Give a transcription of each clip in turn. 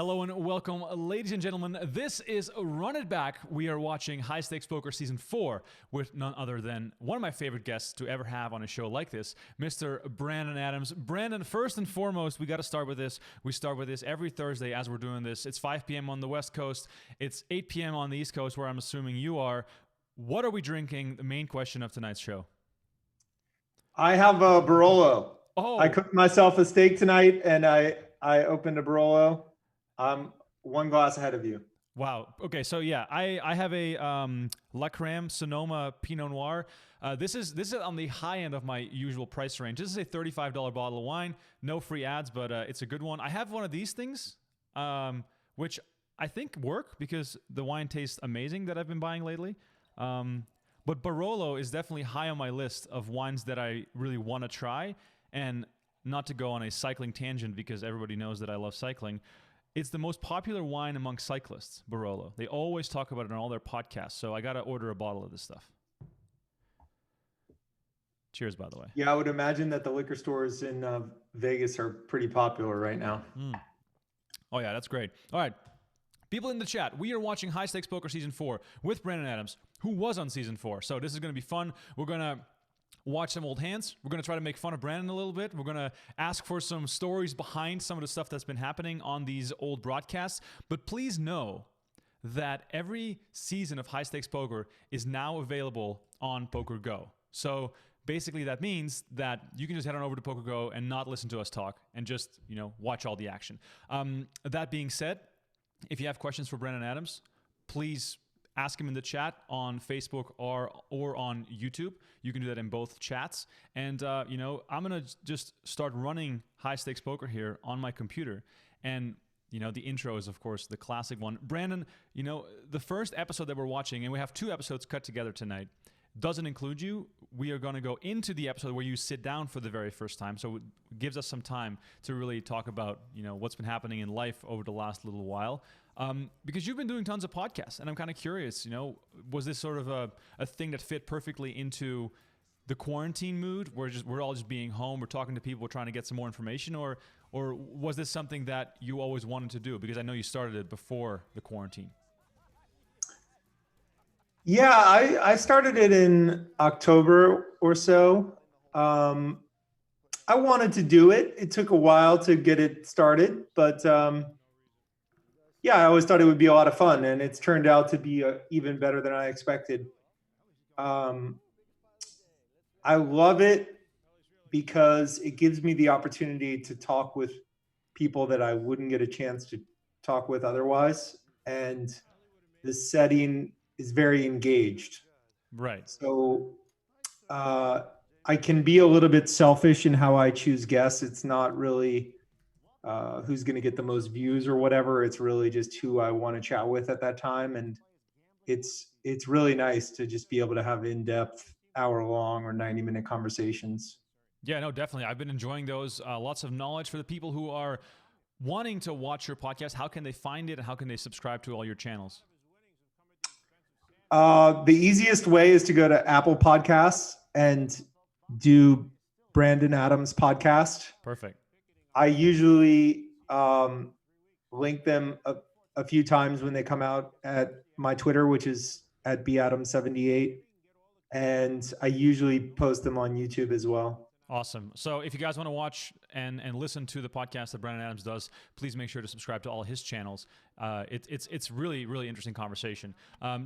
Hello and welcome, ladies and gentlemen. This is Run It Back. We are watching High Stakes Poker Season 4 with none other than one of my favorite guests to ever have on a show like this, Mr. Brandon Adams. Brandon, first and foremost, we got to start with this. We start with this every Thursday as we're doing this. It's 5 p.m. on the West Coast. It's 8 p.m. on the East Coast, where I'm assuming you are. What are we drinking? The main question of tonight's show. I have a Barolo. Oh. I cooked myself a steak tonight, and I opened a Barolo. I'm one glass ahead of you. Wow. Okay, so yeah, I have a La Crème Sonoma Pinot Noir. This is on the high end of my usual price range. This is a $35 bottle of wine. No free ads, but it's a good one. I have one of these things, which I think work because the wine tastes amazing that I've been buying lately. But Barolo is definitely high on my list of wines that I really want to try. And not to go on a cycling tangent because everybody knows that I love cycling, it's the most popular wine among cyclists, Barolo. They always talk about it on all their podcasts, so I got to order a bottle of this stuff. Cheers, by the way. Yeah, I would imagine that the liquor stores in Vegas are pretty popular right now. Oh, yeah, that's great. All right. People in the chat, we are watching High Stakes Poker Season 4 with Brandon Adams, who was on Season 4. So this is going to be fun. We're going to watch some old hands. We're going to try to make fun of Brandon a little bit. We're going to ask for some stories behind some of the stuff that's been happening on these old broadcasts. But please know that every season of High Stakes Poker is now available on PokerGO. So basically that means that you can just head on over to PokerGO and not listen to us talk and just, watch all the action. That being said, if you have questions for Brandon Adams, please ask him in the chat on Facebook or on YouTube. You can do that in both chats. And, I'm going to just start running High Stakes Poker here on my computer. And, the intro is, of course, the classic one. Brandon, the first episode that we're watching, and we have 2 episodes cut together tonight, doesn't include you. We are going to go into the episode where you sit down for the very first time. So it gives us some time to really talk about, what's been happening in life over the last little while. Because you've been doing tons of podcasts, and I'm kind of curious, was this sort of a thing that fit perfectly into the quarantine mood where we're all just being home, we're talking to people, we're trying to get some more information, or was this something that you always wanted to do? Because I know you started it before the quarantine. Yeah, I started it in October or so. I wanted to do it. It took a while to get it started, but yeah, I always thought it would be a lot of fun, and it's turned out to be even better than I expected. I love it because it gives me the opportunity to talk with people that I wouldn't get a chance to talk with otherwise, and the setting is very engaged. Right. So I can be a little bit selfish in how I choose guests. It's not really who's going to get the most views or whatever. It's really just who I want to chat with at that time. And it's really nice to just be able to have in-depth hour-long or 90-minute conversations. Yeah, no, definitely. I've been enjoying those. Lots of knowledge for the people who are wanting to watch your podcast. How can they find it, and how can they subscribe to all your channels? The easiest way is to go to Apple Podcasts and do Brandon Adams podcast. Perfect. I usually link them a few times when they come out at my Twitter, which is at badams78. And I usually post them on YouTube as well. Awesome. So if you guys want to watch and listen to the podcast that Brandon Adams does, please make sure to subscribe to all his channels. It's really, really interesting conversation.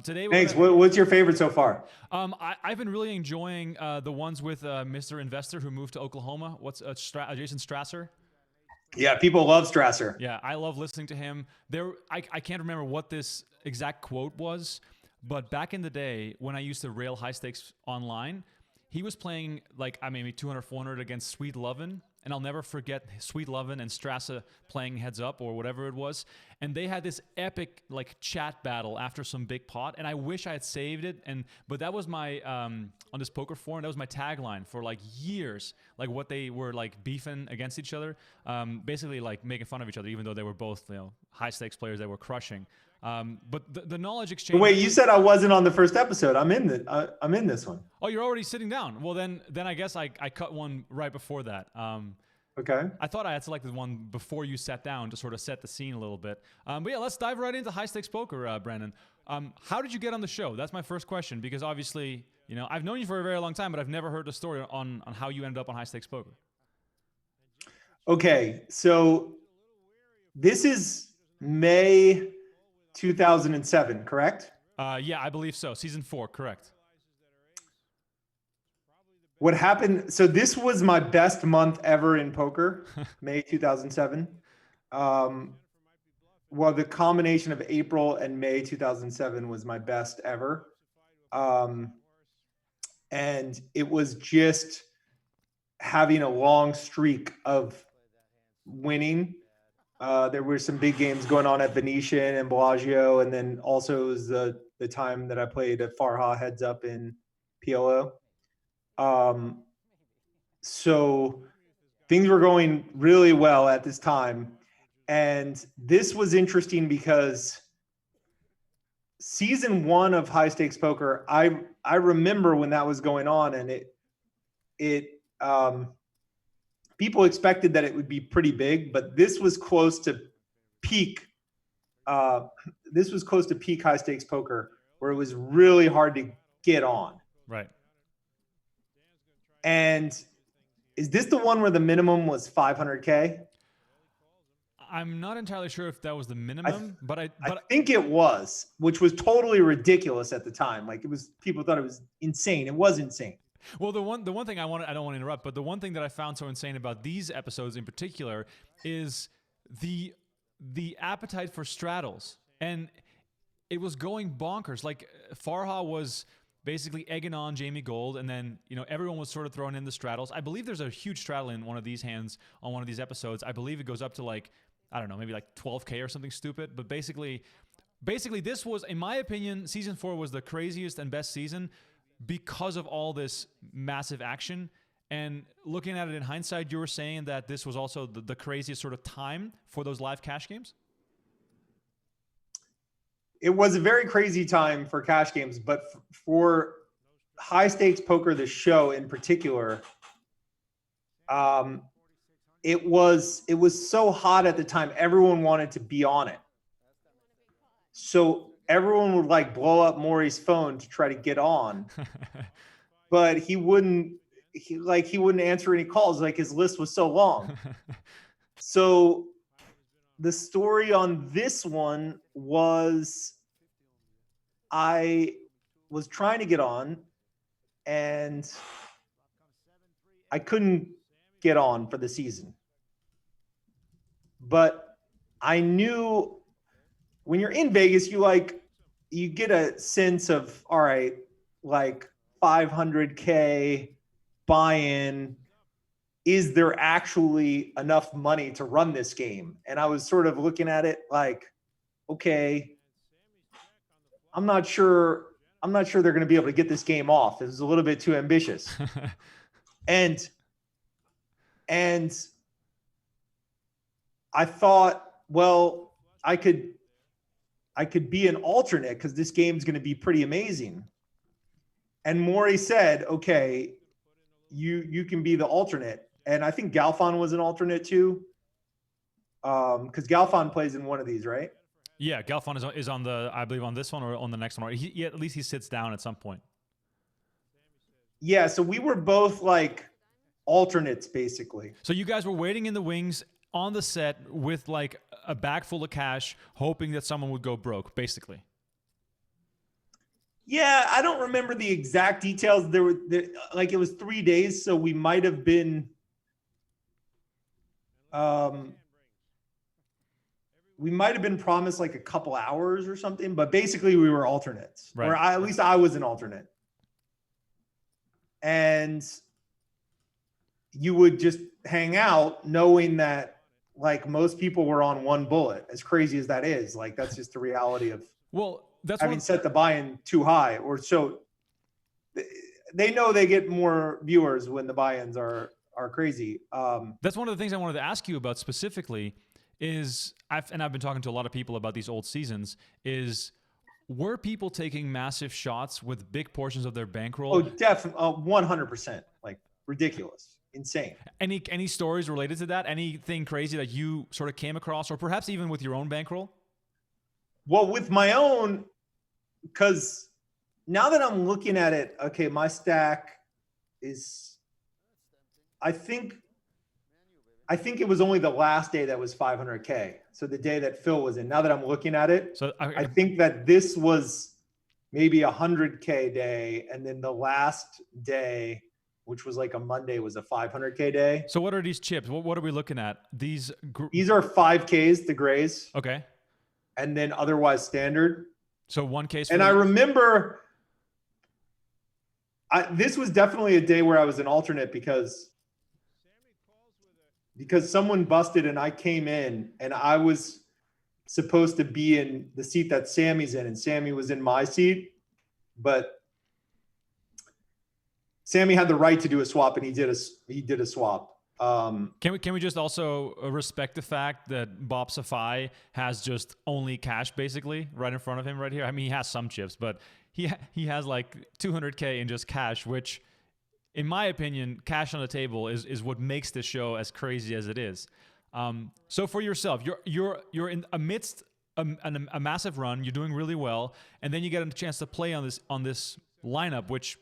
Today, thanks. What's your favorite so far? I've been really enjoying the ones with Mr. Investor who moved to Oklahoma. What's Jason Strasser? Yeah, people love Strasser. Yeah, I love listening to him. I can't remember what this exact quote was, but back in the day when I used to rail high stakes online, he was playing maybe 200, 400 against Sweet Lovin', and I'll never forget Sweet Lovin' and Strasser playing heads up or whatever it was. And they had this epic chat battle after some big pot, and I wish I had saved it. But that was my on this poker forum, that was my tagline for years, what they were beefing against each other, basically making fun of each other, even though they were both high stakes players that were crushing. But the knowledge exchange. Wait, you said I wasn't on the first episode. I'm in this one. Oh, you're already sitting down. Well, then I guess I cut one right before that. Okay. I thought I had selected one before you sat down to sort of set the scene a little bit. But yeah, let's dive right into high stakes poker, Brandon. How did you get on the show? That's my first question, because obviously, I've known you for a very long time, but I've never heard the story on how you ended up on high stakes poker. Okay. So this is May 2007, correct? Yeah, I believe so. Season 4, correct. What happened? So this was my best month ever in poker, May 2007. Well, the combination of April and May 2007 was my best ever. And it was just having a long streak of winning. There were some big games going on at Venetian and Bellagio, and then also it was the time that I played at Farha Heads Up in PLO. So things were going really well at this time. And this was interesting because season 1 of High Stakes Poker, I remember when that was going on, and it people expected that it would be pretty big, but this was close to peak. This was close to peak High Stakes Poker, where it was really hard to get on. Right. And is this the one where the minimum was 500K? I'm not entirely sure if that was the minimum, but I think it was, which was totally ridiculous at the time. Like, it was, people thought it was insane. It was insane. Well, the one thing I don't want to interrupt, but the one thing that I found so insane about these episodes in particular is the appetite for straddles, and it was going bonkers. Like, Farha was basically egging on Jamie Gold, and then everyone was sort of throwing in the straddles. I believe there's a huge straddle in one of these hands on one of these episodes. I believe it goes up to like, I don't know, maybe like 12K or something stupid. But basically this was, in my opinion, season 4 was the craziest and best season because of all this massive action. And looking at it in hindsight, you were saying that this was also the craziest sort of time for those live cash games? It was a very crazy time for cash games, but for High Stakes Poker, the show in particular, it was so hot at the time. Everyone wanted to be on it. So everyone would like blow up Maury's phone to try to get on, but he wouldn't answer any calls. Like, his list was so long. So the story on this one was, I was trying to get on and I couldn't get on for the season. But I knew when you're in Vegas, you get a sense of, all right, like 500K buy-in, is there actually enough money to run this game? And I was sort of looking at it like, okay, I'm not sure they're going to be able to get this game off. It was a little bit too ambitious. And I thought, well, I could be an alternate because this game's going to be pretty amazing. And Maury said, okay, you can be the alternate. And I think Galfon was an alternate too. Because Galfon plays in one of these, right? Yeah, Galfon is on the, I believe, on this one or on the next one. Or at least he sits down at some point. Yeah, so we were both like alternates, basically. So you guys were waiting in the wings on the set with like a bag full of cash, hoping that someone would go broke, basically. Yeah, I don't remember the exact details. Like, it was 3 days, so we might have been promised like a couple hours or something, but basically we were alternates. Right. Or at least I was an alternate. And you would just hang out knowing that like most people were on one bullet, as crazy as that is. Like, that's just the reality of having set the buy-in too high, or so they know they get more viewers when the buy-ins are crazy. That's one of the things I wanted to ask you about specifically is, I've been talking to a lot of people about these old seasons, is were people taking massive shots with big portions of their bankroll? Oh, definitely. 100%. Like, ridiculous. insane. Any stories related to that? Anything crazy that you sort of came across, or perhaps even with your own bankroll? Well, with my own, because now that I'm looking at it, okay, my stack is, I think it was only the last day that was 500K. So the day that Phil was in. Now that I'm looking at it, So I think that this was maybe 100K day, and then the last day, which was like a Monday, was a 500K day. So what are these chips? What are we looking at? These are 5Ks, the grays. Okay. And then otherwise standard. So one case. And I remember this was definitely a day where I was an alternate because someone busted and I came in and I was supposed to be in the seat that Sammy's in, and Sammy was in my seat, but Sammy had the right to do a swap, and he did a swap. Can we just also respect the fact that Bob Safai has just only cash basically right in front of him right here? I mean, he has some chips, but he has like 200K in just cash, which, in my opinion, cash on the table is what makes this show as crazy as it is. So for yourself, you're in amidst a massive run. You're doing really well, and then you get a chance to play on this lineup, which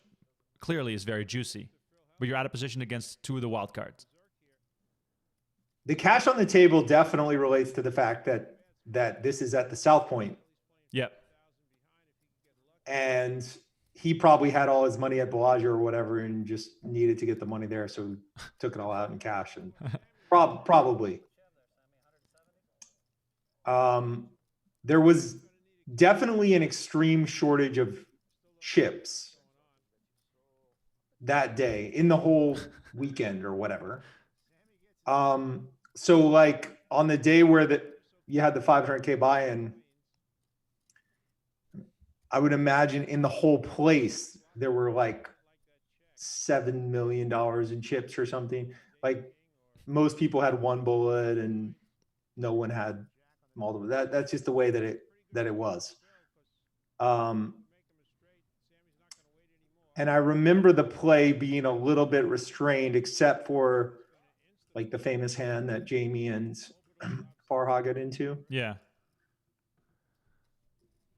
clearly is very juicy. But you're out of position against two of the wild cards. The cash on the table definitely relates to the fact that this is at the South Point. Yep. And he probably had all his money at Bellagio or whatever and just needed to get the money there. So he took it all out in cash, and probably. There was definitely an extreme shortage of chips that day in the whole weekend or whatever. So like on the day where you had the 500K buy-in, I would imagine in the whole place, there were like $7 million in chips or something. Like most people had one bullet and no one had multiple. That's just the way that it was. And I remember the play being a little bit restrained, except for like the famous hand that Jamie and Farha got into. Yeah.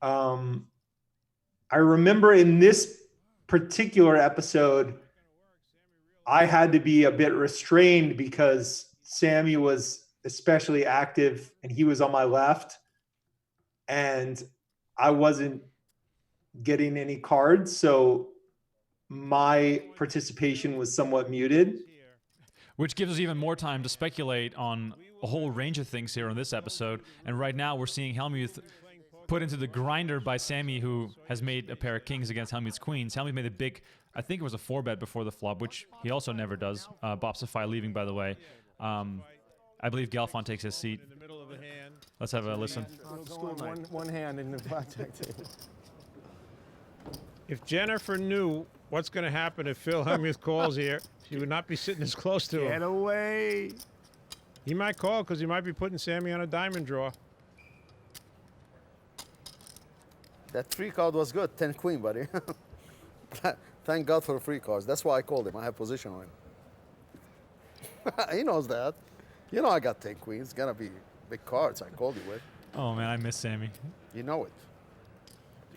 I remember in this particular episode, I had to be a bit restrained because Sammy was especially active and he was on my left, and I wasn't getting any cards. So my participation was somewhat muted. Which gives us even more time to speculate on a whole range of things here on this episode. And right now we're seeing Helmuth put into the grinder by Sammy, who has made a pair of kings against Helmuth's queens. Helmuth made a big, I think it was a 4-bet before the flop, which he also never does. Bob Safai leaving, by the way. I believe Galfon takes his seat. Let's have a listen. One hand in the blackjack table. If Jennifer knew what's going to happen if Phil Helmuth calls here, she would not be sitting as close to him. Get away. He might call because he might be putting Sammy on a diamond draw. That free card was good. 10 queen, buddy. Thank God for free cards. That's why I called him. I have position on him. He knows that. You know I got 10 queens. It's gonna be big cards I called you with. Oh man, I miss Sammy. You know it.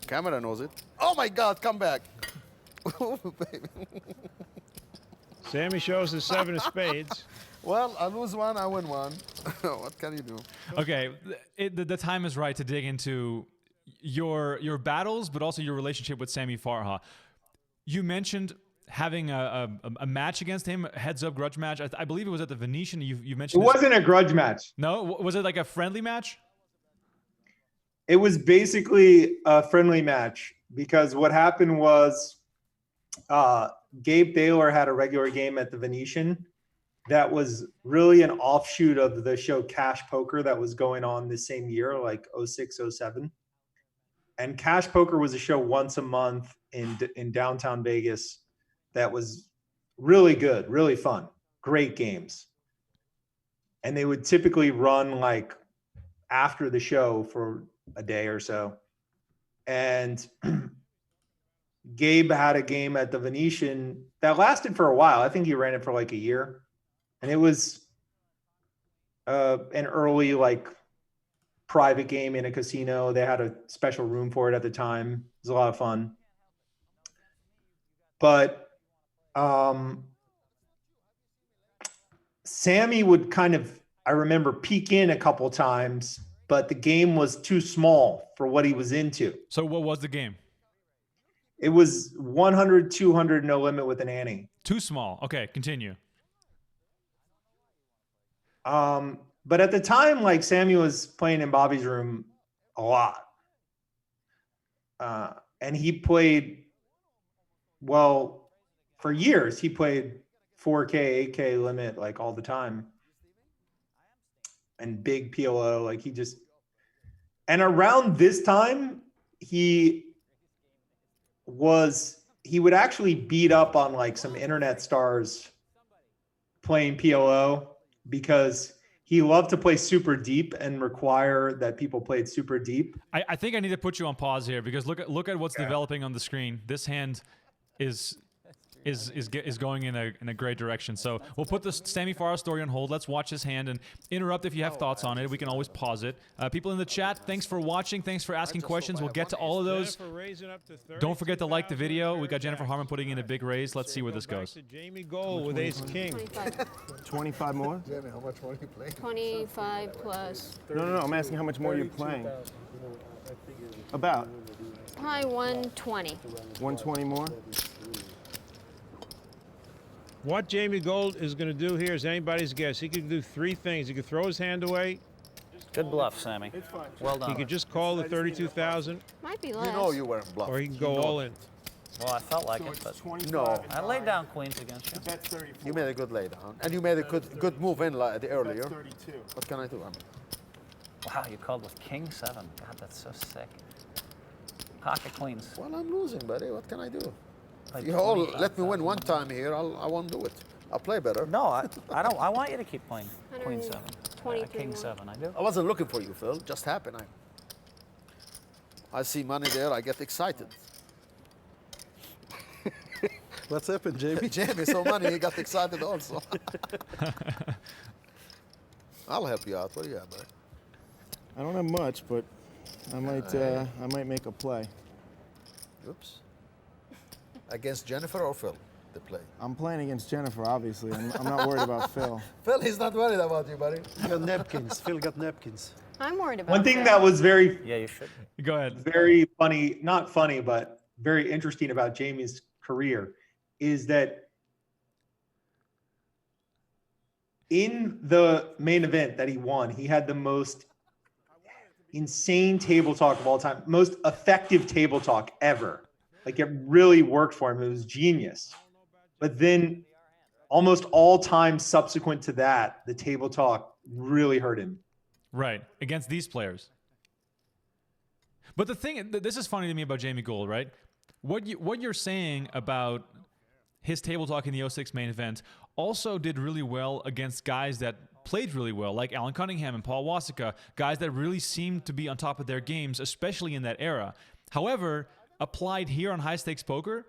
The camera knows it. Oh my God, come back. Baby. Sammy shows the 7 of spades. Well, I lose one, I win one. What can you do? Okay, the time is right to dig into your battles, but also your relationship with Sammy Farha. You mentioned having a match against him, a heads-up grudge match. I believe it was at the Venetian. You mentioned it wasn't a grudge match. No, was it like a friendly match? It was basically a friendly match because what happened was Gabe Baylor had a regular game at the Venetian that was really an offshoot of the show Cash Poker that was going on the same year, like 06, 07. And Cash Poker was a show once a month in downtown Vegas that was really good, really fun, great games. And they would typically run like after the show for a day or so. And Gabe had a game at the Venetian that lasted for a while. I think he ran it for like a year, and it was an early like private game in a casino. They had a special room for it at the time. It was a lot of fun. But Sammy would kind of, I remember, peek in a couple times, but the game was too small for what he was into. So what was the game? It was 100, 200, no limit with an ante. Too small. Okay, continue. But at the time, like Sammy was playing in Bobby's room a lot. And he played, well, for years, he played 4K, 8K limit like all the time. And big PLO, like he just, and around this time, he would actually beat up on like some internet stars playing PLO because he loved to play super deep and require that people played super deep. I think I need to put you on pause here because look at what's developing on the screen. This hand is going in a great direction. So we'll put the Sammy Farah story on hold. Let's watch his hand and interrupt if you have thoughts on it. We can always pause it. People in the chat, thanks for watching. Thanks for asking questions. We'll get to all of those. Don't forget to like the video. We got Jennifer Harman putting in a big raise. Let's see where this goes. Jamie Gold with ace king. 25 more? Jamie, how much more you play? 25 plus. No. I'm asking how much more you're playing. About? Probably 120. 120 more? What Jamie Gold is going to do here is anybody's guess. He could do three things. He could throw his hand away. Good bluff, Sammy. Well done. He could just call the 32,000, Might be less. You know you weren't bluffing. or he can go all in. Well, I felt like it, but No, I laid down queens against you. you made a good lay down. And you made a good move in the earlier. What can I do? Wow, you called with king 7. God, that's so sick. Pocket queens. Well, I'm losing, buddy. What can I do? Played You all 25,000. let me win one time here. I won't do it. I'll play better. No, I don't. I want you to keep playing queen 7. 23 King more. 7, I do. I wasn't looking for you, Phil. Just happened. I see money there. I get excited. What's happened, Jamie? Jamie saw money. He got excited also. I'll help you out. What do you have, buddy? I don't have much, but I might make a play. Oops. Against Jennifer or Phil, the play? I'm playing against Jennifer, obviously. I'm not worried about Phil. Phil, he's not worried about you, buddy. Got napkins. Phil got napkins. I'm worried about One thing that. that was very, Yeah, you should. Go ahead. very funny, not funny, but very interesting about Jamie's career is that in the main event that he won, he had the most insane table talk of all time, most effective table talk ever. Like it really worked for him. It was genius. But then almost all time subsequent to that, the table talk really hurt him. Right, against these players. But the thing, this is funny to me about Jamie Gold, right? What you're saying about his table talk in the 06 main event also did really well against guys that played really well, like Alan Cunningham and Paul Wasika, guys that really seemed to be on top of their games, especially in that era. However, applied here on high stakes poker,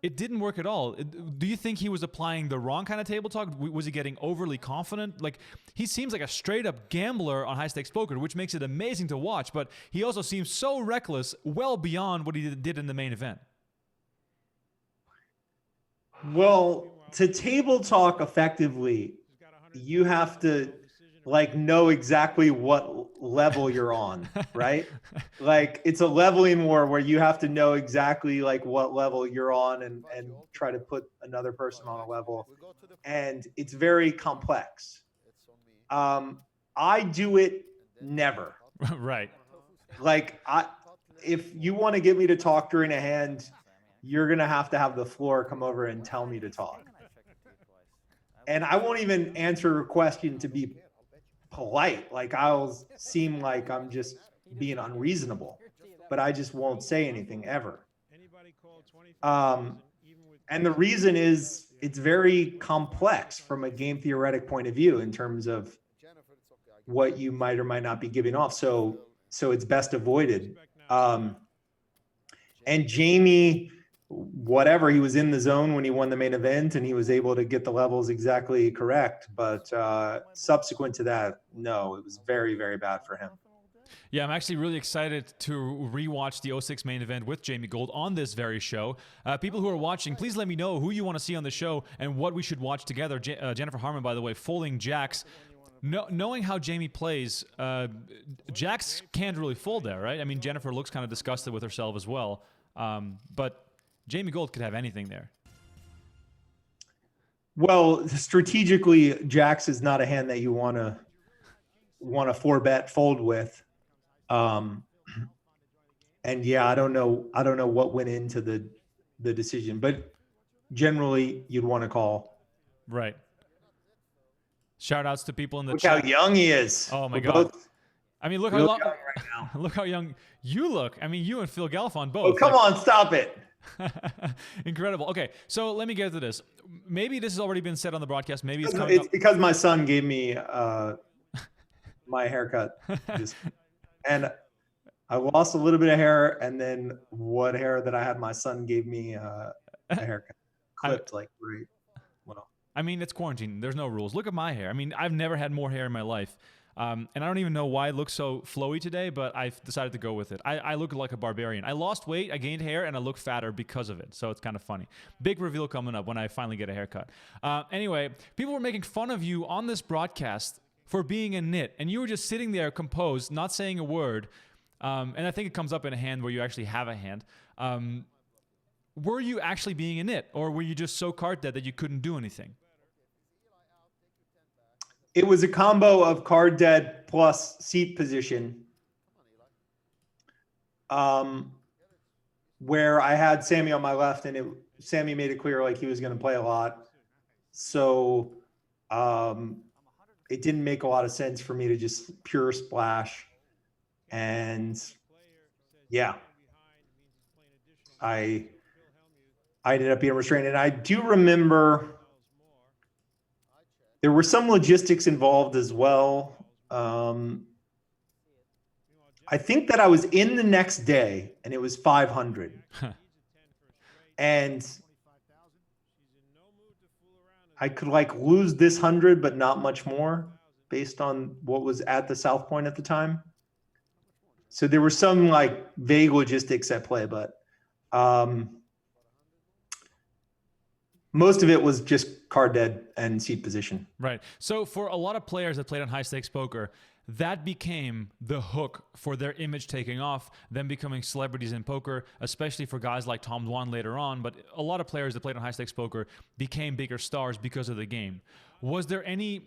it didn't work at all. Do you think he was applying the wrong kind of table talk? Was he getting overly confident? Like, he seems like a straight up gambler on high stakes poker, which makes it amazing to watch, but he also seems so reckless, well beyond what he did in the main event. Well, to table talk effectively, you have to like know exactly what level you're on, right? Like it's a leveling war where you have to know exactly like what level you're on and try to put another person on a level. And it's very complex. I do it never. Right. Like if you want to get me to talk during a hand, you're going to have the floor come over and tell me to talk. And I won't even answer a question to be polite. Like I'll seem like I'm just being unreasonable, but I just won't say anything ever. And the reason is it's very complex from a game theoretic point of view in terms of what you might or might not be giving off. So it's best avoided. And Jamie whatever, he was in the zone when he won the main event and he was able to get the levels exactly correct. But subsequent to that, no, it was very, very bad for him. Yeah, I'm actually really excited to rewatch the 06 main event with Jamie Gold on this very show. People who are watching, please let me know who you want to see on the show and what we should watch together. Jennifer Harman, by the way, folding jacks. Knowing how Jamie plays, jacks can't really fold there, right? I mean, Jennifer looks kind of disgusted with herself as well. But Jamie Gold could have anything there. Well, strategically, jacks is not a hand that you want to 4-bet fold with. And yeah, I don't know what went into the decision, but generally you'd want to call. Right. Shout outs to people in the Look chat. how young he is. Oh my We're God. both I mean, look real how young right now. look how young you look. I mean, you and Phil Galfond both. Oh, come on, stop it. Incredible. Okay, so let me get to this. Maybe this has already been said on the broadcast. Maybe it's coming It's up. because my son gave me my haircut. And I lost a little bit of hair, and then what hair that I had, my son gave me a haircut. Clipped like right. Well, I mean, it's quarantine. There's no rules. Look at my hair. I mean, I've never had more hair in my life. And I don't even know why it looks so flowy today, but I've decided to go with it. I look like a barbarian. I lost weight, I gained hair, and I look fatter because of it. So it's kind of funny. Big reveal coming up when I finally get a haircut. Anyway, people were making fun of you on this broadcast for being a nit, and you were just sitting there composed, not saying a word. And I think it comes up in a hand where you actually have a hand. Were you actually being a nit, or were you just so card dead that you couldn't do anything? it was a combo of card dead plus seat position. Where I had Sammy on my left, and Sammy made it clear like he was going to play a lot. So it didn't make a lot of sense for me to just pure splash. And yeah, I ended up being restrained. And I do remember there were some logistics involved as well. I think that I was in the next day and it was 500. And I could like lose this 100, but not much more based on what was at the South Point at the time. So there were some like vague logistics at play, but most of it was just card dead and seat position. Right. So for a lot of players that played on high stakes poker, that became the hook for their image taking off, them becoming celebrities in poker, especially for guys like Tom Dwan later on. But a lot of players that played on high stakes poker became bigger stars because of the game. Was there any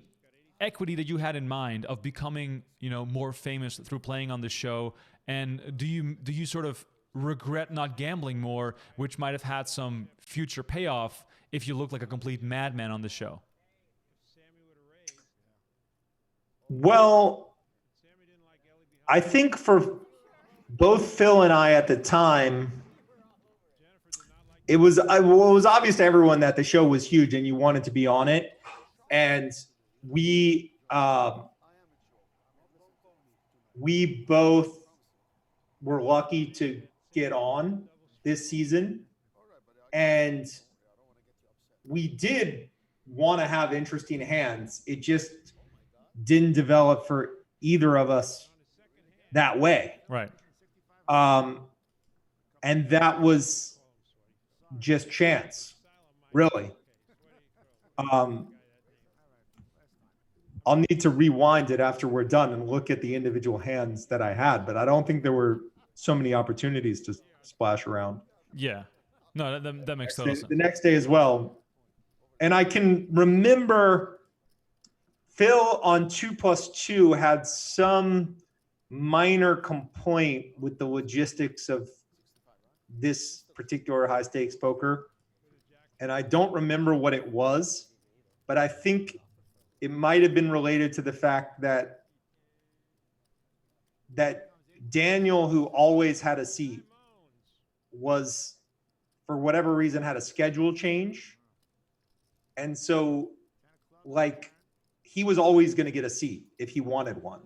equity that you had in mind of becoming, more famous through playing on the show? And do you sort of regret not gambling more, which might have had some future payoff if you looked like a complete madman on the show? Well, I think for both Phil and I at the time, it was obvious to everyone that the show was huge and you wanted to be on it. And we both were lucky to get on this season. And we did want to have interesting hands. It just didn't develop for either of us that way. Right. And that was just chance, really. I'll need to rewind it after we're done and look at the individual hands that I had, but I don't think there were so many opportunities to splash around. Yeah. No, that makes total sense. The next day as well. And I can remember Phil on 2+2 had some minor complaint with the logistics of this particular high stakes poker. And I don't remember what it was, but I think it might have been related to the fact that Daniel, who always had a seat, was, for whatever reason, had a schedule change. And so, like, he was always going to get a seat if he wanted one.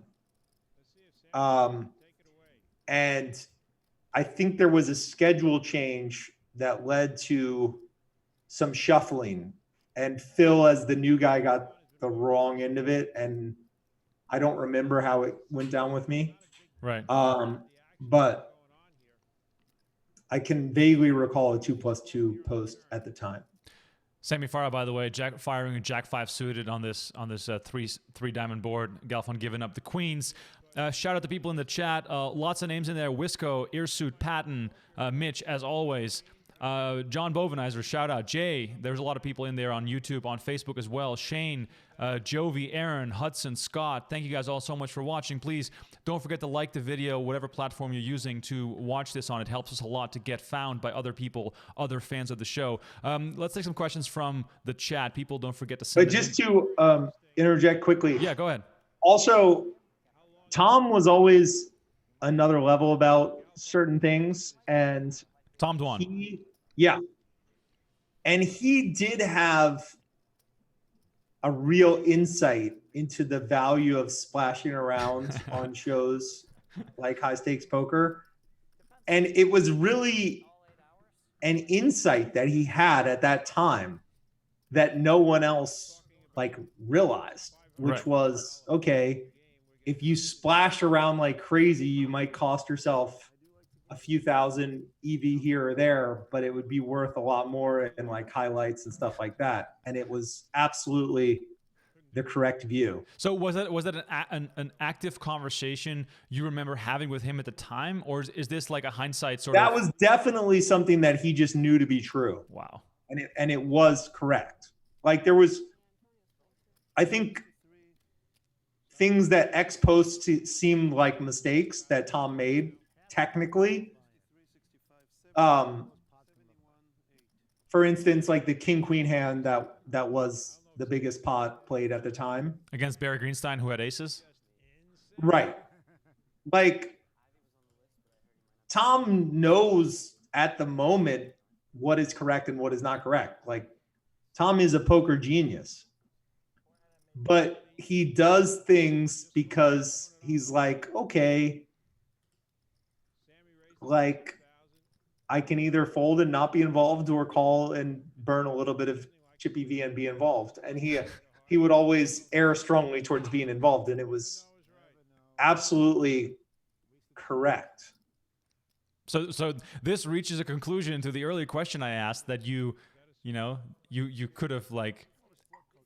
And I think there was a schedule change that led to some shuffling, and Phil as the new guy got the wrong end of it, and I don't remember how it went down with me. Right. But I can vaguely recall a 2+2 post at the time. Sammy Farah, by the way, firing a Jack 5 suited on this three diamond board. Galfon giving up the queens. Shout out to people in the chat. Lots of names in there. Wisco, Earsuit, Patton, Mitch, as always. John Bovenizer, shout out. Jay, there's a lot of people in there on YouTube, on Facebook as well. Shane, Jovi, Aaron, Hudson, Scott. Thank you guys all so much for watching. Please don't forget to like the video, whatever platform you're using to watch this on. It helps us a lot to get found by other people, other fans of the show. Let's take some questions from the chat. People, don't forget to send But just to interject quickly. Yeah, go ahead. Also, Tom was always another level about certain things, and Tom Dwan. And he did have a real insight into the value of splashing around on shows like High Stakes Poker. And it was really an insight that he had at that time that no one else realized, which was, okay, if you splash around like crazy, you might cost yourself a few thousand EV here or there, but it would be worth a lot more in highlights and stuff like that. And it was absolutely the correct view. So was that an active conversation you remember having with him at the time, or is this like a hindsight sort of? That was definitely something that he just knew to be true. Wow. And it was correct. There was, I think, things that ex post seemed like mistakes that Tom made. Technically, for instance, the king queen hand that was the biggest pot played at the time against Barry Greenstein, who had aces. Right, Tom knows at the moment what is correct and what is not correct. Tom is a poker genius, but he does things because he's okay. I can either fold and not be involved, or call and burn a little bit of chippy V and be involved. And he would always err strongly towards being involved, and it was absolutely correct. So this reaches a conclusion to the earlier question I asked, that you could have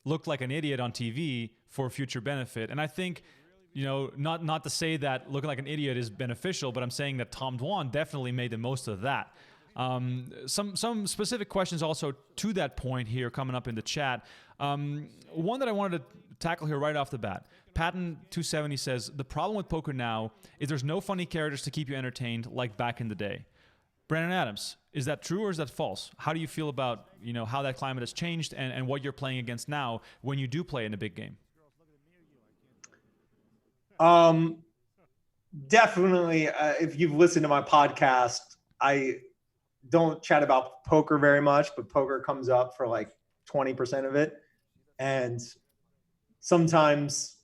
looked like an idiot on TV for future benefit. And I think, not to say that looking like an idiot is beneficial, but I'm saying that Tom Dwan definitely made the most of that. Some specific questions also to that point here coming up in the chat. One that I wanted to tackle here right off the bat. Patton 270 says, the problem with poker now is there's no funny characters to keep you entertained like back in the day. Brandon Adams, is that true or is that false? How do you feel about how that climate has changed and what you're playing against now when you do play in a big game? Definitely. If you've listened to my podcast, I don't chat about poker very much, but poker comes up for 20% of it. And sometimes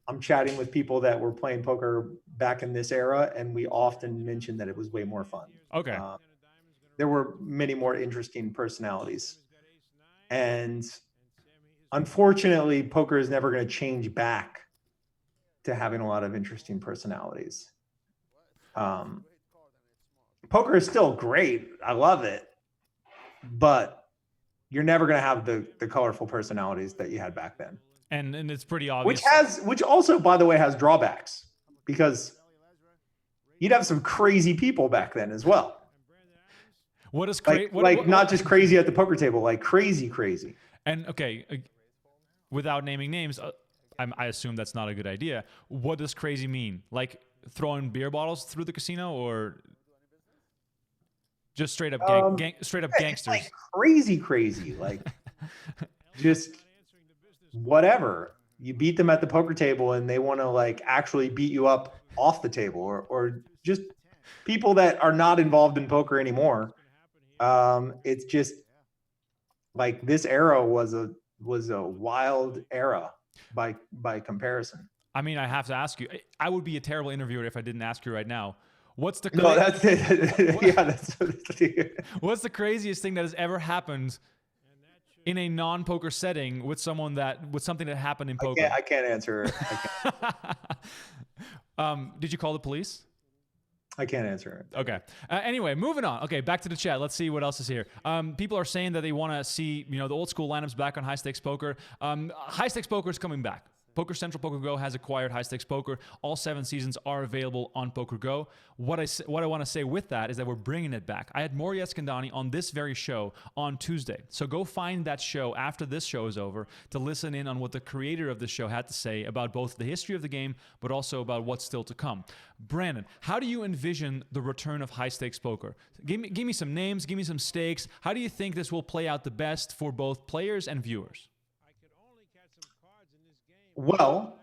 I'm chatting with people that were playing poker back in this era, and we often mention that it was way more fun. Okay. There were many more interesting personalities. And unfortunately, poker is never going to change back to having a lot of interesting personalities. Poker is still great. I love it. But you're never going to have the colorful personalities that you had back then. And it's pretty obvious. Which also, by the way, has drawbacks, because you'd have some crazy people back then as well. What is not just crazy at the poker table, crazy. And okay, without naming names, I assume that's not a good idea. What does crazy mean? Throwing beer bottles through the casino, or just straight up gangsters? Crazy. Just whatever. You beat them at the poker table and they want to actually beat you up off the table, or just people that are not involved in poker anymore. It's just this era was a wild era by comparison. I mean, I have to ask you, I would be a terrible interviewer if I didn't ask you right now, What's the No, that's it. Yeah, that's what's the craziest thing that has ever happened in a non-poker setting with something that happened in poker? I can't answer. Did you call the police? I can't answer it. Okay. Anyway, moving on. Okay, back to the chat. Let's see what else is here. People are saying that they want to see, the old school lineups back on high stakes poker. High stakes poker is coming back. Poker Central PokerGo has acquired high stakes poker. All 7 seasons are available on PokerGo. What I want to say with that is that we're bringing it back. I had Maury Eskandani on this very show on Tuesday. So go find that show after this show is over to listen in on what the creator of the show had to say about both the history of the game, but also about what's still to come. Brandon, how do you envision the return of high stakes poker? Give me some names, give me some stakes. How do you think this will play out the best for both players and viewers? Well,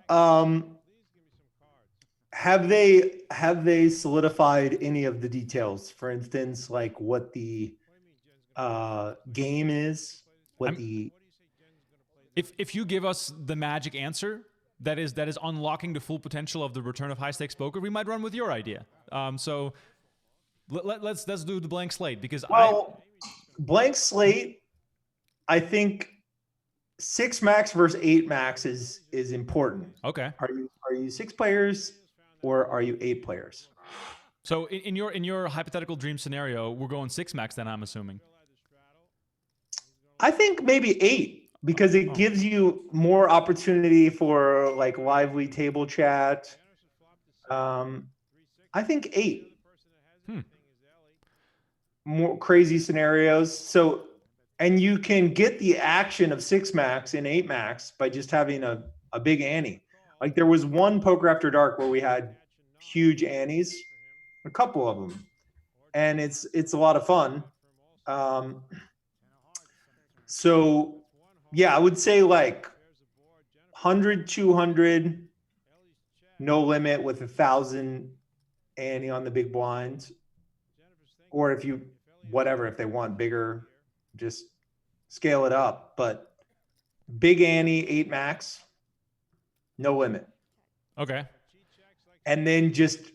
have they solidified any of the details? For instance, like what the game is, If you give us the magic answer that is unlocking the full potential of the return of high stakes poker, we might run with your idea. So let's do the blank slate because blank slate. I think 6 max versus 8 max is important. Okay. Are you 6 players or are you 8 players? So in your hypothetical dream scenario, we're going 6 max then, I'm assuming. I think maybe 8 because it gives you more opportunity for like lively table chat. I think 8. More crazy scenarios. So and you can get the action of 6 max and 8 max by just having a big ante. Like there was one Poker After Dark where we had huge antes, a couple of them, and it's a lot of fun. So yeah, I would say like 100, 200, no limit with 1,000 ante on the big blind, or if they want bigger, just scale it up, but big ante 8 max, no limit. Okay. And then just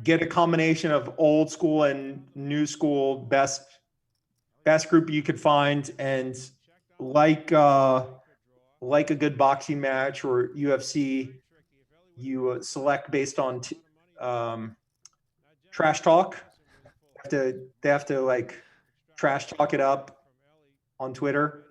get a combination of old school and new school, best group you could find, and like a good boxing match or UFC, you select based on trash talk. They have to like trash talk it up on Twitter.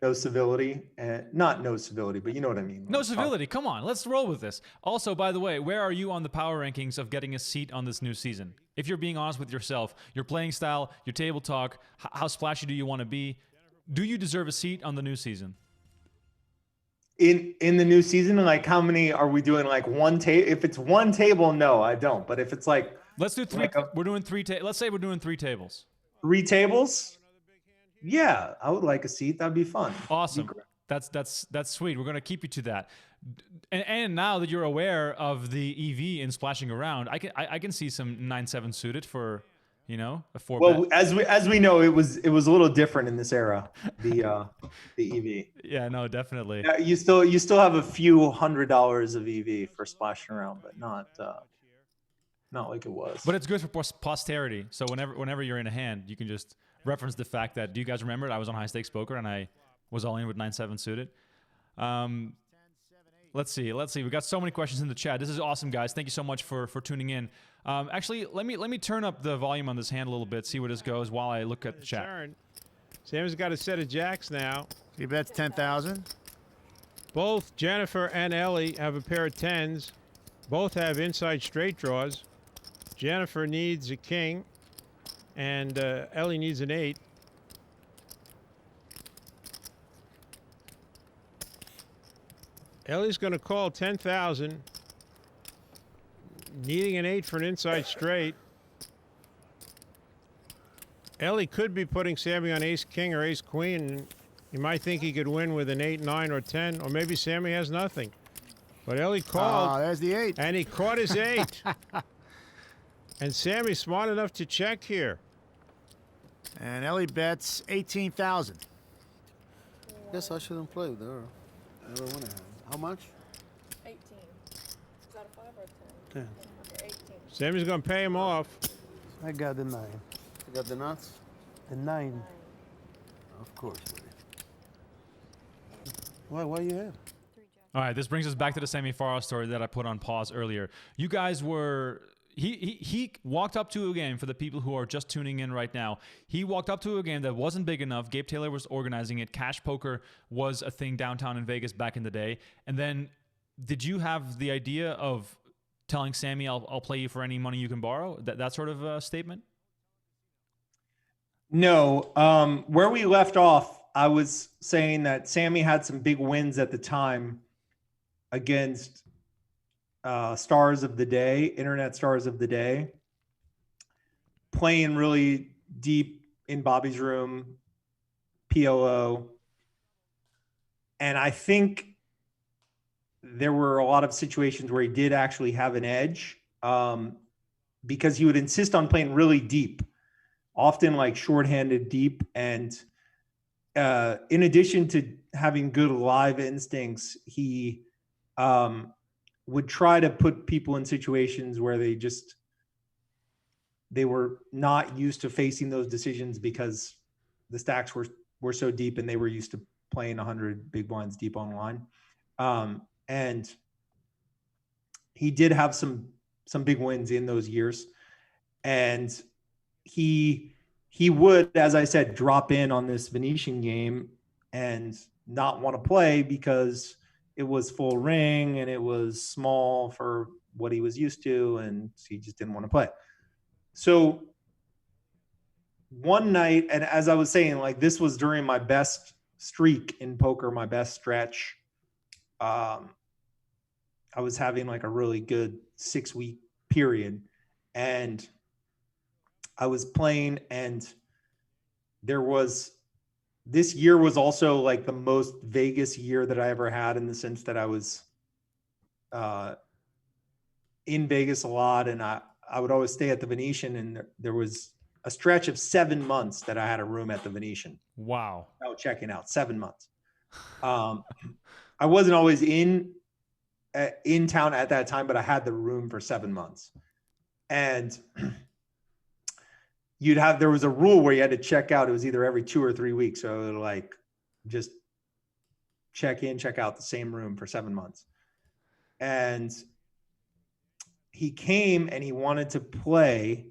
No civility, and not no civility, but you know what I mean. No civility. Come on, let's roll with this. Also, by the way, where are you on the power rankings of getting a seat on this new season? If you're being honest with yourself, your playing style, your table talk, how splashy do you want to be? Do you deserve a seat on the new season? In the new season, like how many are we doing? Like one table? If it's one table, no, I don't. But if it's like, let's do 3. We're doing 3. Let's say we're doing 3 tables. 3 tables. Yeah, I would like a seat. That'd be fun. Awesome. That's sweet. We're gonna keep you to that. And now that you're aware of the EV and splashing around, I can see some 9-7 suited for, a 4 Well, bet. as we know, it was a little different in this era. The EV. Yeah, no, definitely. Yeah, you still have a few $100s of EV for splashing around, but not like it was. But it's good for posterity. So whenever you're in a hand, you can just reference the fact that, do you guys remember I was on high stakes poker and I was all in with 9-7 suited? Let's see. We got so many questions in the chat. This is awesome, guys. Thank you so much for tuning in. Actually, let me turn up the volume on this hand a little bit, see where this goes while I look at the chat. Sam's got a set of jacks now. He bets 10,000. Both Jennifer and Ellie have a pair of 10s. Both have inside straight draws. Jennifer needs a king, and Ellie needs an 8. Ellie's going to call 10,000, needing an 8 for an inside straight. Ellie could be putting Sammy on ace king or ace queen. You might think he could win with an 8, 9, or 10, or maybe Sammy has nothing. But Ellie called. There's the 8. And he caught his 8. And Sammy's smart enough to check here. And Ellie bets 18,000. Guess I shouldn't play with her. Never win a hand. How much? 18. Is that a 5 or 10. Sammy's going to pay him off. I got the 9. You got the nuts? The 9. Of course. Why you have? All right, this brings us back to the Sammy Farah story that I put on pause earlier. You guys were he walked up to a game, for the people who are just tuning in right now. He walked up to a game that wasn't big enough. Gabe Taylor was organizing it. Cash poker was a thing downtown in Vegas back in the day. And then did you have the idea of telling Sammy, I'll play you for any money you can borrow? That sort of statement? No. Where we left off, I was saying that Sammy had some big wins at the time against stars of the day, internet stars of the day, playing really deep in Bobby's room, PLO. And I think there were a lot of situations where he did actually have an edge, because he would insist on playing really deep, often like shorthanded deep. And in addition to having good live instincts, he would try to put people in situations where they were not used to facing those decisions because the stacks were so deep and they were used to playing 100 big blinds deep online. And he did have some big wins in those years. And he would, as I said, drop in on this Venetian game and not want to play because it was full ring and it was small for what he was used to, and he just didn't want to play. So one night, and as I was saying, like, this was during my best streak in poker, my best stretch. I was having like a really good 6-week period, and I was playing, and this year was also like the most Vegas year that I ever had, in the sense that I was in Vegas a lot, and I would always stay at the Venetian, and there was a stretch of 7 months that I had a room at the Venetian. Wow. Without checking out, 7 months. I wasn't always in town at that time, but I had the room for 7 months. And there was a rule where you had to check out. It was either every 2 or 3 weeks. So it would like just check in, check out the same room for 7 months. And he came and he wanted to play,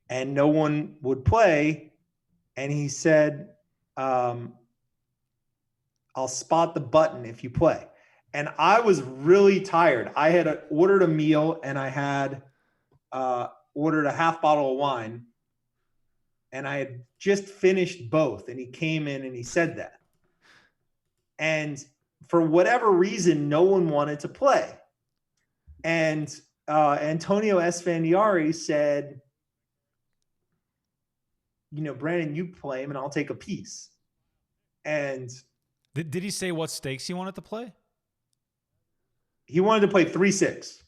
and no one would play. And he said, I'll spot the button if you play. And I was really tired. I had ordered a meal, and I had ordered a half bottle of wine, and I had just finished both. And he came in and he said that. And for whatever reason, no one wanted to play. And Antonio Esfandiari said, Brandon, you play him and I'll take a piece. And did he say what stakes he wanted to play? He wanted to play 3-6.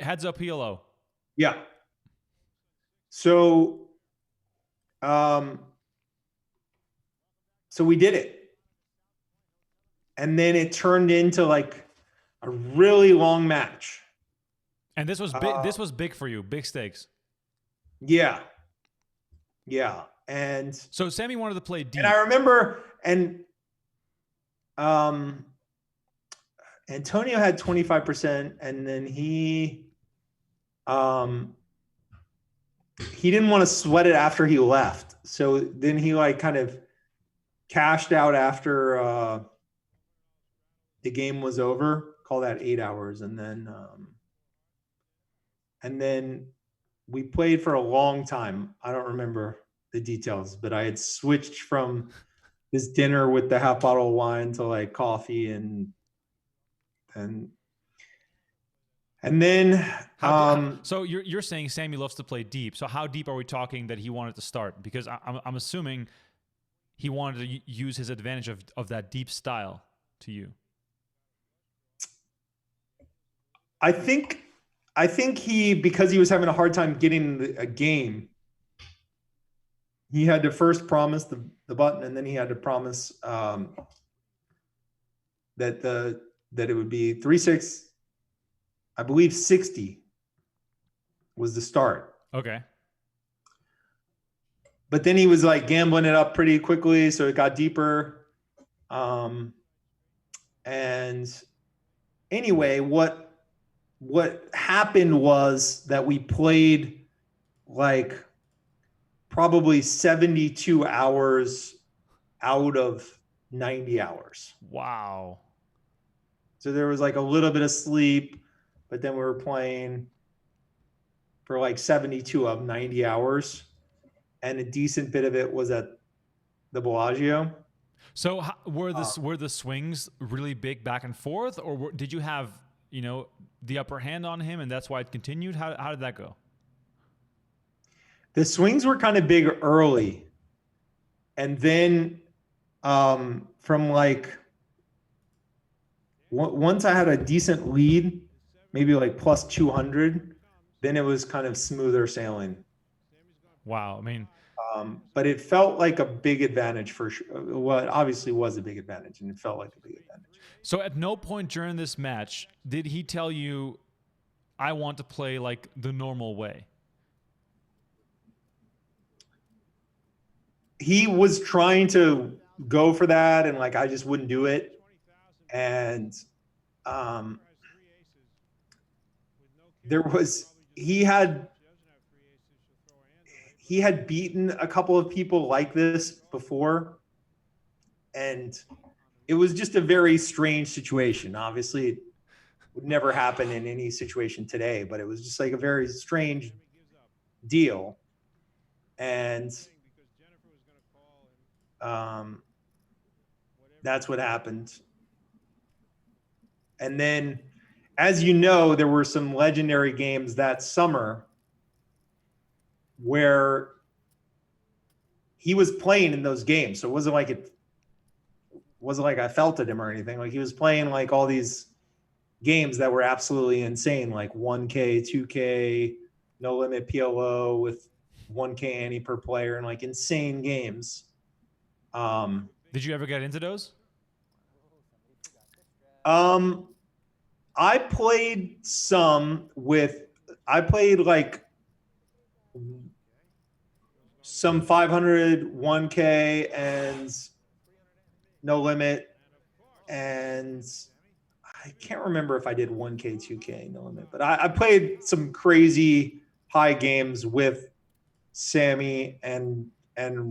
Heads up PLO. Yeah. So we did it. And then it turned into like a really long match. And this was big. This was big for you. Big stakes. Yeah. Yeah. And so Sammy wanted to play deep. And I remember, Antonio had 25%, and then he didn't want to sweat it after he left. So then he like kind of cashed out after the game was over. Call that 8 hours. And then we played for a long time. I don't remember the details, but I had switched from this dinner with the half bottle of wine to like coffee and then so you're saying Sammy loves to play deep. So how deep are we talking that he wanted to start? Because I'm assuming he wanted to use his advantage of that deep style to you. I think because he was having a hard time getting a game, he had to first promise the button, and then he had to promise that it would be 3-6, I believe 60 was the start. Okay. But then he was like gambling it up pretty quickly, so it got deeper. And anyway, what happened was that we played like probably 72 hours out of 90 hours. Wow. So there was like a little bit of sleep, but then we were playing for like 72 of 90 hours. And a decent bit of it was at the Bellagio. So were the swings really big back and forth, or did you have, you know, the upper hand on him and that's why it continued? How did that go? The swings were kind of big early. And then from like once I had a decent lead, maybe like plus 200, then it was kind of smoother sailing. Wow. I mean, but it felt like a big advantage for sure. Well, it obviously was a big advantage, and it felt like a big advantage. so at no point during this match did he tell you, I want to play like the normal way? He was trying to go for that, and like I just wouldn't do it. And he had beaten a couple of people like this before, and it was just a very strange situation. Obviously, it would never happen in any situation today, but it was just like a very strange deal. And that's what happened. And then, as you know, there were some legendary games that summer where he was playing in those games. So it wasn't like I felt at him or anything. Like he was playing like all these games that were absolutely insane, like 1K, 2K, no limit PLO with 1K ante per player, and like insane games. Did you ever get into those? I played like some 500, 1K, and no limit. And I can't remember if I did 1K, 2K, no limit. But I played some crazy high games with Sammy and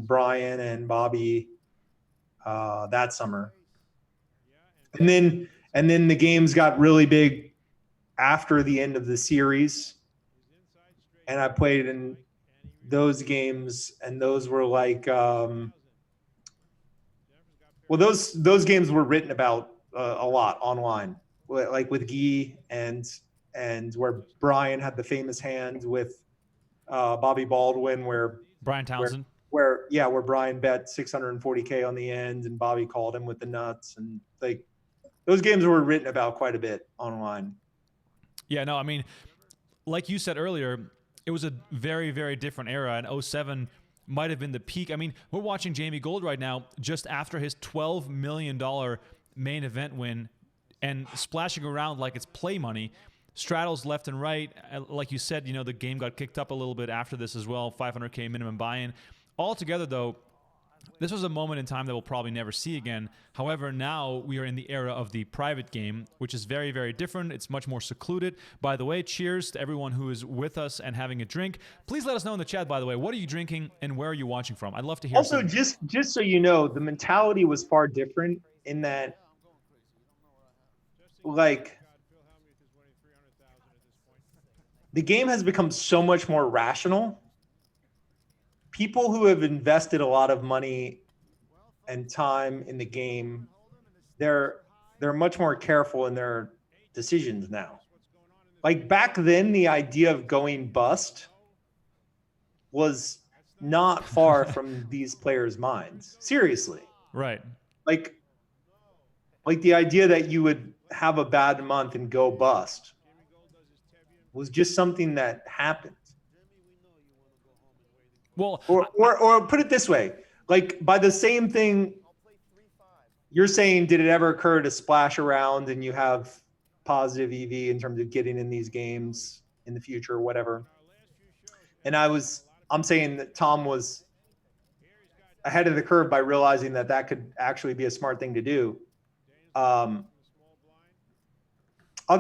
Brian and Bobby that summer. And then the games got really big after the end of the series. And I played in those games, and those were like those games were written about a lot online, like with Guy and where Brian had the famous hand with Bobby Baldwin, where Brian Townsend. Where Brian bet 640K on the end and Bobby called him with the nuts, and like those games were written about quite a bit online. Yeah, no, I mean, like you said earlier, it was a very, very different era, and 07 might have been the peak. I mean, we're watching Jamie Gold right now just after his $12 million main event win and splashing around like it's play money. Straddles left and right. Like you said, you know, the game got kicked up a little bit after this as well, 500K minimum buy-in. Altogether, though, this was a moment in time that we'll probably never see again. However, now we are in the era of the private game, which is very, very different. It's much more secluded. By the way, cheers to everyone who is with us and having a drink. Please let us know in the chat, by the way, what are you drinking and where are you watching from? I'd love to hear. Also, just so you know, the mentality was far different in that, like, the game has become so much more rational. People who have invested a lot of money and time in the game, they're much more careful in their decisions now. Like back then, the idea of going bust was not far from these players' minds. Seriously. Right. Like the idea that you would have a bad month and go bust was just something that happened. Well, or put it this way, like by the same thing, you're saying, did it ever occur to splash around and you have positive EV in terms of getting in these games in the future or whatever? And I'm saying that Tom was ahead of the curve by realizing that that could actually be a smart thing to do. Other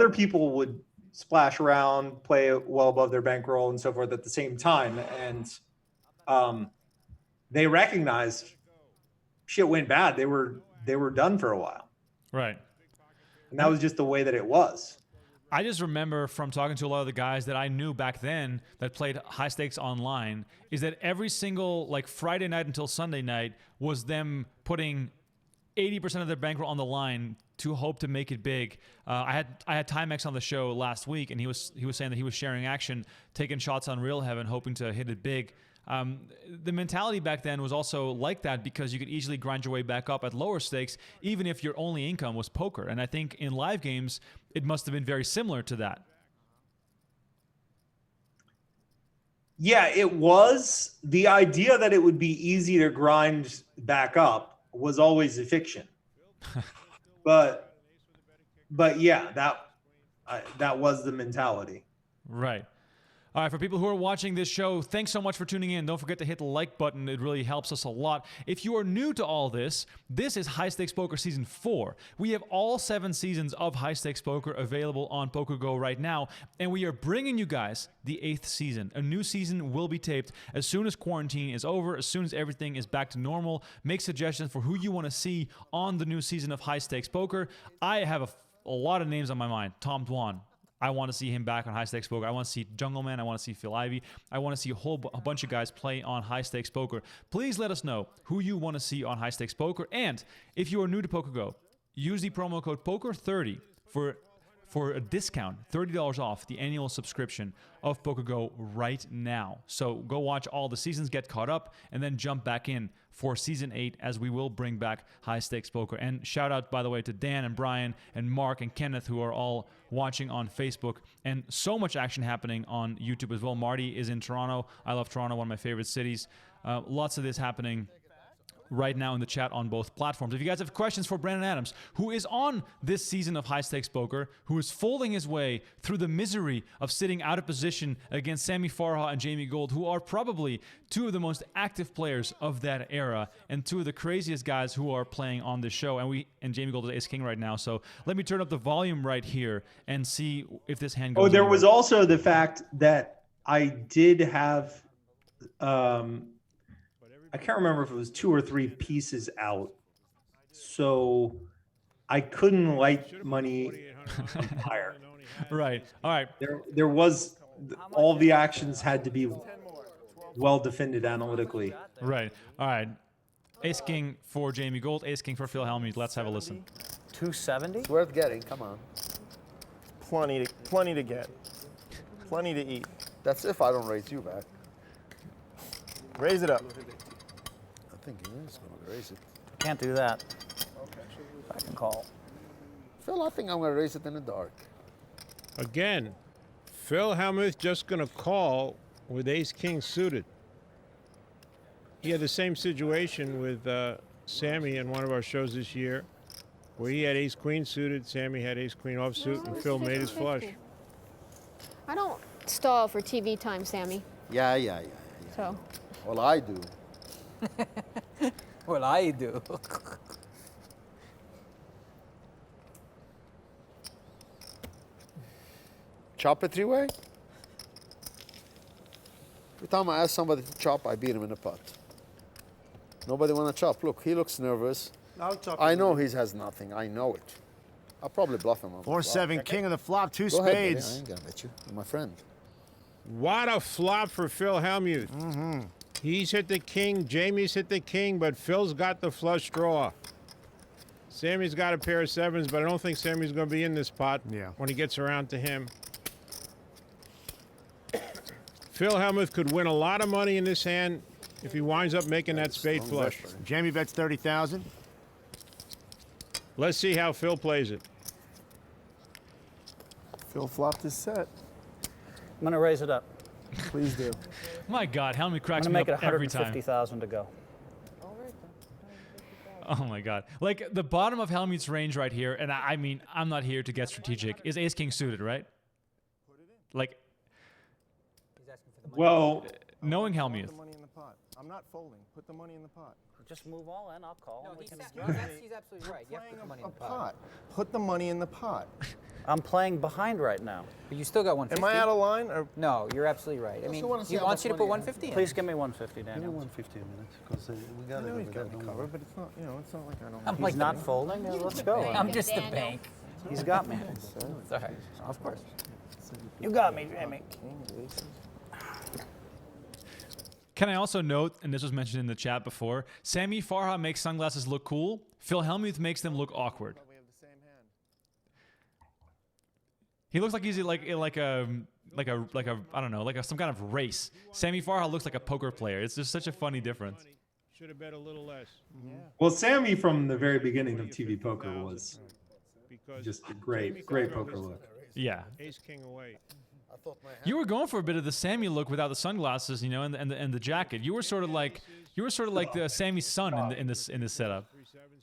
people would splash around, play well above their bankroll and so forth at the same time. And they recognized shit went bad. They were done for a while. Right. And that was just the way that it was. I just remember from talking to a lot of the guys that I knew back then that played high stakes online is that every single like Friday night until Sunday night was them putting 80% of their bankroll on the line to hope to make it big. I had Timex on the show last week, and he was saying that he was sharing action, taking shots on Real Heaven, hoping to hit it big. The mentality back then was also like that because you could easily grind your way back up at lower stakes, even if your only income was poker. And I think in live games, it must have been very similar to that. Yeah, it was. The idea that it would be easy to grind back up was always a fiction. but yeah, that was the mentality. Right. All right, for people who are watching this show, thanks so much for tuning in. Don't forget to hit the like button. It really helps us a lot. If you are new to all this, this is High Stakes Poker Season 4. We have all 7 seasons of High Stakes Poker available on PokerGO right now, and we are bringing you guys the 8th season. A new season will be taped as soon as quarantine is over, as soon as everything is back to normal. Make suggestions for who you want to see on the new season of High Stakes Poker. I have a lot of names on my mind. Tom Dwan. I want to see him back on High Stakes Poker. I want to see Jungleman. I want to see Phil Ivey. I want to see a bunch of guys play on High Stakes Poker. Please let us know who you want to see on High Stakes Poker. And if you are new to PokerGO, use the promo code POKER30 for a discount, $30 off the annual subscription of PokerGO right now. So go watch all the seasons, get caught up, and then jump back in for Season 8 as we will bring back High Stakes Poker. And shout out, by the way, to Dan and Brian and Mark and Kenneth who are all watching on Facebook. And so much action happening on YouTube as well. Marty is in Toronto. I love Toronto, one of my favorite cities. Lots of this happening right now in the chat on both platforms. If you guys have questions for Brandon Adams, who is on this season of High Stakes Poker, who is folding his way through the misery of sitting out of position against Sammy Farha and Jamie Gold, who are probably 2 of the most active players of that era and 2 of the craziest guys who are playing on this show. And Jamie Gold is Ace King right now. So let me turn up the volume right here and see if this hand goes. Oh, there anywhere. was also the fact that I did have I can't remember if it was 2 or 3 pieces out. So I couldn't light money higher. Right. All right. There was, all the actions had to be well defended analytically. Right. All right. Ace King for Jamie Gold, Ace King for Phil Hellmuth. Let's have a listen. 270? It's worth getting. Come on. Plenty to get. Plenty to eat. That's if I don't raise you back. Raise it up. I think he is going to raise it. Can't do that. I can call. Phil, I think I'm going to raise it in the dark. Again, Phil Hellmuth just going to call with Ace King suited. He had the same situation with Sammy in one of our shows this year, where he had Ace Queen suited, Sammy had Ace Queen offsuit, and Phil made his flush. I don't stall for TV time, Sammy. Yeah. So. Well, I do. Well, I do. Chop a 3-way? Every time I ask somebody to chop, I beat him in the pot. Nobody want to chop. Look, he looks nervous. I'll chop I it. know he has nothing. I know it. I'll probably bluff him. 4-7, king of the flop, 2 Go ahead, buddy. I spades. ain't gonna bet you. You're my friend. What a flop for Phil Hellmuth. Mm-hmm. He's hit the king, Jamie's hit the king, but Phil's got the flush draw. Sammy's got a pair of 7s, but I don't think Sammy's going to be in this pot when he gets around to him. Phil Hellmuth could win a lot of money in this hand if he winds up making that spade flush. Jamie bets 30,000. Let's see how Phil plays it. Phil flopped his set. I'm going to raise it up. Please do. My God, how many I'm cracks going me to make up it every time. 150,000 to go. Oh my God. Like the bottom of Hellmuth's range right here, and I mean, I'm not here to get strategic, is Ace King suited, right? Like Well, knowing Put Hellmuth. the money in the pot. I'm not folding. Put the money in the pot. Just move all in. I'll call. No, and we he's, can- he's absolutely right. You have to put the money in A the pot. pot. Put the money in the pot. I'm playing behind right now. But you still got 150. Am I out of line? Or No, you're absolutely right. I mean, wanna see he how wants much you to put money 150 in. Please give me 150, Give me Daniel. 150 a minute, because we got I know it. he's over got there, me don't covered, worry. but it's not. It's not like I don't. I'm He's like not the, folding? Let's go. I'm just the Daniel. bank. He's got me. It's all right. Of course. You got me, Jamie. Can I also note, and this was mentioned in the chat before, Sammy Farha makes sunglasses look cool. Phil Hellmuth makes them look awkward. We have the same hand. He looks like he's like a I don't know, like some kind of race. Sammy Farha looks like a poker player. It's just such a funny difference. Should have bet a little less. well, Sammy from the very beginning of TV poker was Because just a Jamie great Farrow poker was look. Yeah. Ace king away. I thought my hand. You were going for a bit of the Sammy look without the sunglasses, you know, and the jacket. You were sort of like the Sammy's son in this setup.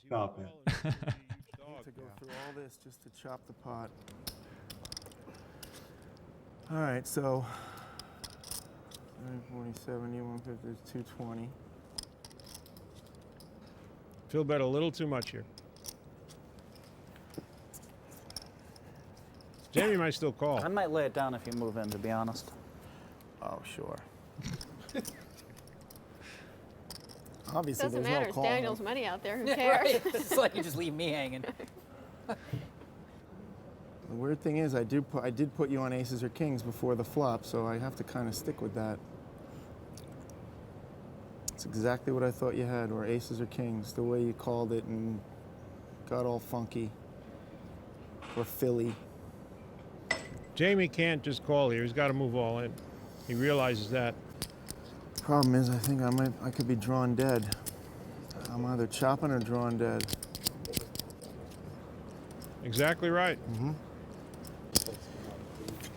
Stop it. To go through all this just to chop the pot. All right, so 47, you 150, there's 220. Phil bet a little too much here. Jamie might still call. I might lay it down if you move in, to be honest. Oh, sure. Obviously, Doesn't there's matter. no It's call. Daniel's money out there. Who Yeah, cares? right. It's like you just leave me hanging. The weird thing is, I did put you on aces or kings before the flop, so I have to kind of stick with that. It's exactly what I thought you had, or aces or kings, the way you called it and got all funky. Or Philly. Jamie can't just call here. He's got to move all in. He realizes that. Problem is, I think I could be drawn dead. I'm either chopping or drawn dead. Exactly right.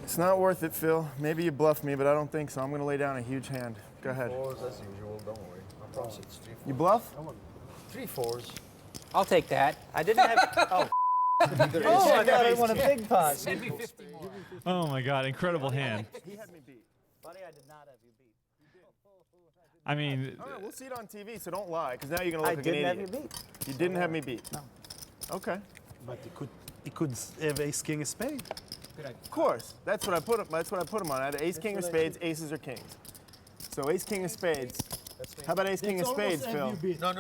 It's not worth it, Phil. Maybe you bluffed me, but I don't think so. I'm going to lay down a huge hand. Go ahead. Fours as usual, don't worry. I promise it's 3 4. You bluff? 3 4s. I'll take that. I didn't have. Oh. Oh, I thought I won a big pot. Send me 50 more. Oh my God, incredible hand. He had me beat. Buddy, I did not have you beat. I mean, All right, we'll see it on TV, so don't lie, because now you're going to I look like an didn't have you idiot. beat. You didn't have me beat? No. Okay. But he could have ace king of spade. Of course. That's what I put him. That's what I put him on. I had ace king of spades, aces or kings. So ace king of spades. How about ace king of spades, Phil? No.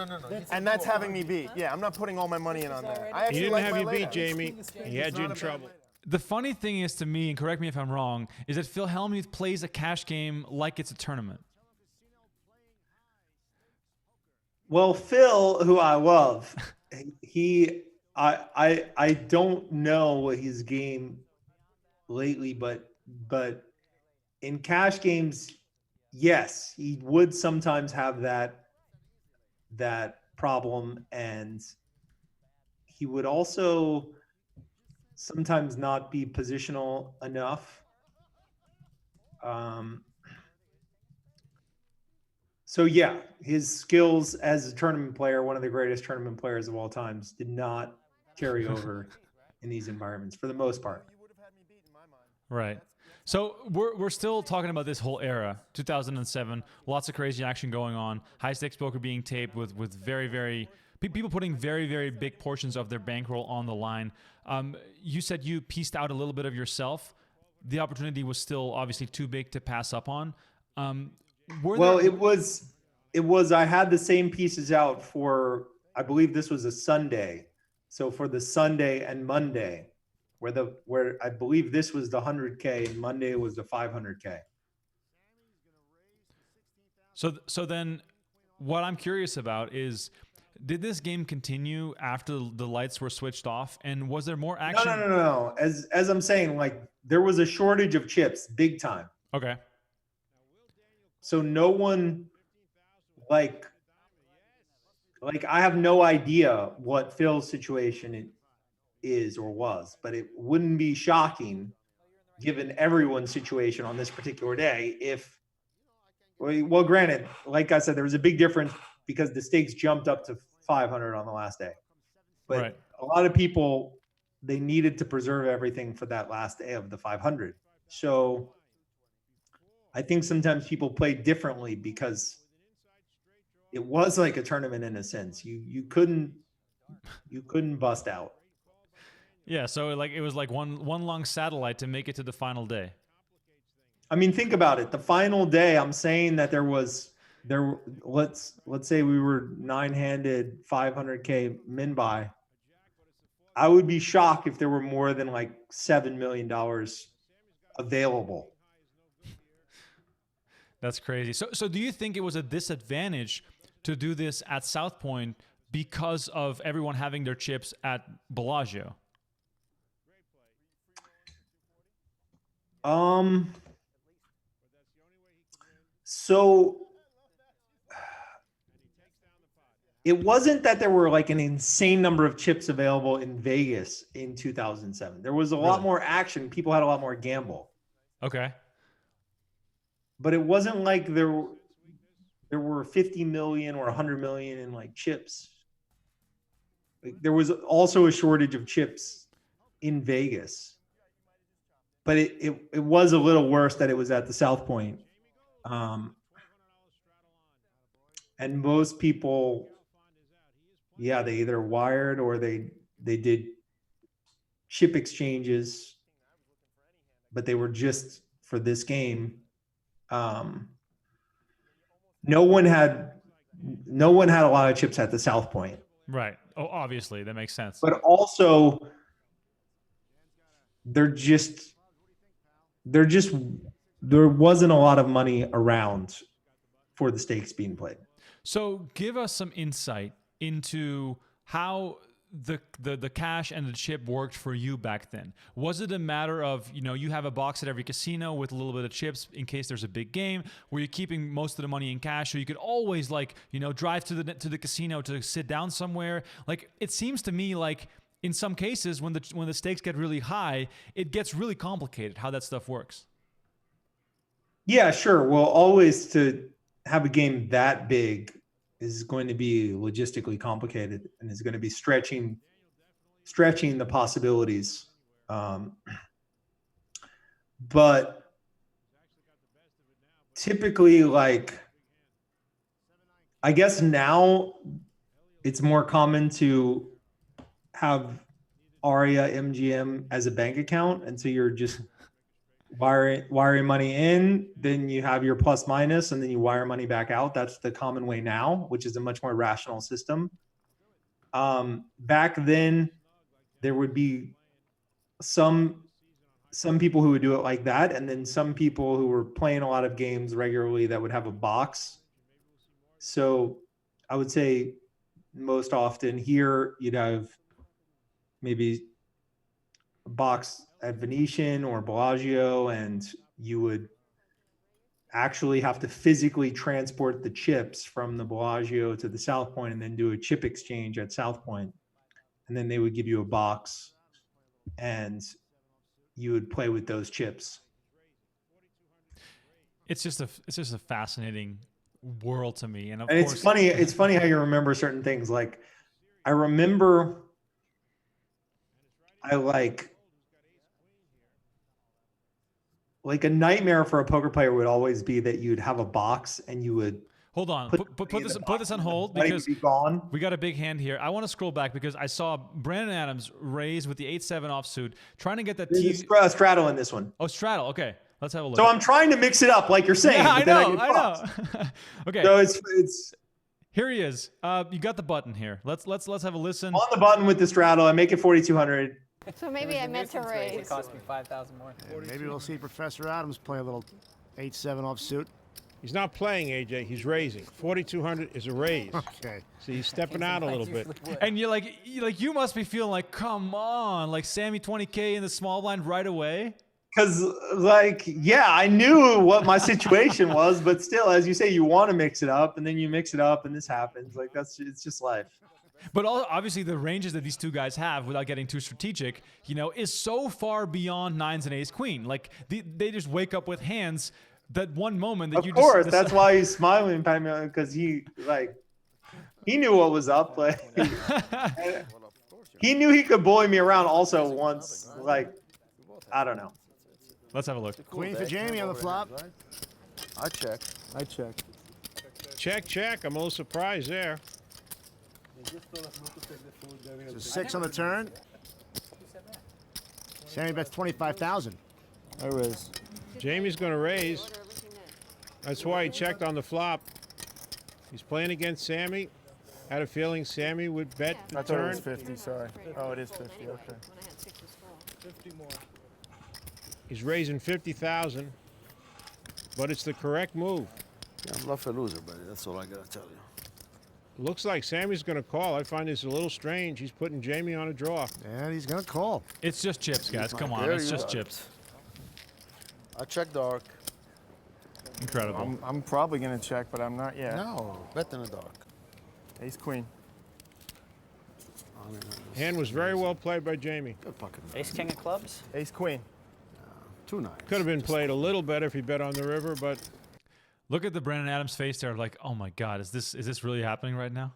And that's having me beat. Yeah, I'm not putting all my money in on that. I He actually didn't like have my you beat, layups. Jamie. He had you in trouble. the funny thing is to me, and correct me if I'm wrong, is that Phil Hellmuth plays a cash game like it's a tournament. Well, Phil, who I love, I don't know his game lately, but in cash games, yes, he would sometimes have that problem, and he would also sometimes not be positional enough. So yeah, his skills as a tournament player, one of the greatest tournament players of all times, did not carry over in these environments for the most part. Right. So we're still talking about this whole era, 2007. Lots of crazy action going on. High stakes poker being taped with very people putting very big portions of their bankroll on the line. You said you pieced out a little bit of yourself. The opportunity was still obviously too big to pass up on. It was. I had the same pieces out for, I believe this was a Sunday. So for the Sunday and Monday, where I believe this was the 100K and Monday was the 500K. So then, what I'm curious about is, did this game continue after the lights were switched off, and was there more action? No. As I'm saying, like there was a shortage of chips, big time. Okay. So no one, like I have no idea what Phil's situation is or was, but it wouldn't be shocking, given everyone's situation on this particular day, if, well, granted, like I said, there was a big difference because the stakes jumped up to 500 on the last day. But Right. A lot of people, they needed to preserve everything for that last day of the 500. So I think sometimes people play differently because it was like a tournament in a sense. You couldn't bust out. Yeah, so like it was like one long satellite to make it to the final day. I mean, think about it. The final day, I'm saying that let's say we were 9-handed 500K min buy. I would be shocked if there were more than like $7 million available. That's crazy. So do you think it was a disadvantage to do this at South Point because of everyone having their chips at Bellagio? So it wasn't that there were like an insane number of chips available in Vegas in 2007. There was a lot more action. People had a lot more gamble. Okay. But it wasn't like there were 50 million or 100 million in like chips. Like, there was also a shortage of chips in Vegas. But it was a little worse that it was at the South Point. And most people, yeah, they either wired or they did chip exchanges, but they were just for this game. No one had a lot of chips at the South Point. Right. Oh, obviously that makes sense. But also, there wasn't a lot of money around for the stakes being played. So give us some insight into how the cash and the chip worked for you back then. Was it a matter of, you have a box at every casino with a little bit of chips in case there's a big game? Were you keeping most of the money in cash so you could always drive to the casino to sit down somewhere? Like, it seems to me like in some cases when the stakes get really high, it gets really complicated how that stuff works. Yeah, sure. Well, always to have a game that big is going to be logistically complicated and is going to be stretching the possibilities. But typically, like, I guess now it's more common to have ARIA MGM as a bank account. And so you're just wiring money in, then you have your plus minus, and then you wire money back out. That's the common way now, which is a much more rational system. Back then, there would be some people who would do it like that, and then some people who were playing a lot of games regularly that would have a box. So I would say most often here you'd have maybe a box at Venetian or Bellagio, and you would actually have to physically transport the chips from the Bellagio to the South Point and then do a chip exchange at South Point. And then they would give you a box and you would play with those chips. It's just a fascinating world to me. And it's funny how you remember certain things. Like, I remember like a nightmare for a poker player would always be that you'd have a box and you would hold on, put this on hold because we got a big hand here. I want to scroll back because I saw Brandon Adams raise with the 8-7 offsuit, trying to get that TV straddle in this one. Oh, straddle. Okay, let's have a look. So I'm trying to mix it up, like you're saying. Yeah, I know. Okay. So it's here he is. You got the button here. Let's have a listen. On the button with the straddle, I make it 4,200. So maybe I meant to raise. It cost me 5,000 more. Yeah, maybe we'll see Professor Adams play a little 8-7 offsuit. He's not playing, AJ. He's raising. 4,200 is a raise. Okay. So he's stepping out a little bit. And you're like, you must be feeling like, come on, like Sammy 20K in the small blind right away. Because, yeah, I knew what my situation was, but still, as you say, you want to mix it up, and then you mix it up, and this happens. Like, it's just life. But obviously, the ranges that these two guys have, without getting too strategic, is so far beyond nines and ace queen. Like, they just wake up with hands that one moment that of you course, just... that's why he's smiling, because he knew what was up. Like, he knew he could bully me around also once. Like, I don't know. Let's have a look. Queen for Jamie on the flop. I check. I check. Check, check. I'm a little surprised there. So 6 on the turn. Sammy bets 25,000. I raise. Jamie's going to raise. That's why he checked on the flop. He's playing against Sammy. Had a feeling Sammy would bet the I thought it turn. was 50. Sorry. Oh, it is 50. Okay. He's raising 50,000, but it's the correct move. Yeah, I'm not a loser, buddy. That's all I gotta tell you. Looks like Sammy's going to call. I find this a little strange. He's putting Jamie on a draw. And he's going to call. It's just chips, guys. Come on, There it's you just got chips. I check dark. Incredible. I'm probably gonna check, but I'm not yet. No, bet in the dark. Ace queen. Hand was very well played by Jamie. Good pocket. Ace king of clubs. Ace queen. 2-9. Could have been played a little better if he bet on the river, but Look at the Brandon Adams face there, like, oh my God, is this really happening right now?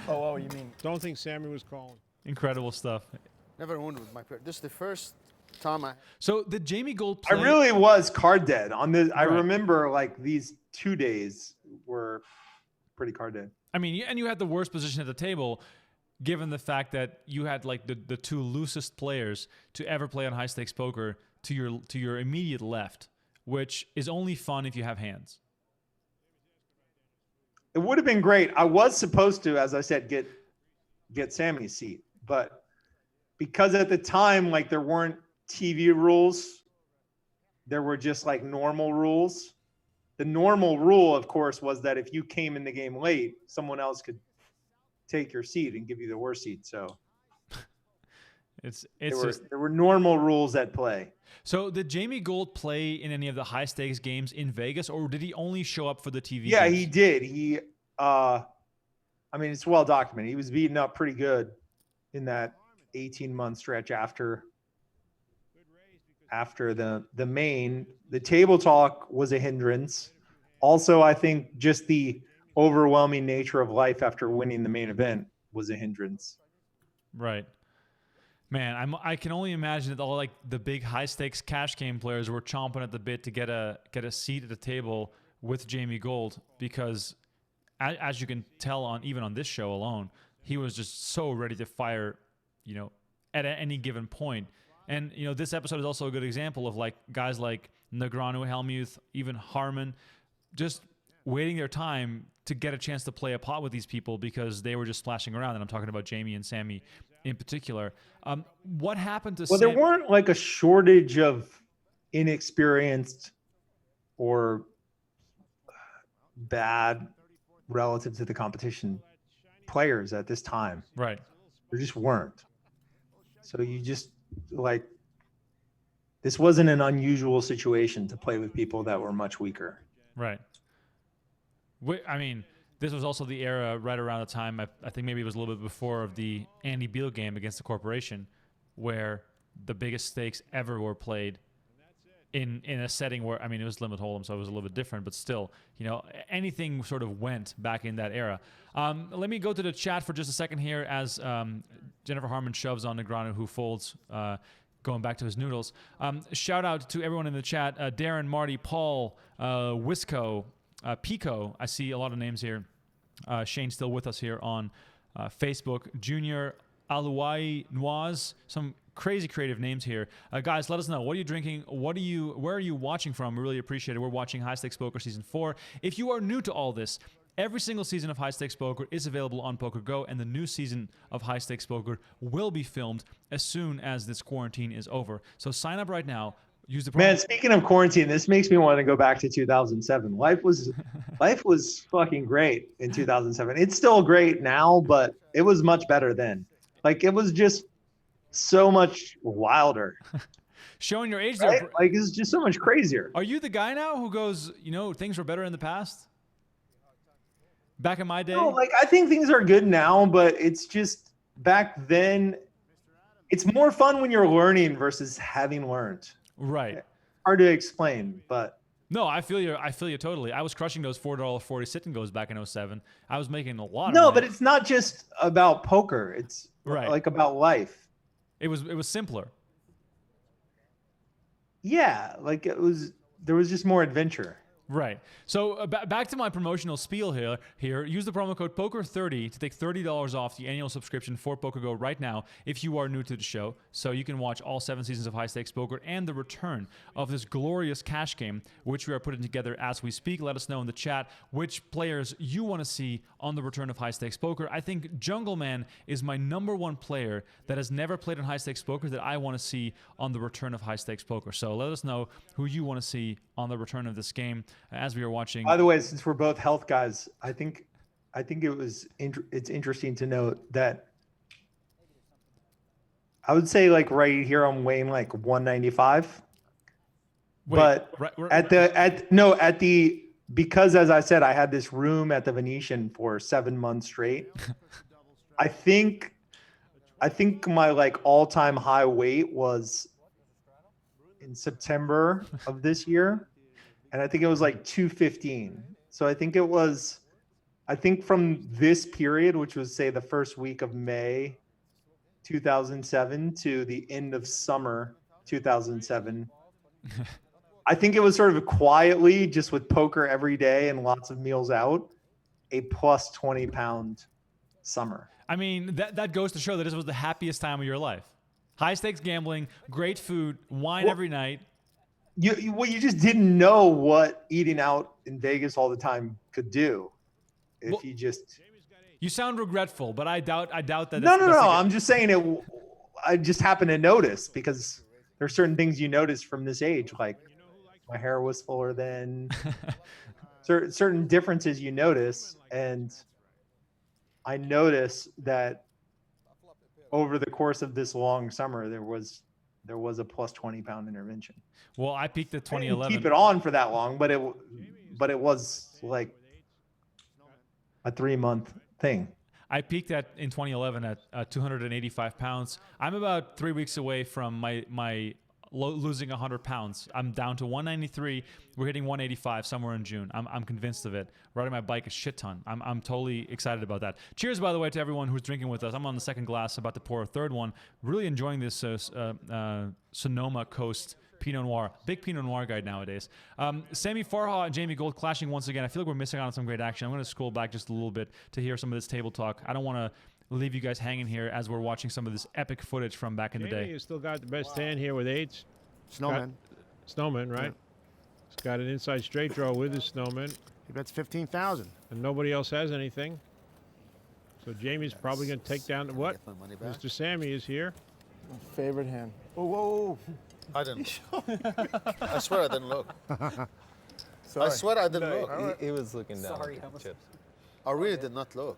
Oh, you mean? don't think Sammy was calling. Incredible stuff. Never won with my pair. This is the first time I. So did Jamie Gold I play? really was card dead on this. I Right. remember like these 2 days were pretty card dead. I mean, and you had the worst position at the table, given the fact that you had like the two loosest players to ever play on high stakes poker to your immediate left, which is only fun if you have hands. It would have been great. I was supposed to, as I said, get Sammy's seat, but because at the time, like there weren't TV rules, there were just like normal rules. The normal rule, of course, was that if you came in the game late, someone else could take your seat and give you the worst seat. So there were normal rules at play. So did Jamie Gold play in any of the high stakes games in Vegas, or did he only show up for the TV Yeah, games? he did. I mean, it's well documented. He was beaten up pretty good in that 18-month stretch after the main. The table talk was a hindrance. Also, I think just the overwhelming nature of life after winning the main event was a hindrance. Right. Man, I can only imagine that all like the big high stakes cash game players were chomping at the bit to get a seat at the table with Jamie Gold, because as you can tell even on this show alone, he was just so ready to fire, at any given point. And this episode is also a good example of like guys like Negreanu, Hellmuth, even Harman, just waiting their time to get a chance to play a pot with these people because they were just splashing around. And I'm talking about Jamie and Sammy in particular. What happened to? Well, there weren't like a shortage of inexperienced or bad relative to the competition players at this time. Right. There just weren't. So you just like, this wasn't an unusual situation to play with people that were much weaker. Right. I mean, this was also the era right around the time, I think maybe it was a little bit before, of the Andy Beal game against the Corporation, where the biggest stakes ever were played in a setting where, I mean, it was limit hold'em, so it was a little bit different, but still, anything sort of went back in that era. Let me go to the chat for just a second here as Jennifer Harman shoves on Negreanu, who folds, going back to his noodles. Shout out to everyone in the chat, Darren, Marty, Paul, Wisco, Pico. I see a lot of names here. Shane's still with us here on Facebook. Junior, Aluai, Noaz, some crazy creative names here. Guys, let us know. What are you drinking? Where are you watching from? We really appreciate it. We're watching High Stakes Poker Season 4. If you are new to all this, every single season of High Stakes Poker is available on PokerGO, and the new season of High Stakes Poker will be filmed as soon as this quarantine is over. So sign up right now. Use the promo. Man, speaking of quarantine, this makes me want to go back to 2007. Life was fucking great in 2007. It's still great now, but it was much better then. Like, it was just so much wilder. Showing your age right? there. Like, it's just so much crazier. Are you the guy now who goes, things were better in the past? Back in my day? No, like, I think things are good now, but it's just back then. It's more fun when you're learning versus having learned. Right. Hard to explain, but. No, I feel you. I feel you totally. I was crushing those $4.40 sit and goes back in 07. I was making a lot of money. No, but it's not just about poker. It's like about life. It was simpler. Yeah, like it was. just more adventure. Right. So back to my promotional spiel here. Use the promo code POKER30 to take $30 off the annual subscription for PokerGo right now if you are new to the show. So you can watch all 7 seasons of High Stakes Poker and the return of this glorious cash game, which we are putting together as we speak. Let us know in the chat which players you want to see on the return of High Stakes Poker. I think Jungle Man is my #1 player that has never played on High Stakes Poker that I want to see on the return of High Stakes Poker. So let us know who you want to see on the return of this game as we are watching. By the way, since we're both health guys, I think it's interesting to note that I would say like right here I'm weighing like 195. Wait, but because as I said, I had this room at the Venetian for 7 months straight. I think my like all-time high weight was in September of this year, and I think it was like 215. So I think from this period, which was say the first week of May 2007 to the end of summer 2007, I think it was sort of quietly, just with poker every day and lots of meals out, a plus 20 pound summer. I mean, that goes to show that this was the happiest time of your life. High stakes gambling, great food, wine every night. You just didn't know what eating out in Vegas all the time could do. You sound regretful, but I doubt that. No. I'm just saying it. I just happened to notice because there's certain things you notice from this age, like my hair was fuller then. certain differences you notice, and I noticed that over the course of this long summer, there was a plus 20 pound intervention. Well, I peaked at 2011. I didn't keep it on for that long, but it was like a 3-month thing. I peaked in 2011 at 285 pounds. I'm about 3 weeks away from my losing 100 pounds. I'm down to 193. We're hitting 185 somewhere in June. I'm convinced of it. Riding my bike a shit ton. I'm totally excited about that. Cheers, by the way, to everyone who's drinking with us. I'm on the second glass, about to pour a third one. Really enjoying this Sonoma Coast Pinot Noir. Big Pinot Noir guy nowadays. Sammy Farha and Jamie Gold clashing once again. I feel like we're missing out on some great action. I'm going to scroll back just a little bit to hear some of this table talk. I don't want to leave you guys hanging here as we're watching some of this epic footage from back in the day. Jamie has still got the best hand here with 8s. Snowman, right? Yeah. He's got an inside straight draw with his Snowman. He bets 15,000. And nobody else has anything. So Jamie's probably going to take down what? Mr. Sammy is here. Favorite hand. Oh, whoa. I didn't. I swear I didn't look. Sorry. I swear I didn't look. He was looking down. Sorry, Chips. I really did not look.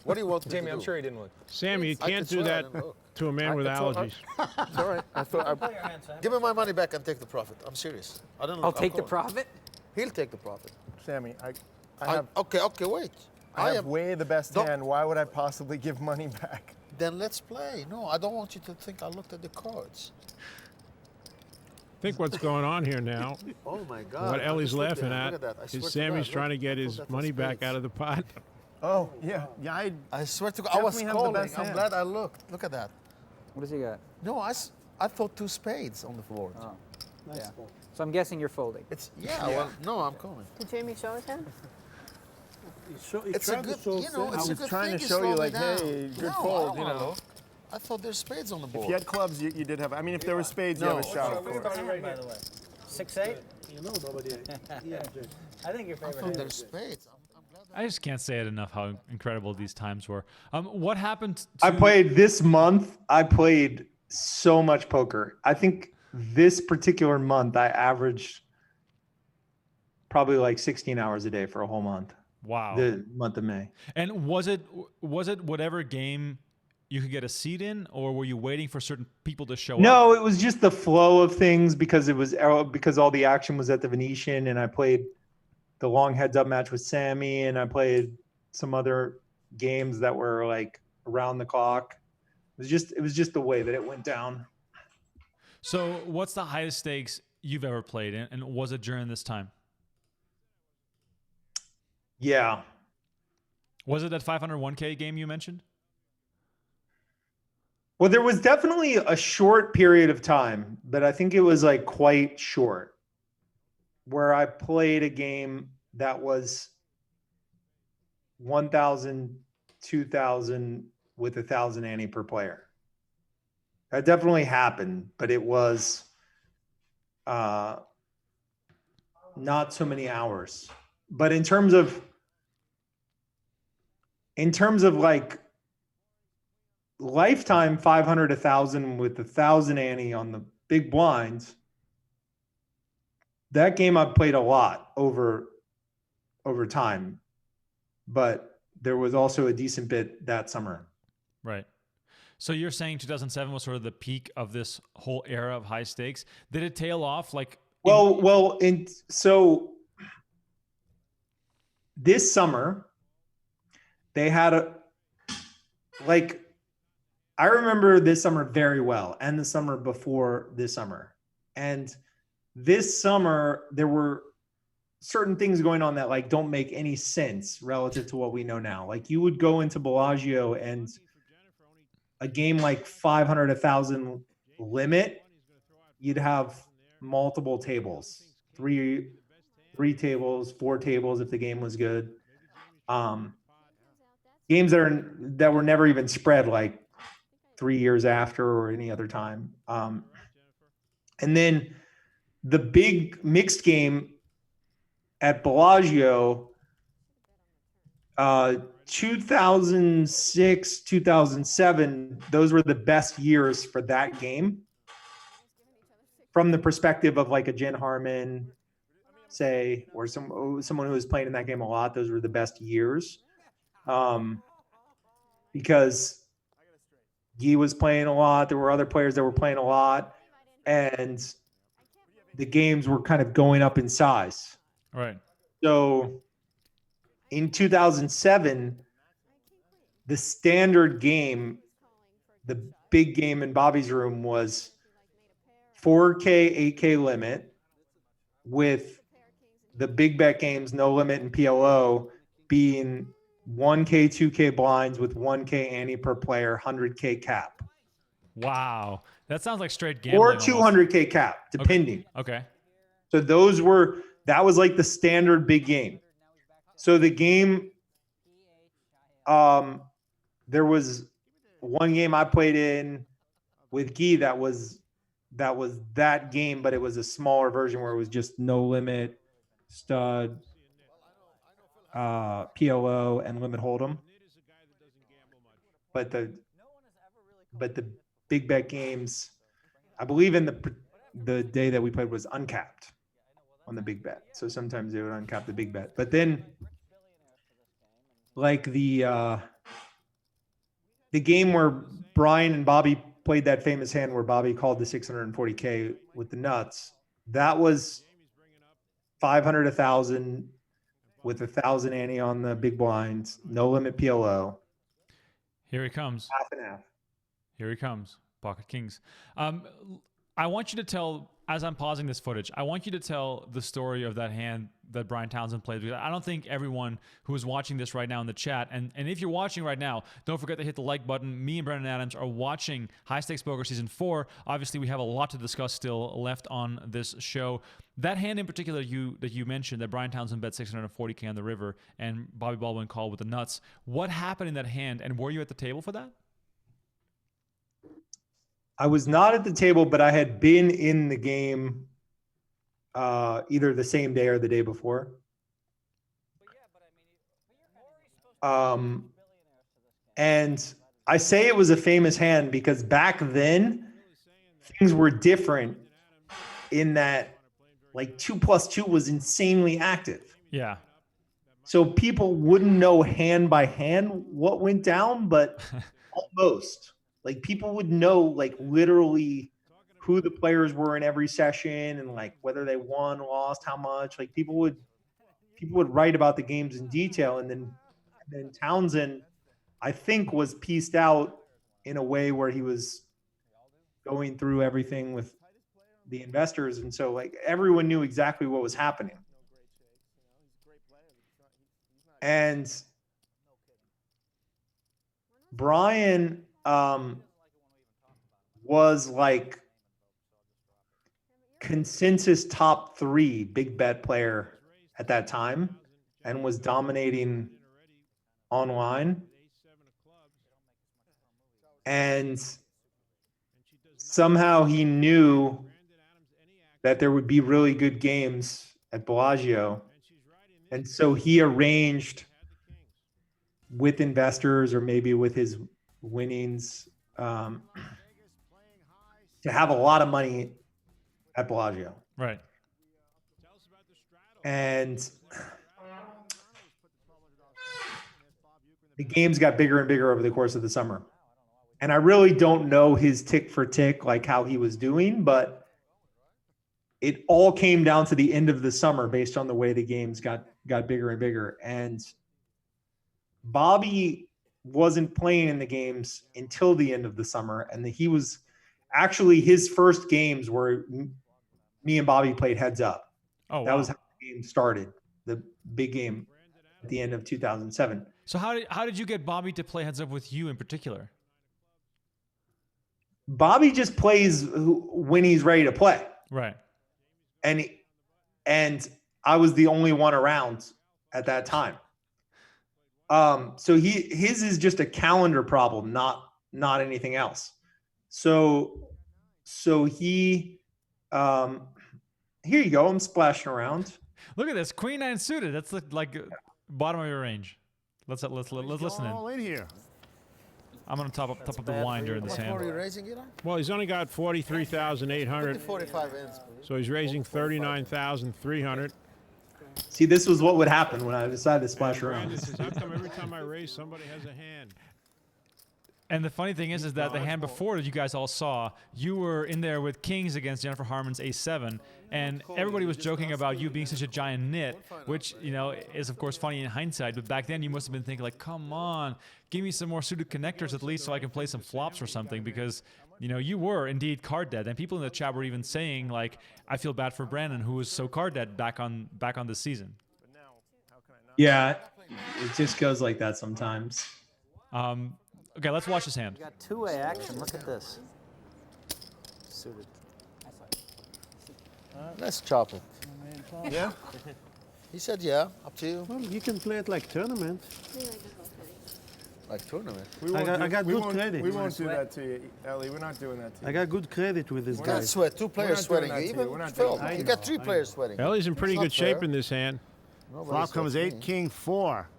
What do you want me Jamie, to do? I'm sure he didn't look. Sammy, you I can't can do swear I that didn't look. to a man with allergies. It's all right. Give me my money back and take the profit. I'm serious. I don't look. I'll take the calling. profit? He'll take the profit. Sammy, I have Okay, wait. I have way the best hand. Why would I possibly give money back? Then let's play. No, I don't want you to think I looked at the cards. Think what's going on here now. Oh my God. What Ellie's laughing Look at at that. I swear is to Sammy's God, trying to look. get his Look at money the back spades. out of the pot. Oh, yeah. I swear to God, I was Definitely have the calling. best I'm hand. glad I looked. Look at that. What does he got? No, I thought 2 spades on the floor. Oh, yeah. So I'm guessing you're folding. It's well, no, I'm calling. Did Jamie show his hand? It's a good, you know, it's I a was good trying thing to you show you, slowed me like, down. hey, good No, fold, I you wanna know. look. I thought there's spades on the board. If you had clubs, you did have. I mean, if there were spades, you No. have a shot, of course. By the way, 6-8. You know, nobody. I think your I favorite thought hand. there's spades. I'm glad I just can't say it enough how incredible these times were. What happened to... I played this month. I played so much poker. I think this particular month I averaged probably like 16 hours a day for a whole month. Wow. The month of May. And was it whatever game you could get a seat in, or were you waiting for certain people to show up? No, it was just the flow of things because all the action was at the Venetian, and I played the long heads up match with Sammy, and I played some other games that were like around the clock. It was just the way that it went down. So what's the highest stakes you've ever played in, and was it during this time? Yeah. Was it that 501k game you mentioned? Well, there was definitely a short period of time, but I think it was like quite short. where I played a game that was 1,000, 2,000 with 1,000 ante per player. That definitely happened, but it was not so many hours. But in terms of like lifetime 500, 1,000 with 1,000 ante on the big blinds, that game I've played a lot over time, but there was also a decent bit that summer. Right. So you're saying 2007 was sort of the peak of this whole era of high stakes. Did it tail off? Like, so this summer they had I remember this summer very well, and the summer before this summer. And this summer there were certain things going on that like don't make any sense relative to what we know now. Like you would go into Bellagio and a game like 500, 1,000 limit, you'd have multiple tables, three tables, 4 tables if the game was good. Games that were never even spread like 3 years after or any other time. And then the big mixed game at Bellagio, 2006, 2007, those were the best years for that game. From the perspective of like a Jen Harman, say, or someone who was playing in that game a lot, those were the best years. Because Guy was playing a lot. There were other players that were playing a lot. And the games were kind of going up in size. Right. So in 2007, the standard game, the big game in Bobby's room was 4K, 8K limit with the big bet games, no limit and PLO being 1K, 2K blinds with 1K ante per player, 100K cap. Wow. That sounds like straight gambling. Or 200K cap, depending. Okay. So that was like the standard big game. So the game, there was one game I played in with Guy that was that game, but it was a smaller version where it was just no limit, stud, PLO, and limit hold'em. But the big bet games, I believe in the day that we played was uncapped on the big bet. So sometimes they would uncap the big bet. But then like the game where Brian and Bobby played that famous hand where Bobby called the 640K with the nuts, that was 500, 1,000 with 1,000 ante on the big blinds, no limit PLO. Here he comes. Half and half. Here he comes. Pocket Kings. I want you to tell, as I'm pausing this footage, I want you to tell the story of that hand that Brian Townsend played. Because I don't think everyone who is watching this right now in the chat, and if you're watching right now, don't forget to hit the like button. Me and Brendan Adams are watching High Stakes Poker Season 4. Obviously, we have a lot to discuss still left on this show. That hand in particular that you mentioned, that Brian Townsend bet 640K on the river, and Bobby Baldwin called with the nuts. What happened in that hand, and were you at the table for that? I was not at the table, but I had been in the game either the same day or the day before. And I say it was a famous hand because back then things were different in that like 2+2 was insanely active. Yeah. So people wouldn't know hand by hand what went down, but almost. Like people would know like literally who the players were in every session and like whether they won, lost, how much. Like people would write about the games in detail, and then Townsend, I think, was pieced out in a way where he was going through everything with the investors, and so like everyone knew exactly what was happening. And Brian was like consensus top 3 big bet player at that time and was dominating online. And somehow he knew that there would be really good games at Bellagio. And so he arranged with investors or maybe with his winnings to have a lot of money at Bellagio. Right. And the games got bigger and bigger over the course of the summer. And I really don't know his tick for tick, like how he was doing, but it all came down to the end of the summer based on the way the games got bigger and bigger. And Bobby wasn't playing in the games until the end of the summer. And he was actually, his first games were me and Bobby played heads up. Oh, wow. That was how the game started, the big game at the end of 2007. So how did you get Bobby to play heads up with you in particular? Bobby just plays when he's ready to play. Right. And I was the only one around at that time. So his is just a calendar problem, not anything else. So he here you go. I'm splashing around. Look at this, Queen 9 suited. That's like bottom of your range. Let's listen in. All in here. I'm gonna top up the wine during this What hand. more are you raising, Eli? Well, he's only got 43,800, 45 ends, please. so he's raising 39,300. See, this was what would happen when I decided to splash around. Brandon says, how come every time I raise, somebody has a hand? And the funny thing is that the hand before that you guys all saw, you were in there with kings against Jennifer Harman's ace-7, and everybody was joking about you being such a giant nit, which, you know, is of course funny in hindsight, but back then you must have been thinking like, come on, give me some more suited connectors at least so I can play some flops or something, because, you know, you were indeed card dead, and people in the chat were even saying like, I feel bad for Brandon, who was so card dead back on this season. Yeah, it just goes like that sometimes. Okay, let's watch this hand. You got two-way action. Look at this. Suited. Let's chop it. Yeah? He said, yeah, up to you. Well, you can play it like tournament. Like tournament. I got good credit. We won't do that to you, Ellie. We're not doing that to you. I got good credit with this You guy. can't sweat. 2 players sweating. doing that to you. Even We're not Phil, doing that. you got 3 players sweating. Ellie's in pretty It's not good shape fair. in this hand. Nobody Flop comes sweats 8, me. king 4.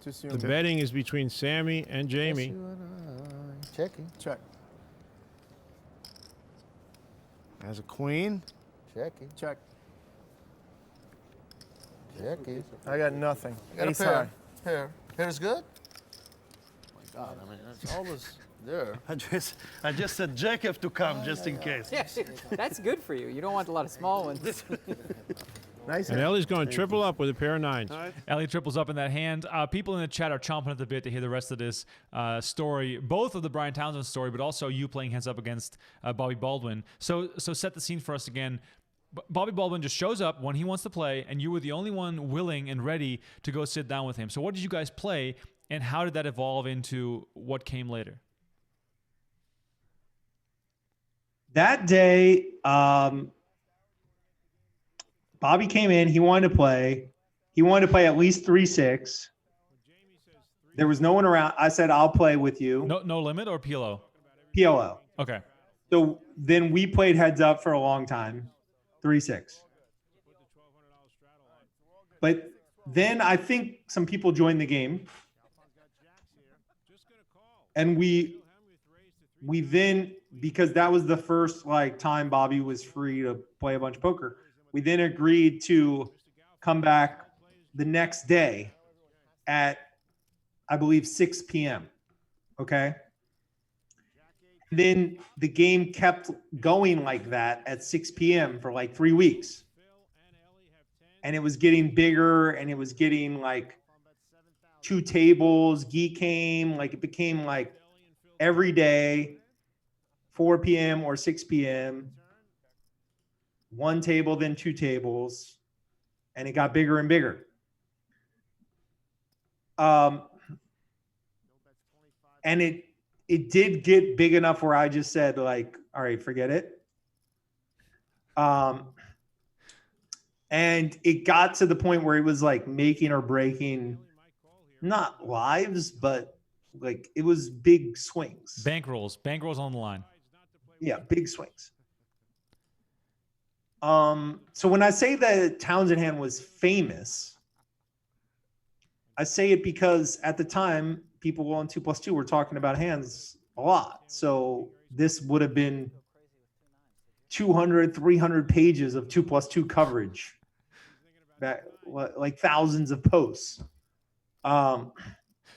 Just you The and me. betting is between Sammy and Jamie. You and I. Checking. Check. Has a queen. Checking. Check. Checking. I got nothing. You got Ace a high. pair. Pair. Pair's good? Oh my God, I mean, it's always there. I just said Jacob to come just in case. Yeah, that's good for you. You don't want a lot of small ones. Nice And hand. Ellie's going triple up with a pair of 9s. Ellie triples up in that hand. People in the chat are chomping at the bit to hear the rest of this story, both of the Brian Townsend story, but also you playing heads up against Bobby Baldwin. So set the scene for us again. Bobby Baldwin just shows up when he wants to play, and you were the only one willing and ready to go sit down with him. So what did you guys play, and how did that evolve into what came later? That day, Bobby came in. He wanted to play. He wanted to play at least 3-6. There was no one around. I said, I'll play with you. No limit or PLO? PLO. Okay. So then we played heads up for a long time, 3-6. But then I think some people joined the game. And we then, because that was the first time Bobby was free to play a bunch of poker, we then agreed to come back the next day at, I believe, 6 p.m. Okay. Then the game kept going like that at 6 p.m. for 3 weeks. And it was getting bigger, and it was getting 2 tables. Guy came, it became every day, 4 p.m. or 6 p.m. 1 table, then 2 tables, and it got bigger and bigger. And it did get big enough where I just said, all right, forget it. And it got to the point where it was like making or breaking, not lives, but like it was big swings. Bankrolls on the line. Yeah, big swings. So when I say that Townsend hand was famous, I say it because at the time, people on 2+2 were talking about hands a lot. So this would have been 200, 300 pages of 2+2 coverage, that like thousands of posts.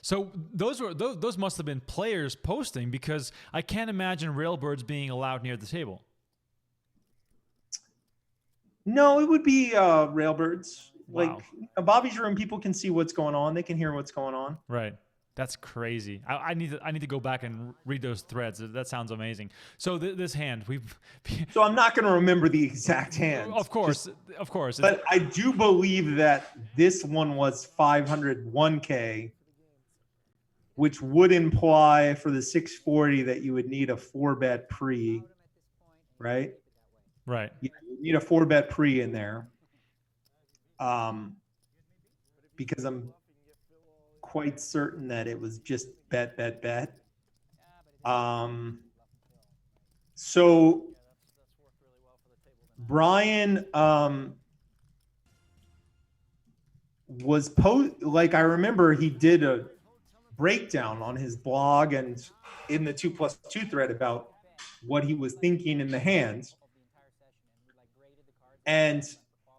So those must have been players posting, because I can't imagine railbirds being allowed near the table. No, it would be railbirds. Wow. Like Bobby's room, people can see what's going on. They can hear what's going on. Right. That's crazy. I need to go back and read those threads. That sounds amazing. So this hand, So I'm not going to remember the exact hand. Of course. But I do believe that this one was 501K, which would imply for the 640 that you would need a 4-bet pre, right? Right. You need a 4-bet pre in there. Because I'm quite certain that it was just bet. So Brian was like, I remember he did a breakdown on his blog and in the 2+2 thread about what he was thinking in the hands. And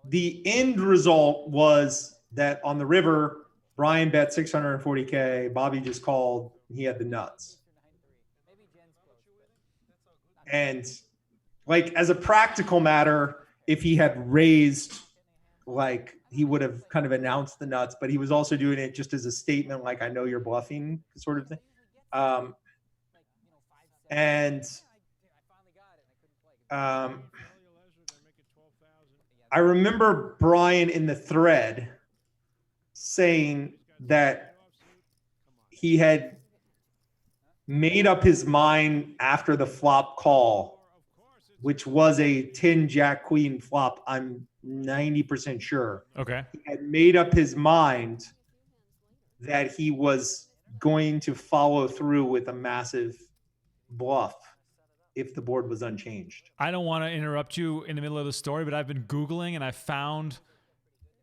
the end result was that on the river, Brian bet 640K. Bobby just called. He had the nuts. And like, as a practical matter, if he had raised, like, he would have kind of announced the nuts, but he was also doing it just as a statement, like, I know you're bluffing, sort of thing. I remember Brian in the thread saying that he had made up his mind after the flop call, which was a 10 Jack Queen flop. I'm 90% sure. Okay. He had made up his mind that he was going to follow through with a massive bluff if the board was unchanged. I don't want to interrupt you in the middle of the story, but I've been Googling and I found,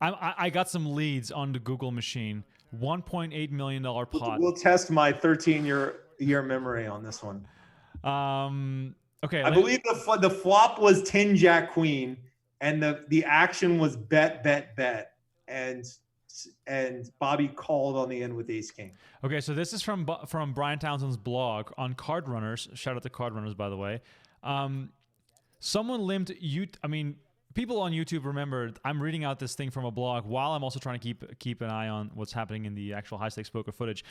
I got some leads on the Google machine. $1.8 million pot. We'll test my 13-year memory on this one. Okay. I believe the flop was 10 Jack Queen, and the action was bet, and Bobby called on the end with Ace King. Okay, so this is from Brian Townsend's blog on Card Runners. Shout out to Card Runners, by the way. Someone limped people on YouTube remember I'm reading out this thing from a blog while I'm also trying to keep an eye on what's happening in the actual high stakes poker footage.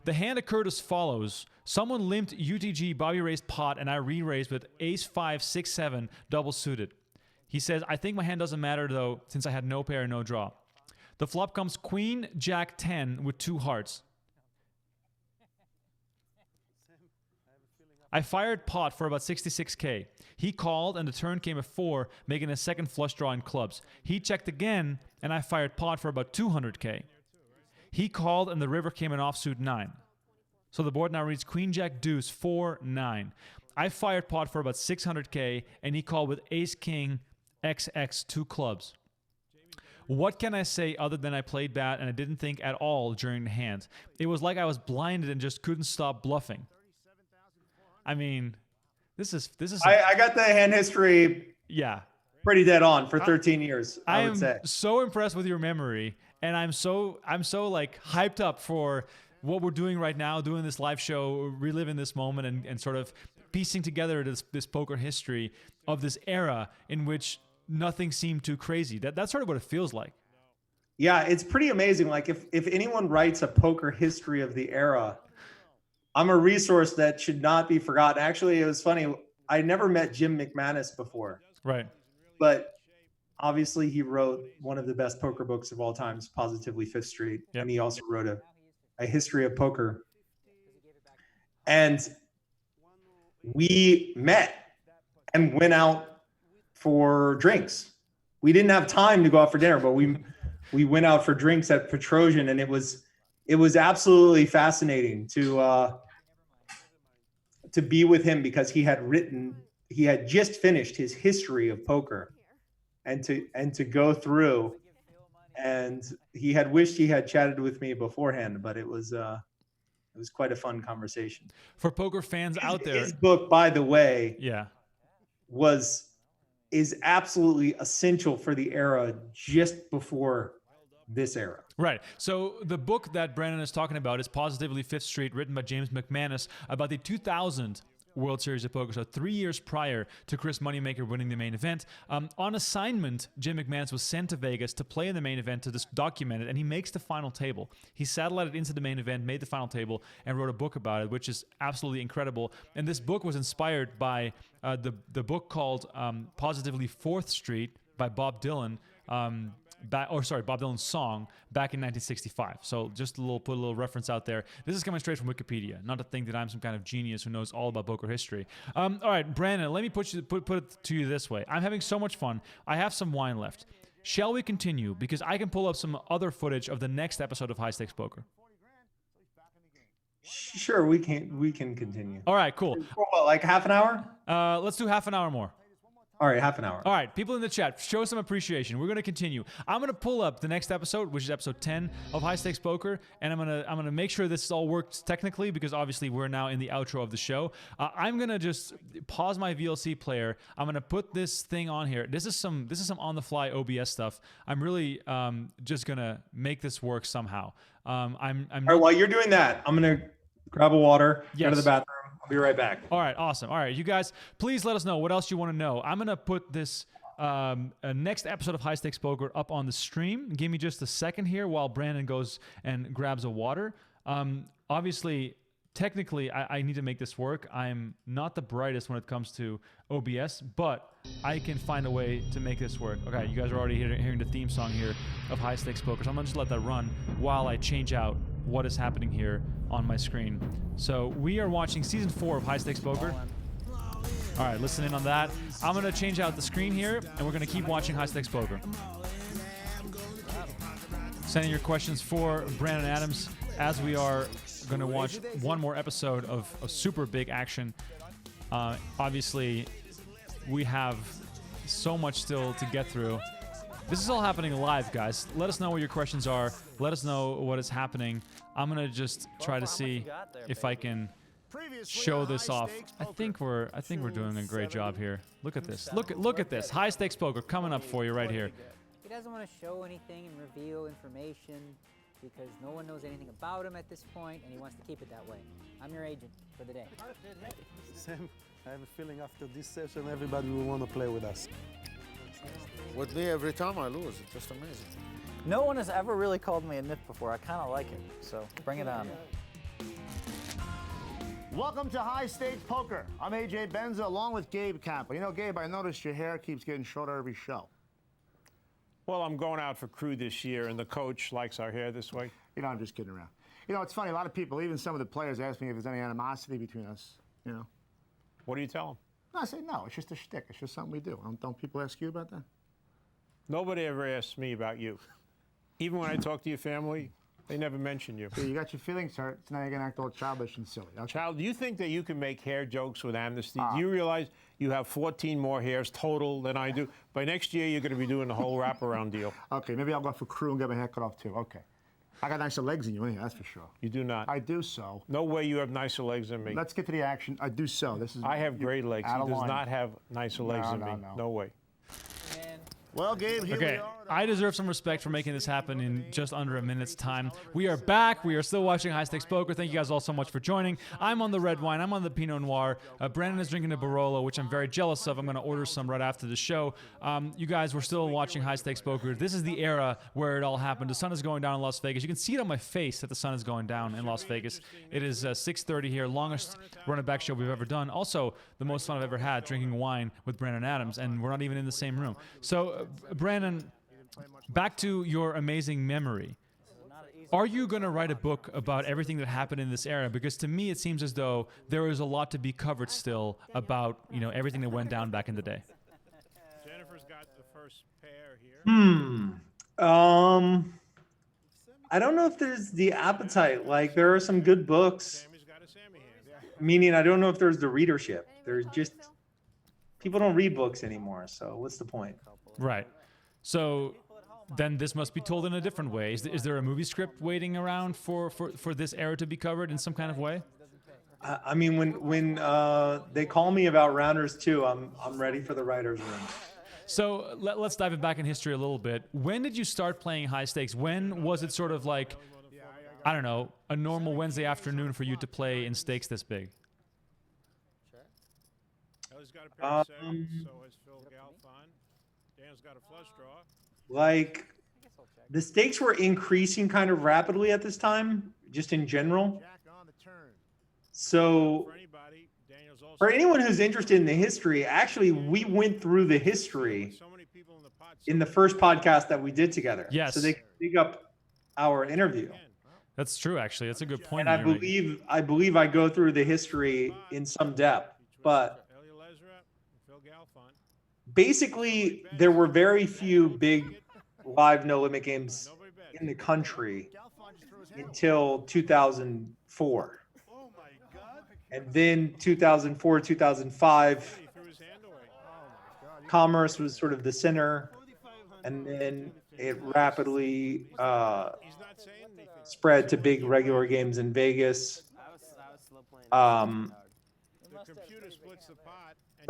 The hand occurred as follows: someone limped UTG, Bobby raised pot, and I re-raised with Ace 5 6 7 double suited. He says, I think my hand doesn't matter though, since I had no pair, no draw. The flop comes Queen Jack 10 with 2 hearts. I fired pot for about 66K. He called and the turn came a 4, making a second flush draw in clubs. He checked again and I fired pot for about 200K. He called and the river came an offsuit 9. So the board now reads Queen Jack Deuce 4 9. I fired pot for about 600K and he called with Ace King XX 2 clubs. What can I say other than I played bad and I didn't think at all during the hand? It was like I was blinded and just couldn't stop bluffing. I mean, this is. I got the hand history. Yeah. Pretty dead on for 13 years. I would say. I'm so impressed with your memory, and I'm so like hyped up for what we're doing right now, doing this live show, reliving this moment, and sort of piecing together this poker history of this era in which nothing seemed too crazy. That's sort of what it feels like. Yeah, it's pretty amazing. Like if anyone writes a poker history of the era, I'm a resource that should not be forgotten. Actually, it was funny. I never met Jim McManus before. Right. But obviously he wrote one of the best poker books of all times, Positively Fifth Street. Yep. And he also wrote a history of poker. And we met and went out for drinks. We didn't have time to go out for dinner, but we went out for drinks at Petrosian, and it was absolutely fascinating to be with him, because he had just finished his history of poker, and to go through, and he had wished he had chatted with me beforehand, but it was quite a fun conversation. For poker fans out there, his book, by the way, yeah, is absolutely essential for the era just before this era. Right. So the book that Brandon is talking about is Positively Fifth Street, written by James McManus, about the 2000 World Series of Poker, so 3 years prior to Chris Moneymaker winning the main event. On assignment, Jim McManus was sent to Vegas to play in the main event, to just document it, and he makes the final table. He satellited into the main event, made the final table, and wrote a book about it, which is absolutely incredible. And this book was inspired by the book called Positively Fourth Street by Bob Dylan, Bob Dylan's song back in 1965. So just put a little reference out there. This is coming straight from Wikipedia. Not to think that I'm some kind of genius who knows all about poker history. All right, Brandon, let me put it to you this way. I'm having so much fun. I have some wine left. Shall we continue? Because I can pull up some other footage of the next episode of High Stakes Poker. Sure, we can continue. All right, cool. What, like half an hour? Let's do half an hour more. All right, half an hour. All right, people in the chat, show some appreciation. We're going to continue. I'm going to pull up the next episode, which is episode 10 of High Stakes Poker, and I'm going to make sure this all works technically, because obviously we're now in the outro of the show. I'm going to just pause my VLC player. I'm going to put this thing on here. This is some on-the-fly OBS stuff. I'm really just going to make this work somehow. All right, while you're doing that, I'm going to grab a water, go to the bathroom. I'll be right back. All right, awesome. All right, you guys, please let us know what else you want to know. I'm going to put this next episode of High Stakes Poker up on the stream. Give me just a second here while Brandon goes and grabs a water. Obviously, technically, I need to make this work. I'm not the brightest when it comes to OBS, but I can find a way to make this work. Okay, you guys are already hearing the theme song here of High Stakes Poker, so I'm going to just let that run while I change out what is happening here on my screen. So we are watching season 4 of High Stakes Poker. All right, listen in on that. I'm going to change out the screen here, and we're going to keep watching High Stakes Poker. Sending your questions for Brandon Adams as we are going to watch one more episode of super big action. Obviously, we have so much still to get through. This is all happening live, guys. Let us know what your questions are. Let us know what is happening. I'm gonna just try to see if I can show this off. I think we're doing a great job here. Look at this. Look at this. High Stakes Poker coming up for you right here. He doesn't want to show anything and reveal information because no one knows anything about him at this point, and he wants to keep it that way. I'm your agent for the day. Sam, I have a feeling after this session, everybody will want to play with us. With me, every time I lose, it's just amazing. No one has ever really called me a nip before. I kind of like it, so bring it on. Welcome to High Stakes Poker. I'm AJ Benza along with Gabe Campbell. You know, Gabe, I noticed your hair keeps getting shorter every show. Well, I'm going out for crew this year, and the coach likes our hair this way. You know, I'm just kidding around. You know, it's funny, a lot of people, even some of the players, ask me if there's any animosity between us, you know. What do you tell them? No, I say, no, it's just a shtick. It's just something we do. Don't people ask you about that? Nobody ever asks me about you. Even when I talk to your family, they never mention you. So you got your feelings hurt, so now you're going to act all childish and silly. Okay? Child, do you think that you can make hair jokes with amnesty? Do you realize you have 14 more hairs total than I do? By next year, you're going to be doing the whole wraparound deal. Okay, maybe I'll go for crew and get my hair cut off too. Okay. I got nicer legs than you anyhow, that's for sure. You do not. I do so. No way you have nicer legs than me. Let's get to the action. I do so. This is. I have great legs. He does not have nicer legs than me. No way. Well, Gabe, here we are. I deserve some respect for making this happen in just under a minute's time. We are back. We are still watching High Stakes Poker. Thank you guys all so much for joining. I'm on the red wine. I'm on the Pinot Noir. Brandon is drinking a Barolo, which I'm very jealous of. I'm going to order some right after the show. You guys, we're still watching High Stakes Poker. This is the era where it all happened. The sun is going down in Las Vegas. You can see it on my face that the sun is going down in Las Vegas. It is 6:30 here, longest run and back show we've ever done. Also, the most fun I've ever had drinking wine with Brandon Adams, and we're not even in the same room. So, Brandon, back to your amazing memory. Are you going to write a book about everything that happened in this era? Because to me, it seems as though there is a lot to be covered still about, you know, everything that went down back in the day. I don't know if there's the appetite. Like, there are some good books. Meaning, I don't know if there's the readership. There's just people don't read books anymore. So what's the point? Right. So then this must be told in a different way. Is there a movie script waiting around for this era to be covered in some kind of way? I mean, when they call me about Rounders 2, I'm ready for the writers' room. So let's dive it back in history a little bit. When did you start playing high stakes? When was it sort of like, I don't know, a normal Wednesday afternoon for you to play in stakes this big? Like, the stakes were increasing kind of rapidly at this time, just in general. So for anyone who's interested in the history, actually, we went through the history in the first podcast that we did together. Yes. So they can dig up our interview. That's true, actually. That's a good point. And I believe I go through the history in some depth. But basically, there were very few big live no limit games in the country until 2004. And then 2004, 2005, Commerce was sort of the center, and then it rapidly spread to big regular games in Vegas. For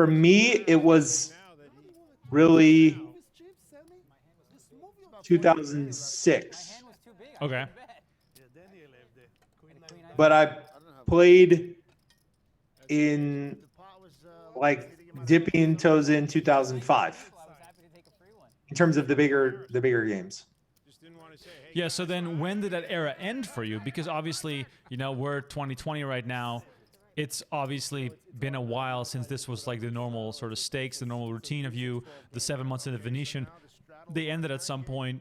me, it was really 2006. Okay. But I played in, like, dipping toes in 2005 in terms of the bigger games. Yeah, so then when did that era end for you? Because obviously, you know, we're 2020 right now. It's obviously been a while since this was like the normal sort of stakes, the normal routine of you, the 7 months in the Venetian. They ended at some point.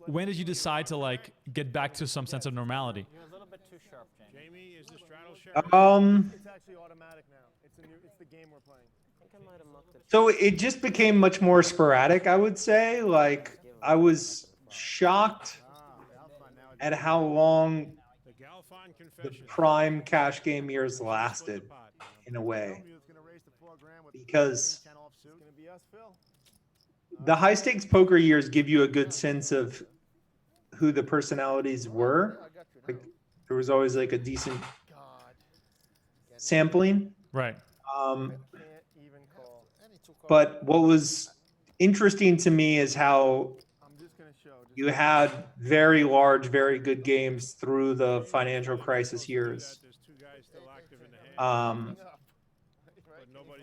When did you decide to, like, get back to some sense of normality? You're a little bit too sharp, Jamie. Is the straddle It's actually automatic now. It's the game we're playing. I think I might have mucked it. So it just became much more sporadic, I would say. Like, I was shocked at how long the prime cash game years lasted, in a way. Because the high stakes poker years give you a good sense of who the personalities were. Like, there was always like a decent sampling. Right. But what was interesting to me is how you had very large, very good games through the financial crisis years.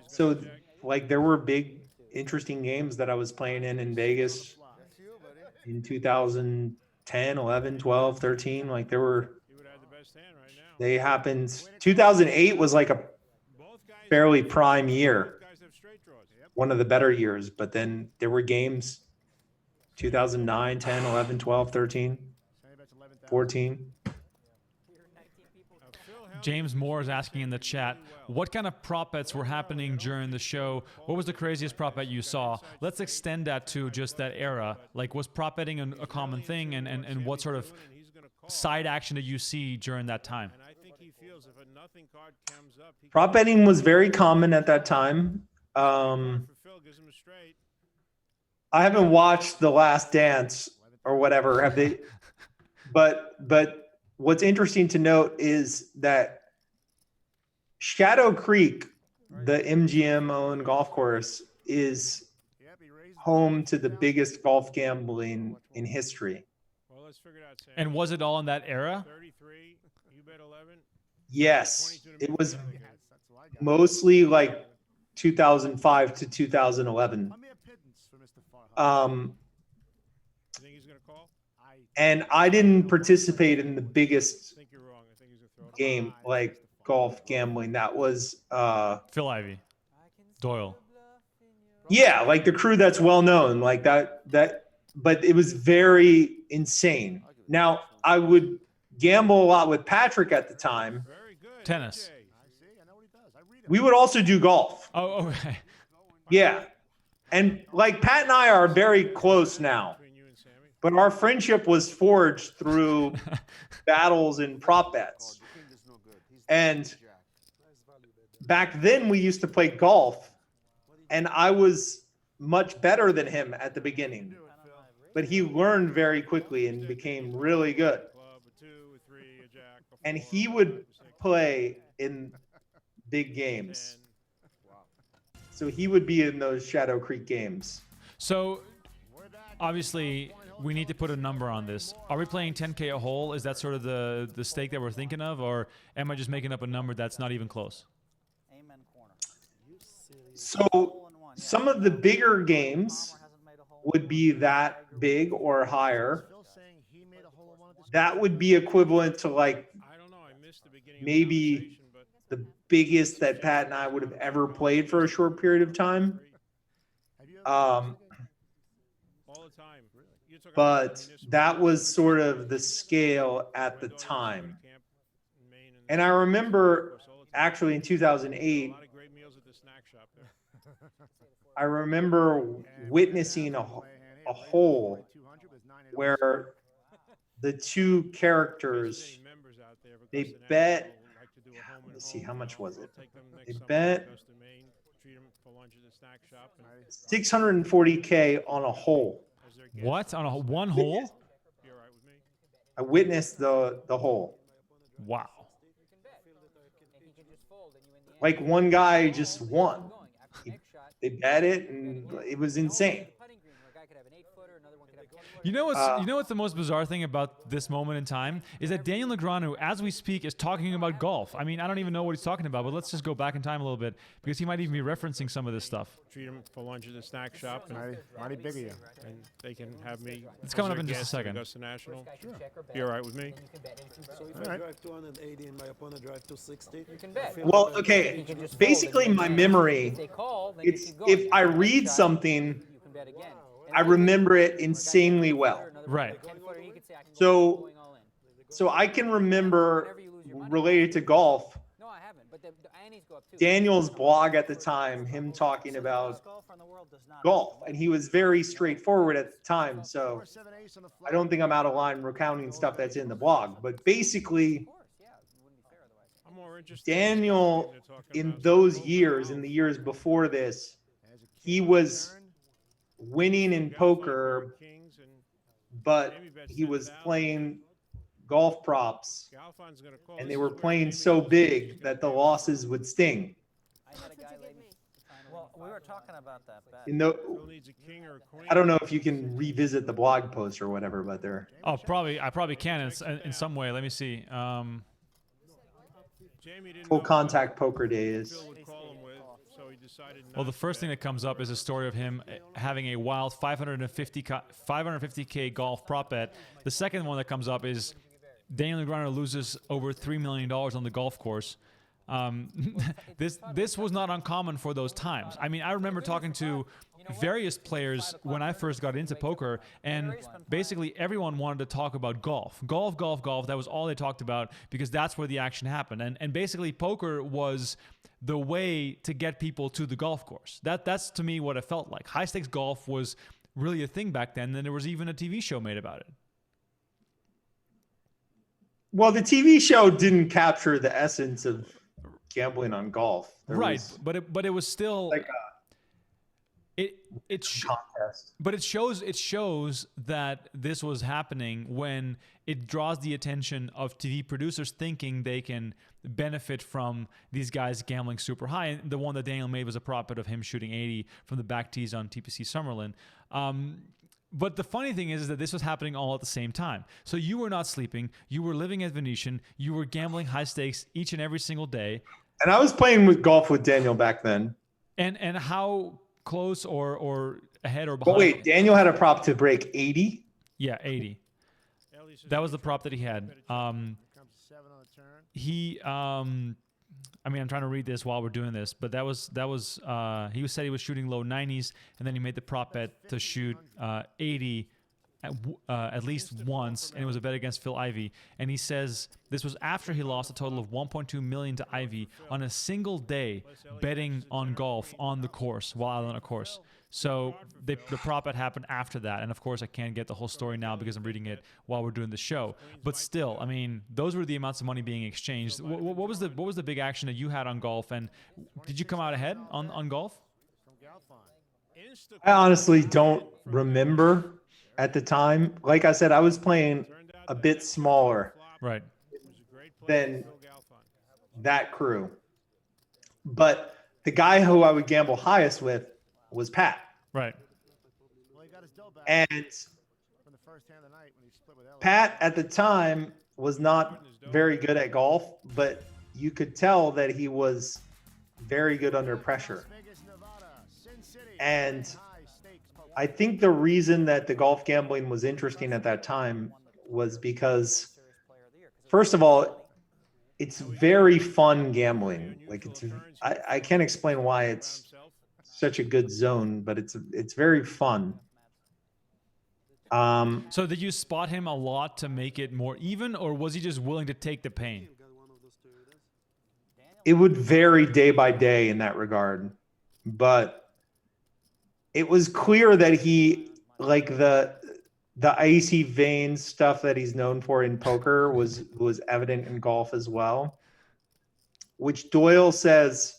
So, like, there were big, interesting games that I was playing in Vegas in 2010, 11, 12, 13. Like, they happened. 2008 was like a fairly prime year, one of the better years. But then there were games 2009, 10, 11, 12, 13, 14. James Moore is asking in the chat, what kind of prop bets were happening during the show? What was the craziest prop bet you saw? Let's extend that to just that era. Like, was prop betting a common thing, and what sort of side action did you see during that time? Prop betting was very common at that time. I haven't watched The Last Dance or whatever, have they? But what's interesting to note is that Shadow Creek, the MGM-owned golf course, is home to the biggest golf gambling in history. And was it all in that era? Yes, it was mostly like 2005 to 2011. And I didn't participate in the biggest game, like golf gambling. That was Phil Ivey, Doyle. Yeah, like the crew that's well known, like that. But it was very insane. Now, I would gamble a lot with Patrick at the time. Tennis. We would also do golf. Oh, okay. Yeah. And like Pat and I are very close now, but our friendship was forged through battles and prop bets. And back then we used to play golf, and I was much better than him at the beginning, but he learned very quickly and became really good. And he would play in big games. So he would be in those Shadow Creek games. So obviously we need to put a number on this. Are we playing 10K a hole? Is that sort of the stake that we're thinking of, or am I just making up a number that's not even close? So some of the bigger games would be that big or higher. That would be equivalent to like maybe the biggest that Pat and I would have ever played for a short period of time. But that was sort of the scale at the time. And I remember actually in 2008, I remember witnessing a hole where the two characters, they bet, let me see, how much was it? They bet 640K on a hole. What? On one hole? I witnessed the hole. Wow. Like one guy just won. They bet it, and it was insane. You know what's the most bizarre thing about this moment in time is that Daniel Negreanu, as we speak, is talking about golf. I mean, I don't even know what he's talking about, but let's just go back in time a little bit because he might even be referencing some of this stuff. Treat them for lunch at the snack shop, and Mighty big of you. and they can have me. It's coming as up in their just a guest at second. Augusta National. Be all right with me? So if I drive 280 and my opponent drive 260, you can bet. Well, okay, basically my memory, it's if I read something, I remember it insanely well. Right. So I can remember related to golf, Daniel's blog at the time, him talking about golf, and he was very straightforward at the time. So I don't think I'm out of line recounting stuff that's in the blog, but basically Daniel in those years, in the years before this, he was winning in poker, but he was playing golf props, and they were playing so big that the losses would sting. Well, we were talking about that bet. I don't know if you can revisit the blog post or whatever, but they're. Oh, I probably can in some way. Let me see. Full contact poker days. Well, the first thing that comes up is a story of him having a wild 550K golf prop bet. The second one that comes up is Daniel Negreanu loses over $3 million on the golf course. This was not uncommon for those times. I mean, I remember talking to various players when I first got into poker, and basically everyone wanted to talk about golf. Golf. That was all they talked about because that's where the action happened. And basically poker was the way to get people to the golf course. That's to me what it felt like. High stakes golf was really a thing back then, and there was even a TV show made about it. Well, the TV show didn't capture the essence of gambling on golf. Right, but it was still like contest. But it shows that this was happening when it draws the attention of TV producers thinking they can benefit from these guys gambling super high. And the one that Daniel made was a prop bet of him shooting 80 from the back tees on TPC Summerlin. But the funny thing is that this was happening all at the same time. So you were not sleeping. You were living at Venetian. You were gambling high stakes each and every single day. And I was playing with golf with Daniel back then. And how close or ahead or behind? Oh wait, Daniel had a prop to break 80? Yeah, 80. That was the prop that he had. I mean, I'm trying to read this while we're doing this, but he said he was shooting low 90s, and then he made the prop bet to shoot 80 at least once, and it was a bet against Phil Ivey. And he says this was after he lost a total of $1.2 million to Ivey on a single day betting on golf on the course, while on a course. So the prop bet happened after that. And of course, I can't get the whole story now because I'm reading it while we're doing the show. But still, I mean, those were the amounts of money being exchanged. What was the big action that you had on golf? And did you come out ahead on golf? I honestly don't remember at the time. Like I said, I was playing a bit smaller Right. than that crew. But the guy who I would gamble highest with was Pat. Right. And Pat at the time was not very good at golf, but you could tell that he was very good under pressure. And I think the reason that the golf gambling was interesting at that time was because, first of all, it's very fun gambling. Like I can't explain why it's such a good zone, but it's very fun. So did you spot him a lot to make it more even, or was he just willing to take the pain? It would vary day by day in that regard, but it was clear that he, like the icy vein stuff that he's known for in poker was evident in golf as well, which Doyle says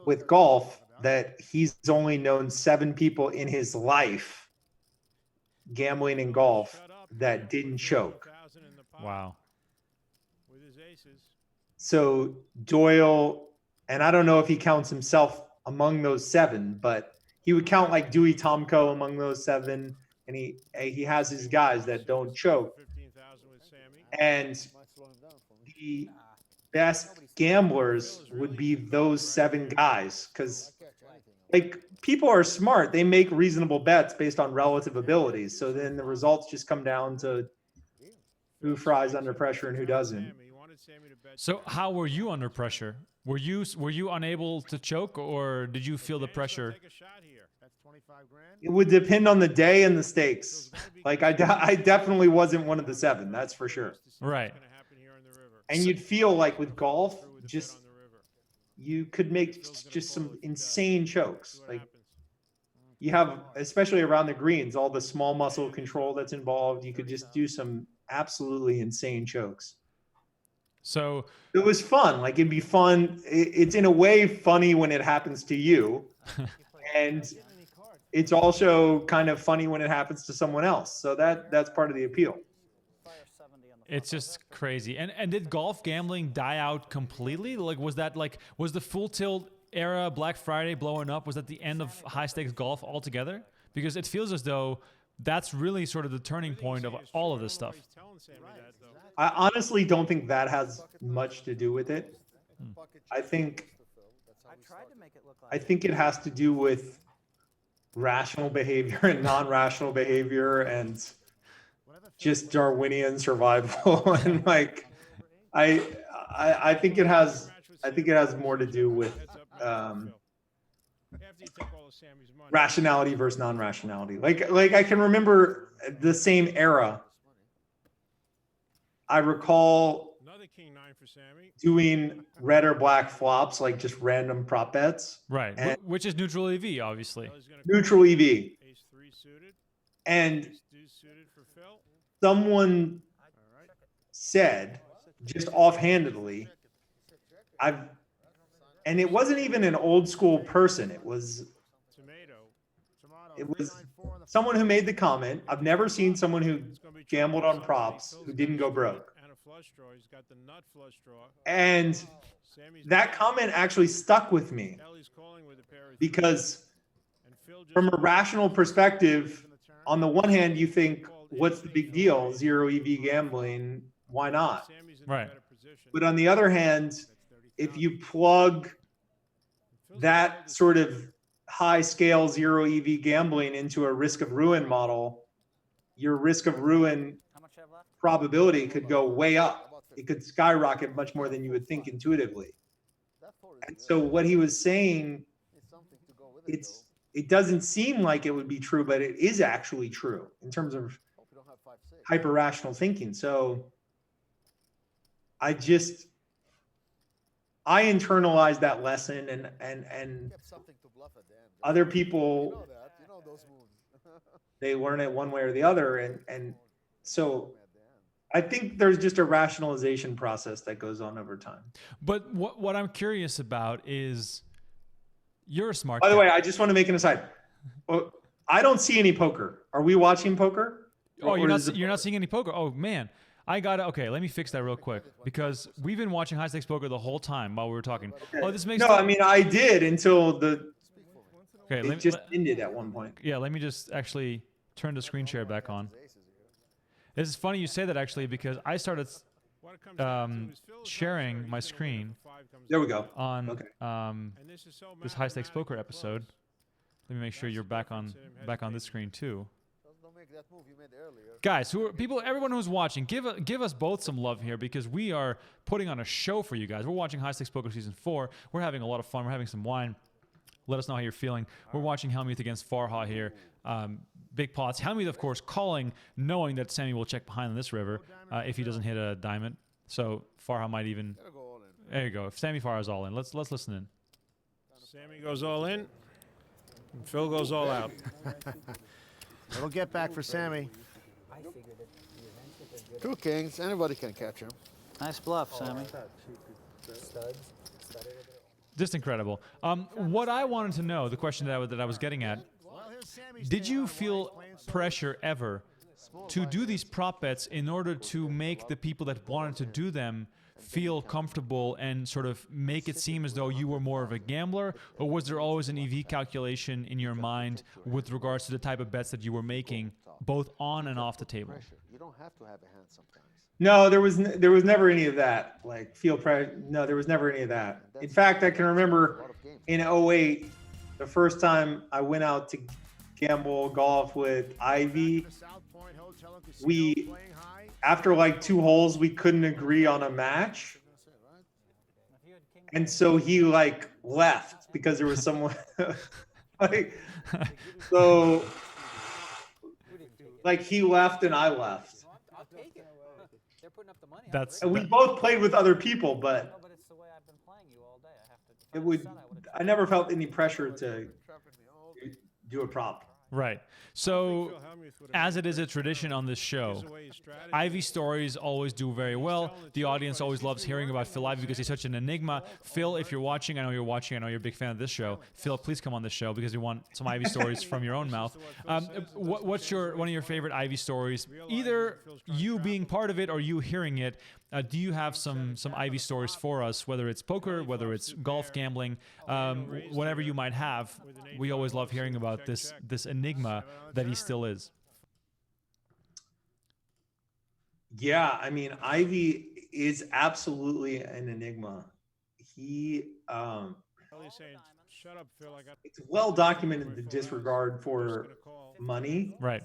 with golf that he's only known 7 people in his life gambling in golf that didn't choke. Wow. So Doyle, and I don't know if he counts himself among those 7, but he would count like Dewey Tomko among those 7, and he has his guys that don't choke. And the best gamblers would be those 7 guys, because like people are smart. They make reasonable bets based on relative abilities. So then the results just come down to who fries under pressure and who doesn't. So how were you under pressure? Were you unable to choke, or did you feel the pressure? It would depend on the day and the stakes. Like I definitely wasn't one of the 7, that's for sure. Right. And you'd feel like with golf, just you could make just some insane chokes. Like you have, especially around the greens, all the small muscle control that's involved. You could just do some absolutely insane chokes. So it was fun. Like it'd be fun. It's in a way funny when it happens to you. And it's also kind of funny when it happens to someone else. So that's part of the appeal. It's just crazy. And did golf gambling die out completely? Like was the full tilt era, Black Friday blowing up, was that the end of high stakes golf altogether? Because it feels as though that's really sort of the turning point of all of this stuff. I honestly don't think that has much to do with it. I think it has to do with rational behavior and non-rational behavior and just Darwinian survival. And like I think it has more to do with rationality versus non-rationality. Like I can remember the same era. I recall doing red or black flops, like just random prop bets. Right, and which is neutral EV, obviously. Neutral EV. And someone said, just offhandedly, and it wasn't even an old school person. It was someone who made the comment. I've never seen someone who gambled on props who didn't go broke. And that comment actually stuck with me because from a rational perspective, on the one hand, you think, what's the big deal? 0 EV gambling, why not? Right. But on the other hand, if you plug that sort of high scale 0 EV gambling into a risk of ruin model, your risk of ruin probability could go way up. It could skyrocket much more than you would think intuitively. And so what he was saying, it doesn't seem like it would be true, but it is actually true in terms of hyper rational thinking. So I internalized that lesson, and other people, they learn it one way or the other, and so I think there's just a rationalization process that goes on over time. But what I'm curious about is, you're a smart By the guy. way, I just want to make an aside. I don't see any poker. Are we watching poker? Oh, you're not seeing any poker. Oh man, okay. Let me fix that real quick because we've been watching high stakes poker the whole time while we were talking. Okay. Oh, this makes no. I mean, I did until it just ended at one point. Yeah, let me just actually turn the screen share back on. This is funny you say that actually because I started sharing my screen. There we go. On this high stakes poker episode. Let me make sure you're back on this screen too. Guys, everyone who's watching, give us both some love here because we are putting on a show for you guys. We're watching High Stakes Poker Season 4. We're having a lot of fun. We're having some wine. Let us know how you're feeling. We're watching Helmuth against Farha here. Big pots. Helmuth, of course, calling, knowing that Sammy will check behind on this river if he doesn't hit a diamond. So Farha might even... There you go. If Sammy Farha's all in. Let's listen in. Sammy goes all in. And Phil goes all out. It'll get back for Sammy. Two kings. Anybody can catch him. Nice bluff, Sammy. Just incredible. What I wanted to know, the question that I was getting at, did you feel pressure ever to do these prop bets in order to make the people that wanted to do them feel comfortable and sort of make it seem as though you were more of a gambler? Or was there always an EV calculation in your mind with regards to the type of bets that you were making, both on and off the table? You don't have to have a hand sometimes. No, there was never any of that. Like feel pressure. No, there was never any of that. In fact, I can remember in 2008, the first time I went out to gamble golf with Ivy, after like 2 holes, we couldn't agree on a match. And so he like left because there was someone like he left and I left. I'll take it. They're putting up the money. And we both played with other people, but but it's the way I've been playing you all day. I have to. I never felt any pressure to do a prop. Right. So, as it is a tradition on this show, Ivy stories always do very well. The audience always loves hearing about Phil Ivey because he's such an enigma. Phil, if you're watching, I know you're watching, I know you're a big fan of this show. Phil, please come on this show because we want some Ivy stories from your own mouth. What's one of your favorite Ivy stories? Either you being part of it or you hearing it. Do you have some Ivy stories for us, whether it's poker, whether it's golf, gambling, whatever you might have? We always love hearing about this enigma that he still is. Yeah, I mean, Ivy is absolutely an enigma. He, it's well documented the disregard for money. Right.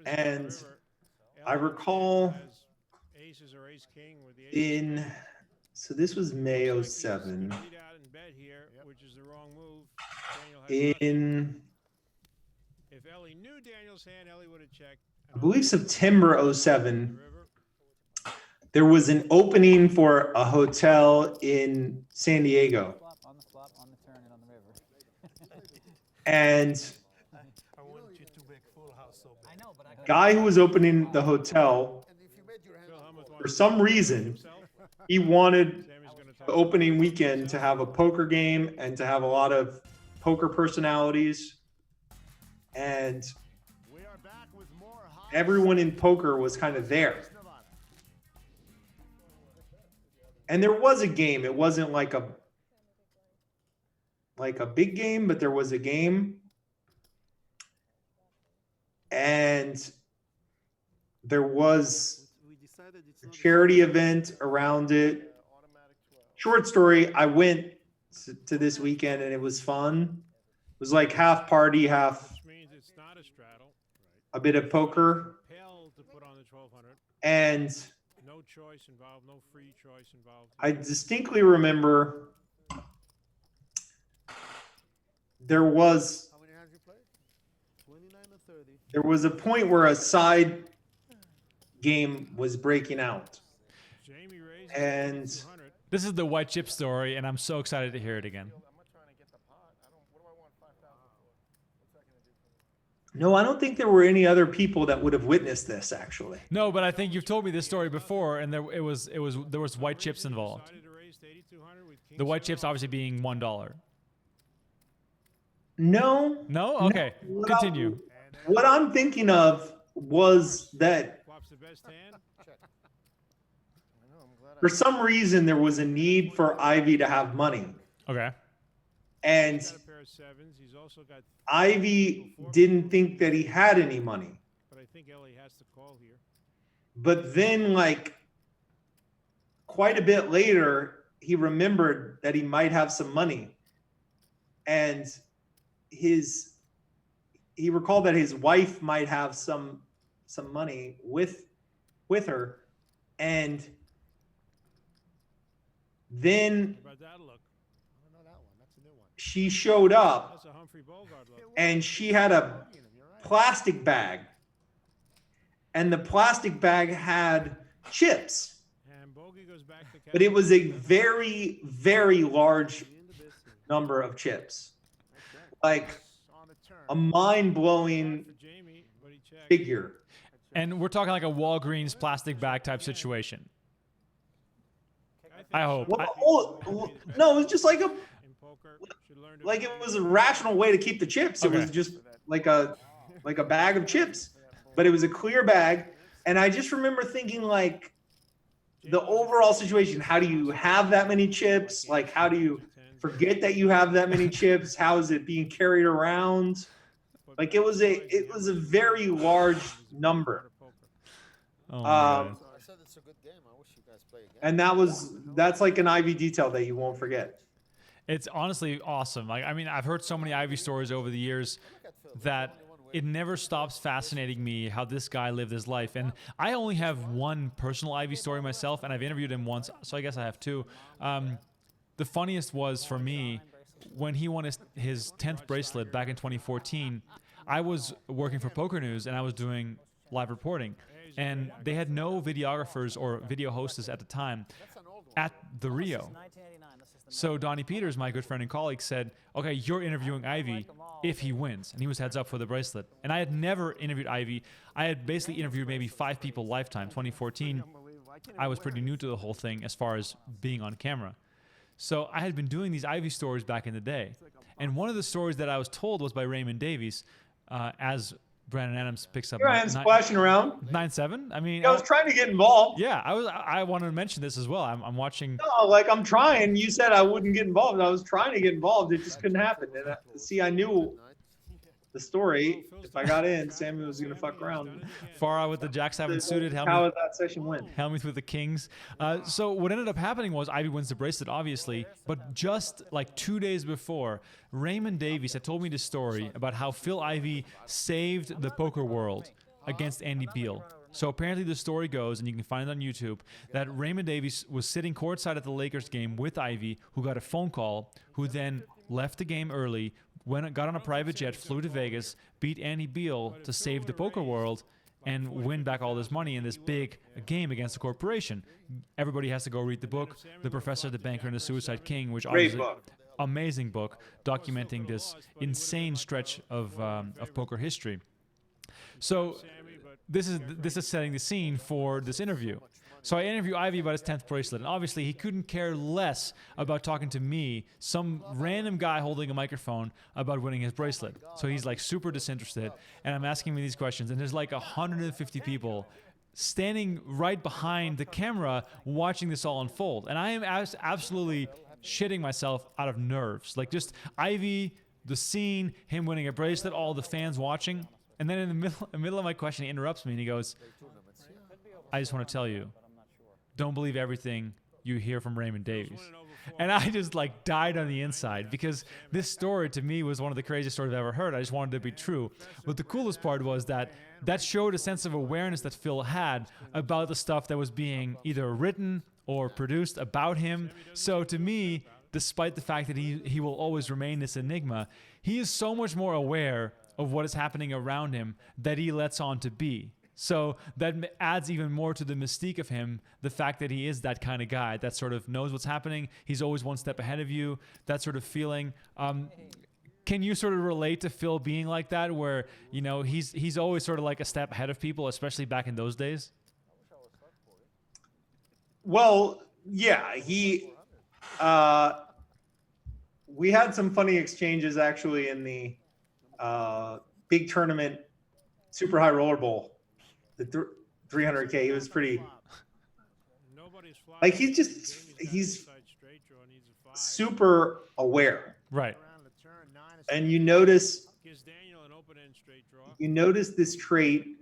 And I recall so this was May 07. If Ellie knew Daniel's hand, Ellie would have checked. I believe September 07, there was an opening for a hotel in San Diego. And guy who was opening the hotel, for some reason, he wanted the opening weekend to have a poker game and to have a lot of poker personalities. And everyone in poker was kind of there. And there was a game. It wasn't like a big game, but there was a game. And there was a charity event around it. Short story, I went to this weekend and it was fun. It was like half party, half a bit of poker. And no choice involved, no free choice involved. I distinctly remember there was a point where a side game was breaking out. And This is the white chip story, and I'm so excited to hear it again. no, I don't think there were any other people that would have witnessed this, actually. No, but I think you've told me this story before, and there was white chips involved. The white chips obviously being $1. No. No? Okay. What Continue. What I'm thinking of was that for some reason there was a need for Ivy to have money. Okay. And Ivy didn't think that he had any money. But I think Ellie has to call here. But then, like, quite a bit later, he remembered that he might have some money. And he recalled that his wife might have some money with her. And then she showed up and she had a plastic bag, and the plastic bag had chips, but it was a very, very large number of chips, like a mind-blowing figure. And we're talking like a Walgreens plastic bag type situation. I hope. No, it was just like it was a rational way to keep the chips. It was just like a bag of chips, but it was a clear bag. And I just remember thinking, like, the overall situation, how do you have that many chips? Like, how do you forget that you have that many chips? How is it being carried around? Like, it was a very large number. And that's like an Ivy detail that you won't forget. It's honestly awesome. Like, I mean, I've heard so many Ivy stories over the years that it never stops fascinating me how this guy lived his life. And I only have one personal Ivy story myself, and I've interviewed him once, so I guess I have two. The funniest was, for me, when he won his 10th bracelet back in 2014, I was working for Poker News, and I was doing live reporting. And they had no videographers or video hostess at the time at the Rio. So Donnie Peters, my good friend and colleague, said, okay, you're interviewing Ivy if he wins. And he was heads up for the bracelet. And I had never interviewed Ivy. I had basically interviewed maybe 5 people lifetime. 2014, I was pretty new to the whole thing as far as being on camera. So I had been doing these Ivy stories back in the day. And one of the stories that I was told was by Raymond Davies, as Brandon Adams picks up. Here I am splashing around. 9-7. I mean, I was trying to get involved. Yeah, I wanted to mention this as well. I'm watching. No, like, I'm trying. You said I wouldn't get involved. I was trying to get involved. It just couldn't happen. And I knew the story. If I got in, Sammy was gonna fuck around. Far out with the Jack 7 suited. How did that session win? Helmuth with the Kings. So what ended up happening was Ivy wins the bracelet, obviously, but just like 2 days before, Raymond Davies had told me this story about how Phil Ivey saved the poker world against Andy Beal. So apparently the story goes, and you can find it on YouTube, that Raymond Davies was sitting courtside at the Lakers game with Ivy, who got a phone call, who then left the game early, got on a private jet, flew to Vegas, beat Andy Beal to save the poker world and win back all this money in this big game against the corporation. Everybody has to go read the book, The Professor, the Banker, and the Suicide King, which Great obviously book. Amazing book documenting this insane stretch of poker history. So this is setting the scene for this interview. So I interview Ivy about his 10th bracelet, and obviously he couldn't care less about talking to me, some random guy holding a microphone, about winning his bracelet. So he's like super disinterested, and I'm asking me these questions, and there's like 150 people standing right behind the camera watching this all unfold. And I am absolutely shitting myself out of nerves. Like, just Ivy, the scene, him winning a bracelet, all the fans watching. And then in the middle of my question, he interrupts me and he goes, I just want to tell you, don't believe everything you hear from Raymond Davies. And I just like died on the inside, because this story to me was one of the craziest stories I've ever heard. I just wanted it to be true. But the coolest part was that showed a sense of awareness that Phil had about the stuff that was being either written or produced about him. So to me, despite the fact that he will always remain this enigma, he is so much more aware of what is happening around him that he lets on to be. So that adds even more to the mystique of him, the fact that he is that kind of guy that sort of knows what's happening. He's always one step ahead of you, that sort of feeling. Can you sort of relate to Phil being like that, where, you know, he's always sort of like a step ahead of people, especially back in those days? Well, yeah, we had some funny exchanges actually in the big tournament, Super High Roller Bowl, the 300K. He was pretty, like, he's super aware. Right. And you notice this trait,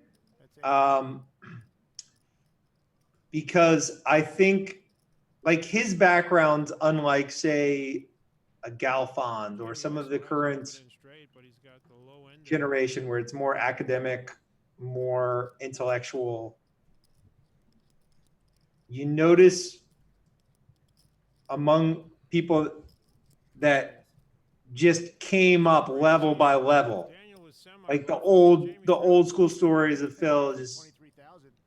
because I think, like, his background's unlike, say, a Galfond or some of the current generation where it's more academic, more intellectual. You notice among people that just came up level by level, like the old school stories of Phil, just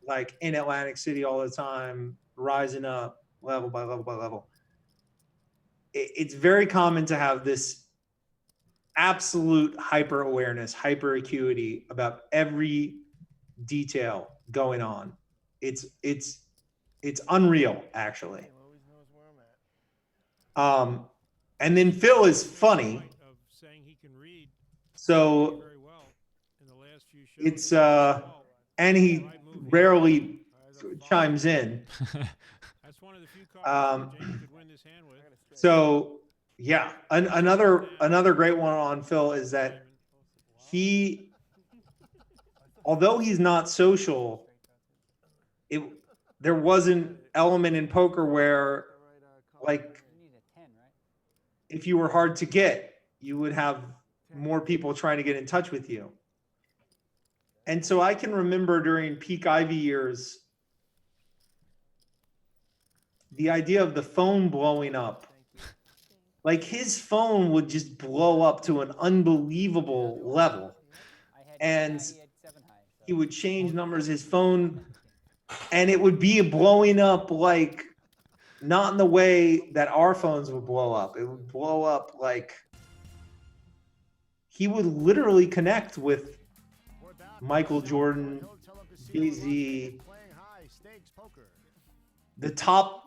like in Atlantic City all the time, rising up level by level by level. It's very common to have this absolute hyper awareness, hyper acuity about every detail going on. It's unreal, actually. And then Phil is funny. So it's and he rarely chimes in. So yeah, another great one on Phil is that he, although he's not social, there was an element in poker where, like, if you were hard to get, you would have more people trying to get in touch with you. And so I can remember during peak Ivy years, the idea of the phone blowing up. Like, his phone would just blow up to an unbelievable level. And he would change numbers, his phone, and it would be blowing up, like, not in the way that our phones would blow up. It would blow up like he would literally connect with Michael Jordan, Jay-Z, the top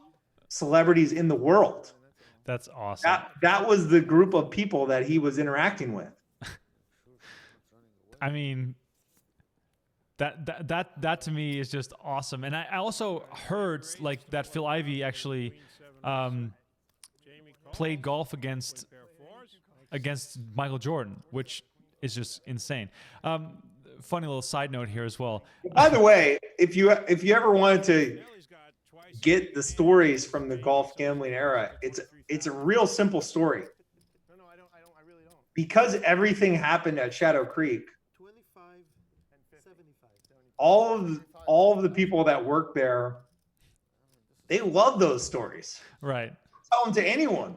celebrities in the world. That's awesome. That was the group of people that he was interacting with. I mean, that to me is just awesome. And I also heard, like, that Phil Ivey actually played golf against Michael Jordan, which is just insane. Funny little side note here as well. By the way, if you ever wanted to get the stories from the golf gambling era, it's a real simple story. Because everything happened at Shadow Creek, all of the people that work there, they love those stories. Right. Tell them to anyone.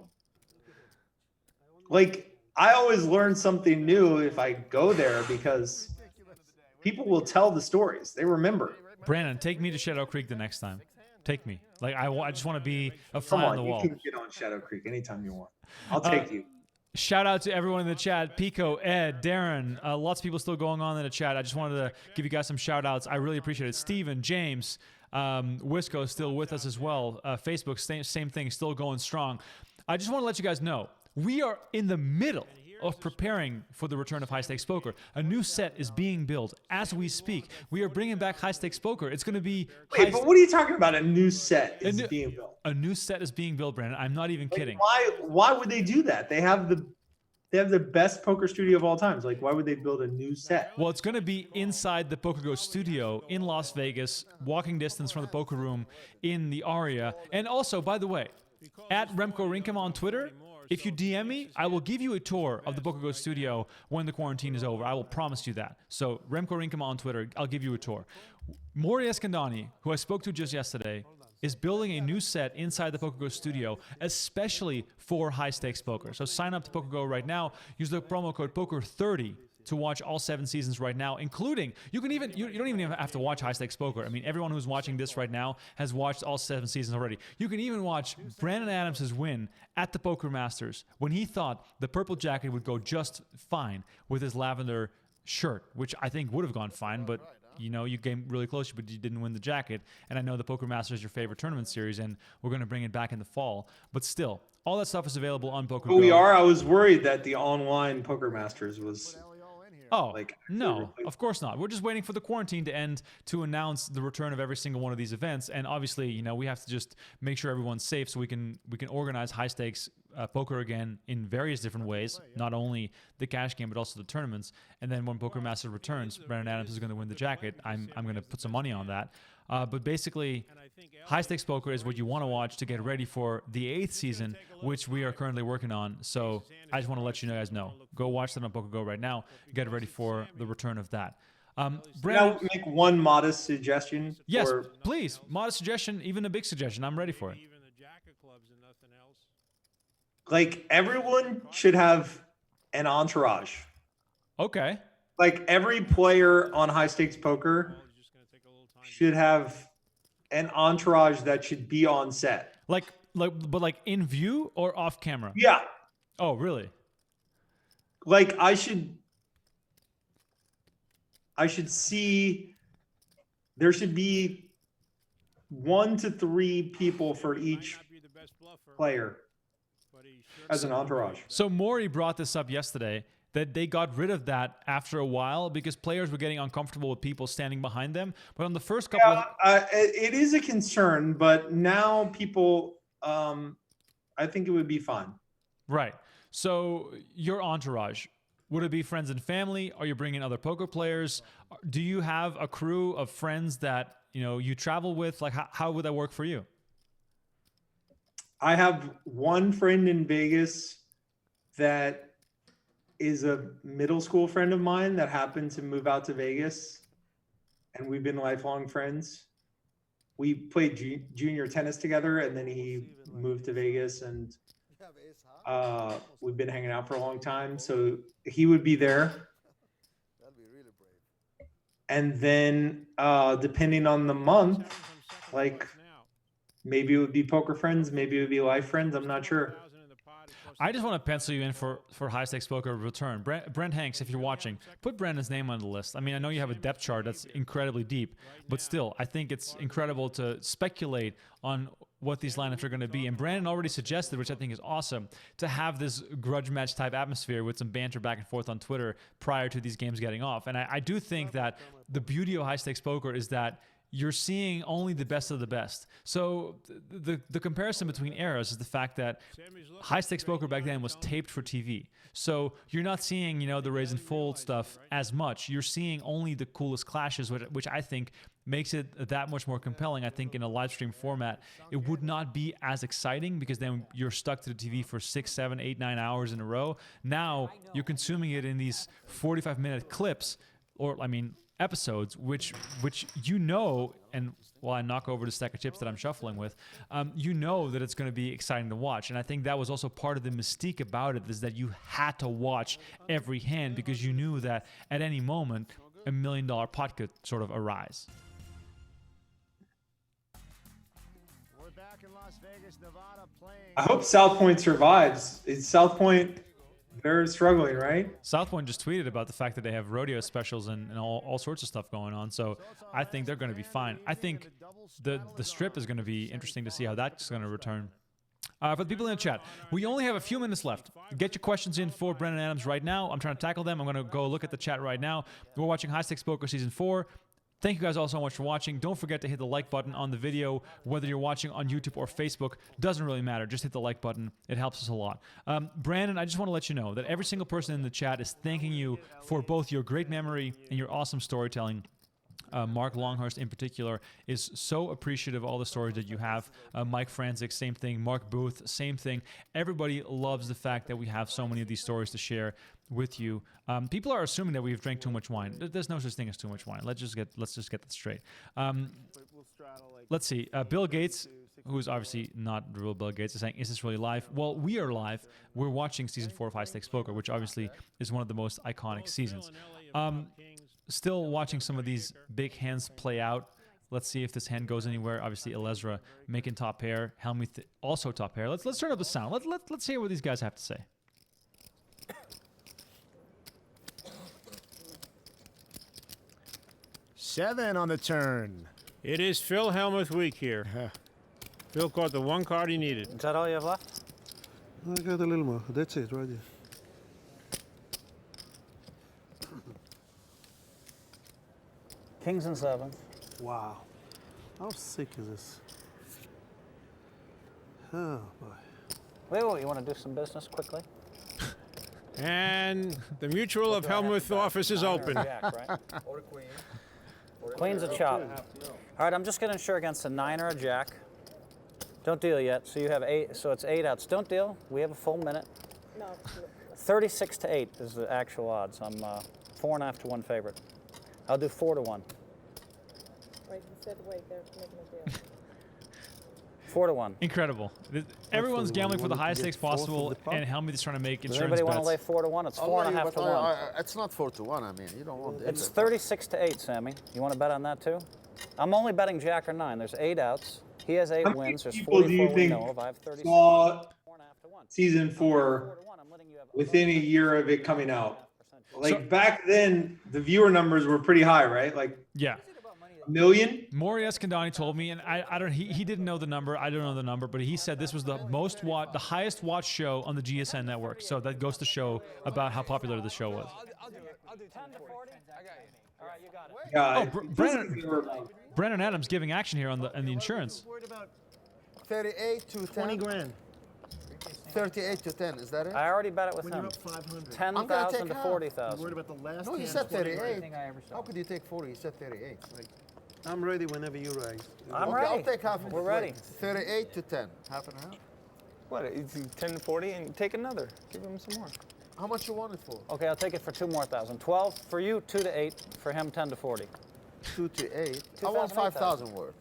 Like, I always learn something new if I go there because people will tell the stories. They remember. Brandon, take me to Shadow Creek the next time. Take me. Like, I just want to be a fly on the wall. You can get on Shadow Creek anytime you want. I'll take you. Shout out to everyone in the chat. Pico, Ed, Darren, lots of people still going on in the chat. I just wanted to give you guys some shout outs. I really appreciate it. Steven, James, Wisco is still with us as well. Facebook, same thing, still going strong. I just want to let you guys know, we are in the middle of preparing for the return of High Stakes Poker. A new set is being built as we speak. We are bringing back High Stakes Poker. It's going to be... Wait, but what are you talking about? A new set is being built? A new set is being built, Brandon. I'm not even kidding. Why would they do that? They have the best poker studio of all times. Like, why would they build a new set? Well, it's going to be inside the PokerGo studio in Las Vegas, walking distance from the poker room in the Aria. And also, by the way, at Remco Rinkum on Twitter, if you DM me, I will give you a tour of the PokerGo studio when the quarantine is over. I will promise you that. So, Remco Rinkum on Twitter, I'll give you a tour. Maury Eskandani, who I spoke to just yesterday, is building a new set inside the PokerGo studio, especially for high-stakes poker. So sign up to PokerGo right now. Use the promo code POKER30 to watch all 7 seasons right now, including you don't even have to watch High Stakes Poker. I mean, everyone who's watching this right now has watched all 7 seasons already. You can even watch Brandon Adams' win at the Poker Masters when he thought the purple jacket would go just fine with his lavender shirt, which I think would have gone fine, but you came really close, but you didn't win the jacket. And I know the Poker Masters is your favorite tournament series, and we're going to bring it back in the fall. But still, all that stuff is available on PokerGO. But we are. I was worried that the online Poker Masters was. Oh, no, of course not. We're just waiting for the quarantine to end to announce the return of every single one of these events. And obviously, we have to just make sure everyone's safe so we can organize high stakes poker again in various different ways, not only the cash game, but also the tournaments. And then when Poker Master returns, Brandon Adams is going to win the jacket. I'm going to put some money on that. But basically, high stakes poker is what you want to watch to get ready for the 8th season, which we are currently working on. So I just want to let you guys know. Go watch that on PokerGO right now. Get ready for the return of that. Brandon, I'll make one modest suggestion. Yes, please. Modest suggestion, even a big suggestion. I'm ready for it. Like, everyone should have an entourage. Okay. Like, every player on high stakes poker should have an entourage that should be on set. But in view or off camera? Yeah. Oh, really? Like, I should see there should be 1 to 3 people for each player as an entourage. So Maury brought this up yesterday, that they got rid of that after a while because players were getting uncomfortable with people standing behind them. But on the first couple it is a concern, but now people, I think it would be fun. Right. So your entourage, would it be friends and family? Are you bringing other poker players? Do you have a crew of friends that you travel with? Like, how would that work for you? I have one friend in Vegas that is a middle school friend of mine that happened to move out to Vegas, and we've been lifelong friends. We played junior tennis together, and then he moved to Vegas, and we've been hanging out for a long time. So he would be there. And then depending on the month, like, maybe it would be poker friends, maybe it would be life friends. I'm not sure. I just want to pencil you in for high stakes poker return. Brent Hanks, if you're watching, put Brandon's name on the list. I mean, I know you have a depth chart that's incredibly deep, but still, I think it's incredible to speculate on what these lineups are going to be. And Brandon already suggested, which I think is awesome, to have this grudge match type atmosphere with some banter back and forth on Twitter prior to these games getting off. And I do think that the beauty of high stakes poker is that you're seeing only the best of the best. So the comparison between eras is the fact that high stakes poker back then was taped for TV. So you're not seeing, the raise and fold stuff as much. You're seeing only the coolest clashes, which I think makes it that much more compelling. I think in a live stream format, it would not be as exciting because then you're stuck to the TV for 6, 7, 8, 9 hours in a row. Now you're consuming it in these 45-minute clips, episodes, which and while I knock over the stack of chips that I'm shuffling with, that it's going to be exciting to watch. And I think that was also part of the mystique about it, is that you had to watch every hand because you knew that at any moment $1 million pot could sort of arise. We're back in Las Vegas, Nevada, playing. I hope South Point survives. Is South Point? They're struggling, right? South Point just tweeted about the fact that they have rodeo specials and all sorts of stuff going on. So I think they're going to be fine. I think the strip is going to be interesting to see how that's going to return. For the people in the chat, we only have a few minutes left. Get your questions in for Brandon Adams right now. I'm trying to tackle them. I'm going to go look at the chat right now. We're watching High Stakes Poker Season 4. Thank you guys all so much for watching. Don't forget to hit the like button on the video, whether you're watching on YouTube or Facebook. Doesn't really matter. Just hit the like button. It helps us a lot. Brandon, I just want to let you know that every single person in the chat is thanking you for both your great memory and your awesome storytelling. Mark Longhurst in particular is so appreciative of all the stories that you have. Mike Franzik, same thing. Mark Booth, same thing. Everybody loves the fact that we have so many of these stories to share with you. People are assuming that we've drank too much wine. There's no such thing as too much wine. Let's just get that straight. Let's see. Bill Gates who's obviously not the real Bill Gates, is saying, is this really live? Well, we are live. We're watching season 4 of High Stakes Poker, which obviously is one of the most iconic seasons. Still watching some of these big hands play out. Let's see if this hand goes anywhere. Obviously, Elezra making top pair. Helmuth also top pair. Let's turn up the sound. Let's hear what these guys have to say. Seven on the turn. It is Phil Helmuth week here. Phil caught the one card he needed. Is that all you have left? I got a little more. That's it, right there. Kings and sevens. Wow. How sick is this? Oh, boy. Wait, you want to do some business quickly? And the Mutual of Helmuth office is open. Jack, right? Queen's a chop. All right, I'm just going to insure against a 9 or a jack. Don't deal yet. So you have 8. So it's 8 outs. Don't deal. We have a full minute. No. 36 to 8 is the actual odds. I'm 4.5 to 1 favorite. I'll do 4 to 1. Wait, you said wait. They're making a deal. 4 to 1. Incredible. Everyone's gambling for the highest stakes possible, and Helmuth is trying to make Does insurance anybody want to bets. lay 4 to 1? It's 4.5 to 1. It's not 4 to 1. I mean, you don't want It's 36 to 8, Sammy. You want to bet on that too? I'm only betting jack or 9. There's 8 outs. He has 8 wins. There's people do you 44 we think know of. I have 36. saw season 4 within a year of it coming out? Like back then, the viewer numbers were pretty high, right? Like yeah. A million? Maury Escandani told me, and I don't. He didn't know the number. I don't know the number, but he said this was the the highest watched show on the GSN network. So that goes to show about how popular the show was. I'll do 10 to 40. I got you. All right, you got it. Yeah, Brennan Adams giving action here on the insurance. 38 to 10. 20 grand. 38 to 10. Is that it? I already bet it with When him. you're up 500. 10,000 to I'm 40,000. worried about the last No, you hand said before the 38. break. How could you take 40? You said 38. Like, I'm ready whenever you raise. I'm okay, ready. I'll take half. We're ready. 38 to 10. Half and half. What? It's 10 to 40 and take another. Give him some more. How much you want it for? Okay, I'll take it for 2 more thousand. 12 for you, 2 to 8 for him, 10 to 40. 2 to 8. I want 5,000 worth.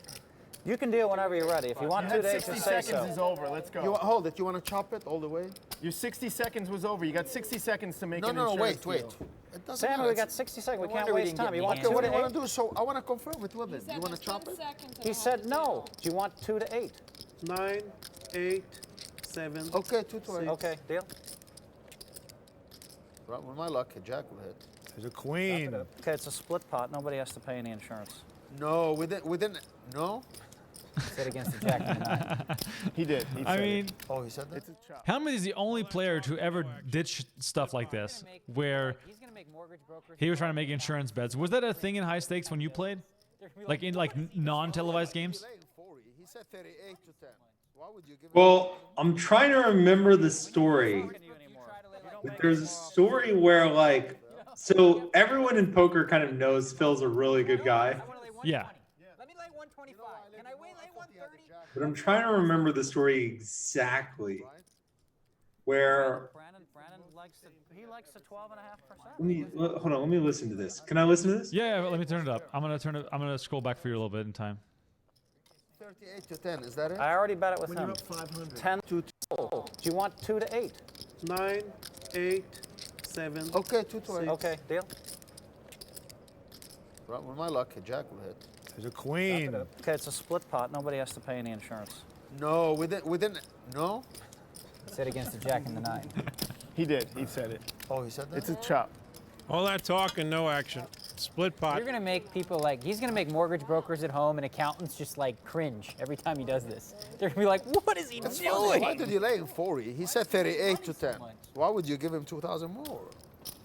You can deal whenever you're ready. If you want 2 to 8, 60 just say seconds so. is over. Let's go. Hold it. You want to chop it all the way? Your 60 seconds was over. You got 60 seconds to make No, an no, insurance wait. deal. It doesn't Sammy, matter. we got 60 seconds. We No can't wonder we waste didn't time. get You any want 2 Okay, what to do you 8? want to do? So I want to confirm it with him. You want to chop it? He said no. Do you want 2 to 8? 9, 8, 7. Okay, 2 to 8. Okay, deal. Right, with my luck, a jack will hit. There's a queen. Okay, it's a split pot. Nobody has to pay any insurance. No, within no. Said against the jack and the 9. He did. He I said mean, it. Oh, he said that? It's a chop. Helmuth is the only player to ever did stuff like this, where He's gonna make mortgage brokers. he was trying to make insurance bets. Was that a thing in high stakes when you played? Like in non-televised games? He said 38 to 10. Why would you give Well, I'm trying to remember the story. But there's a story where so everyone in poker kind of knows Phil's a really good guy. Yeah. Let me lay 125. Can I lay 130? But I'm trying to remember the story exactly. Where Brandon likes the 12.5%. hold on, let me listen to this. Can I listen to this? Yeah, let me turn it up. I'm gonna scroll back for you a little bit in time. 38 to 10. Is that it? I already bet it with When him. you're up 500. 10 to 12. Do you want 2 to 8? 9, 8, 7. Okay, 2 to 8. Okay, deal. Right, with my luck, a jack will hit. There's a queen. Okay, it's a split pot. Nobody has to pay any insurance. No, within no. Said against the jack and the 9. He did. He said it. Oh, he said that? It's a chop. All that talk and no action. Split pot. You're gonna make people he's gonna make mortgage brokers at home and accountants just cringe every time he does this. They're gonna be like, what is he That's doing? funny. Why did you lay him 40? He said 38 to 10. Why would you give him 2,000 more?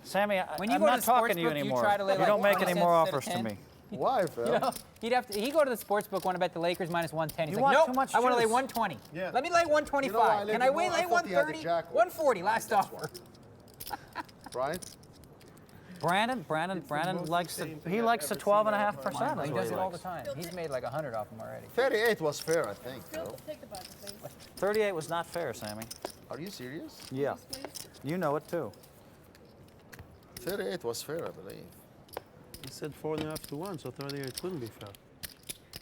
Sammy, When you I'm go to not the talking to you sportsbook, you anymore. try to lay You don't make 20 any more cents offers instead to of me. Why, Phil? He'd go to the sports book, want to bet the Lakers minus 110. He's You like, want no, too much I want to lay juice. 120. Yeah. Let me lay 125. Can I lay I thought he had the 130? jack. 140, last offer. Right? Brandon likes the 12.5%. He does it all the time. He's made 100 off him already. 38 was fair, I think, Phil. 38 was not fair, Sammy. Are you serious? Yeah. You know it too. 38 was fair, I believe. He said 4.5 to 1, so 38 couldn't be fair.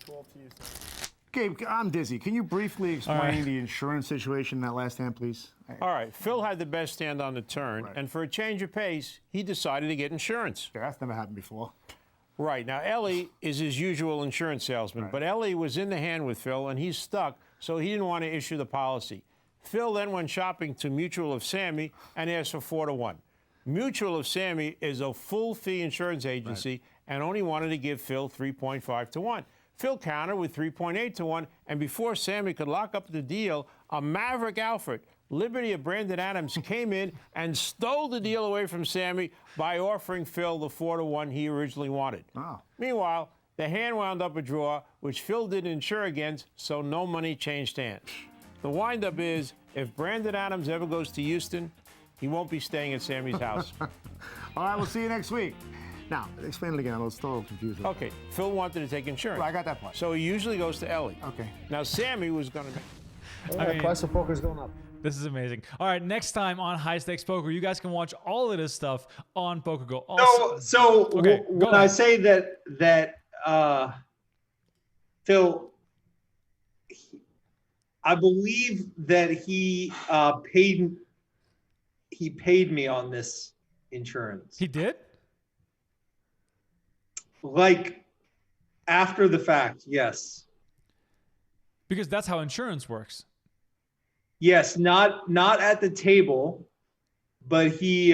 12 to you, sir. Gabe, I'm dizzy. Can you briefly explain the insurance situation in that last hand, please? All right, Phil had the best hand on the turn, and for a change of pace, he decided to get insurance. Yeah, that's never happened before. Right, now Ellie is his usual insurance salesman, but Ellie was in the hand with Phil, and he's stuck, so he didn't want to issue the policy. Phil then went shopping to Mutual of Sammy and asked for 4-1. Mutual of Sammy is a full-fee insurance agency and only wanted to give Phil 3.5-1. Phil countered with 3.8-1, and before Sammy could lock up the deal, a maverick outfit, Liberty of Brandon Adams, came in and stole the deal away from Sammy by offering Phil the 4-1 he originally wanted. Meanwhile, the hand wound up a draw, which Phil didn't insure against, so no money changed hands. The windup is, if Brandon Adams ever goes to Houston, he won't be staying at Sammy's house. All right, we'll see you next week. Now, explain it again. I was still confused. Okay, Phil wanted to take insurance. Well, I got that part. So he usually goes to Ellie. Okay. Now, Sammy was going to Yeah, price of poker is going up. This is amazing. All right, next time on High Stakes Poker, you guys can watch all of this stuff on PokerGo. Also, When I say that Phil, I believe that he paid me on this insurance. He did? Like after the fact, yes. Because that's how insurance works. Yes, not at the table, but he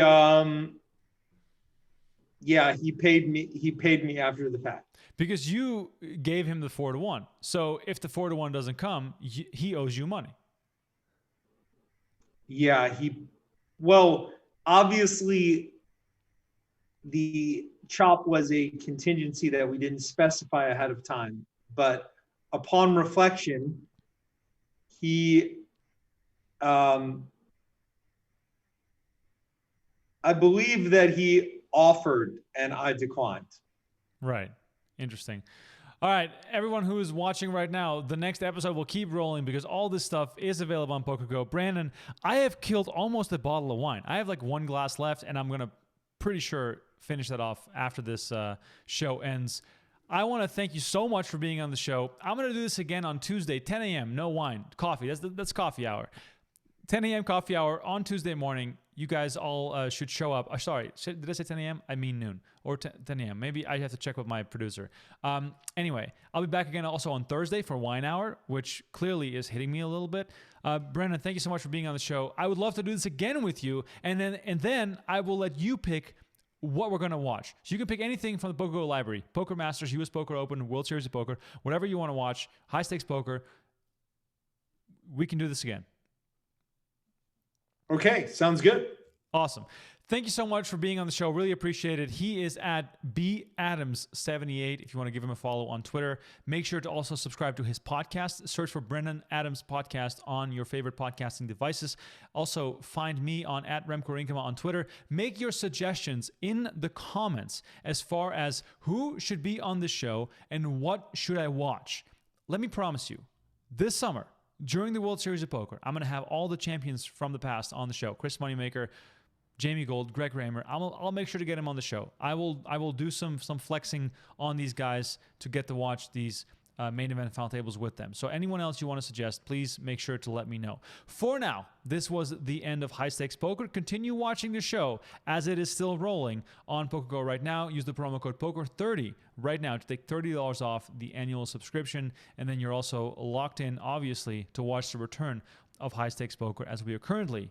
he paid me after the fact. Because you gave him the 4-1. So if the 4-1 doesn't come, he owes you money. Yeah, well, obviously the chop was a contingency that we didn't specify ahead of time, but upon reflection, he I believe that he offered and I declined. Right. Interesting. All right, everyone who is watching right now, the next episode will keep rolling because all this stuff is available on PokerGo. Brandon, I have killed almost a bottle of wine. I have like one glass left, and I'm going to pretty sure finish that off after this show ends. I want to thank you so much for being on the show. I'm going to do this again on Tuesday, 10 a.m., no wine, coffee. That's coffee hour. 10 a.m. coffee hour on Tuesday morning. You guys all should show up. Sorry, did I say 10 a.m.? I mean noon or 10 a.m. Maybe I have to check with my producer. Anyway, I'll be back again also on Thursday for Wine Hour, which clearly is hitting me a little bit. Brendan, thank you so much for being on the show. I would love to do this again with you, and then I will let you pick what we're going to watch. So you can pick anything from the PokerGo library. Poker Masters, US Poker Open, World Series of Poker, whatever you want to watch, High Stakes Poker. We can do this again. Okay, sounds good. Awesome. Thank you so much for being on the show. Really appreciate it. He is at badams78 if you want to give him a follow on Twitter. Make sure to also subscribe to his podcast. Search for Brendan Adams Podcast on your favorite podcasting devices. Also, find me on @RemcoRinkema on Twitter. Make your suggestions in the comments as far as who should be on the show and what should I watch. Let me promise you, this summer, during the World Series of Poker, I'm going to have all the champions from the past on the show. Chris Moneymaker, Jamie Gold, Greg Raymer. I'll make sure to get him on the show. I will do some flexing on these guys to get to watch these main event final tables with them. So anyone else you want to suggest, please make sure to let me know. For now, this was the end of High Stakes Poker. Continue watching the show as it is still rolling on PokerGo right now. Use the promo code POKER30 right now to take $30 off the annual subscription. And then you're also locked in, obviously, to watch the return of High Stakes Poker as we are currently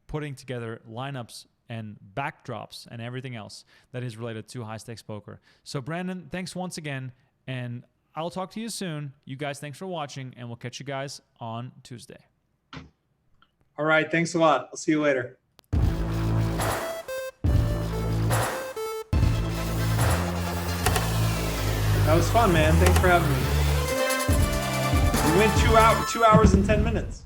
putting together lineups and backdrops and everything else that is related to High Stakes Poker. So Brandon, thanks once again, and I'll talk to you soon. You guys, thanks for watching, and we'll catch you guys on Tuesday. All right, thanks a lot. I'll see you later. That was fun, man. Thanks for having me. We went 2 hours and 10 minutes.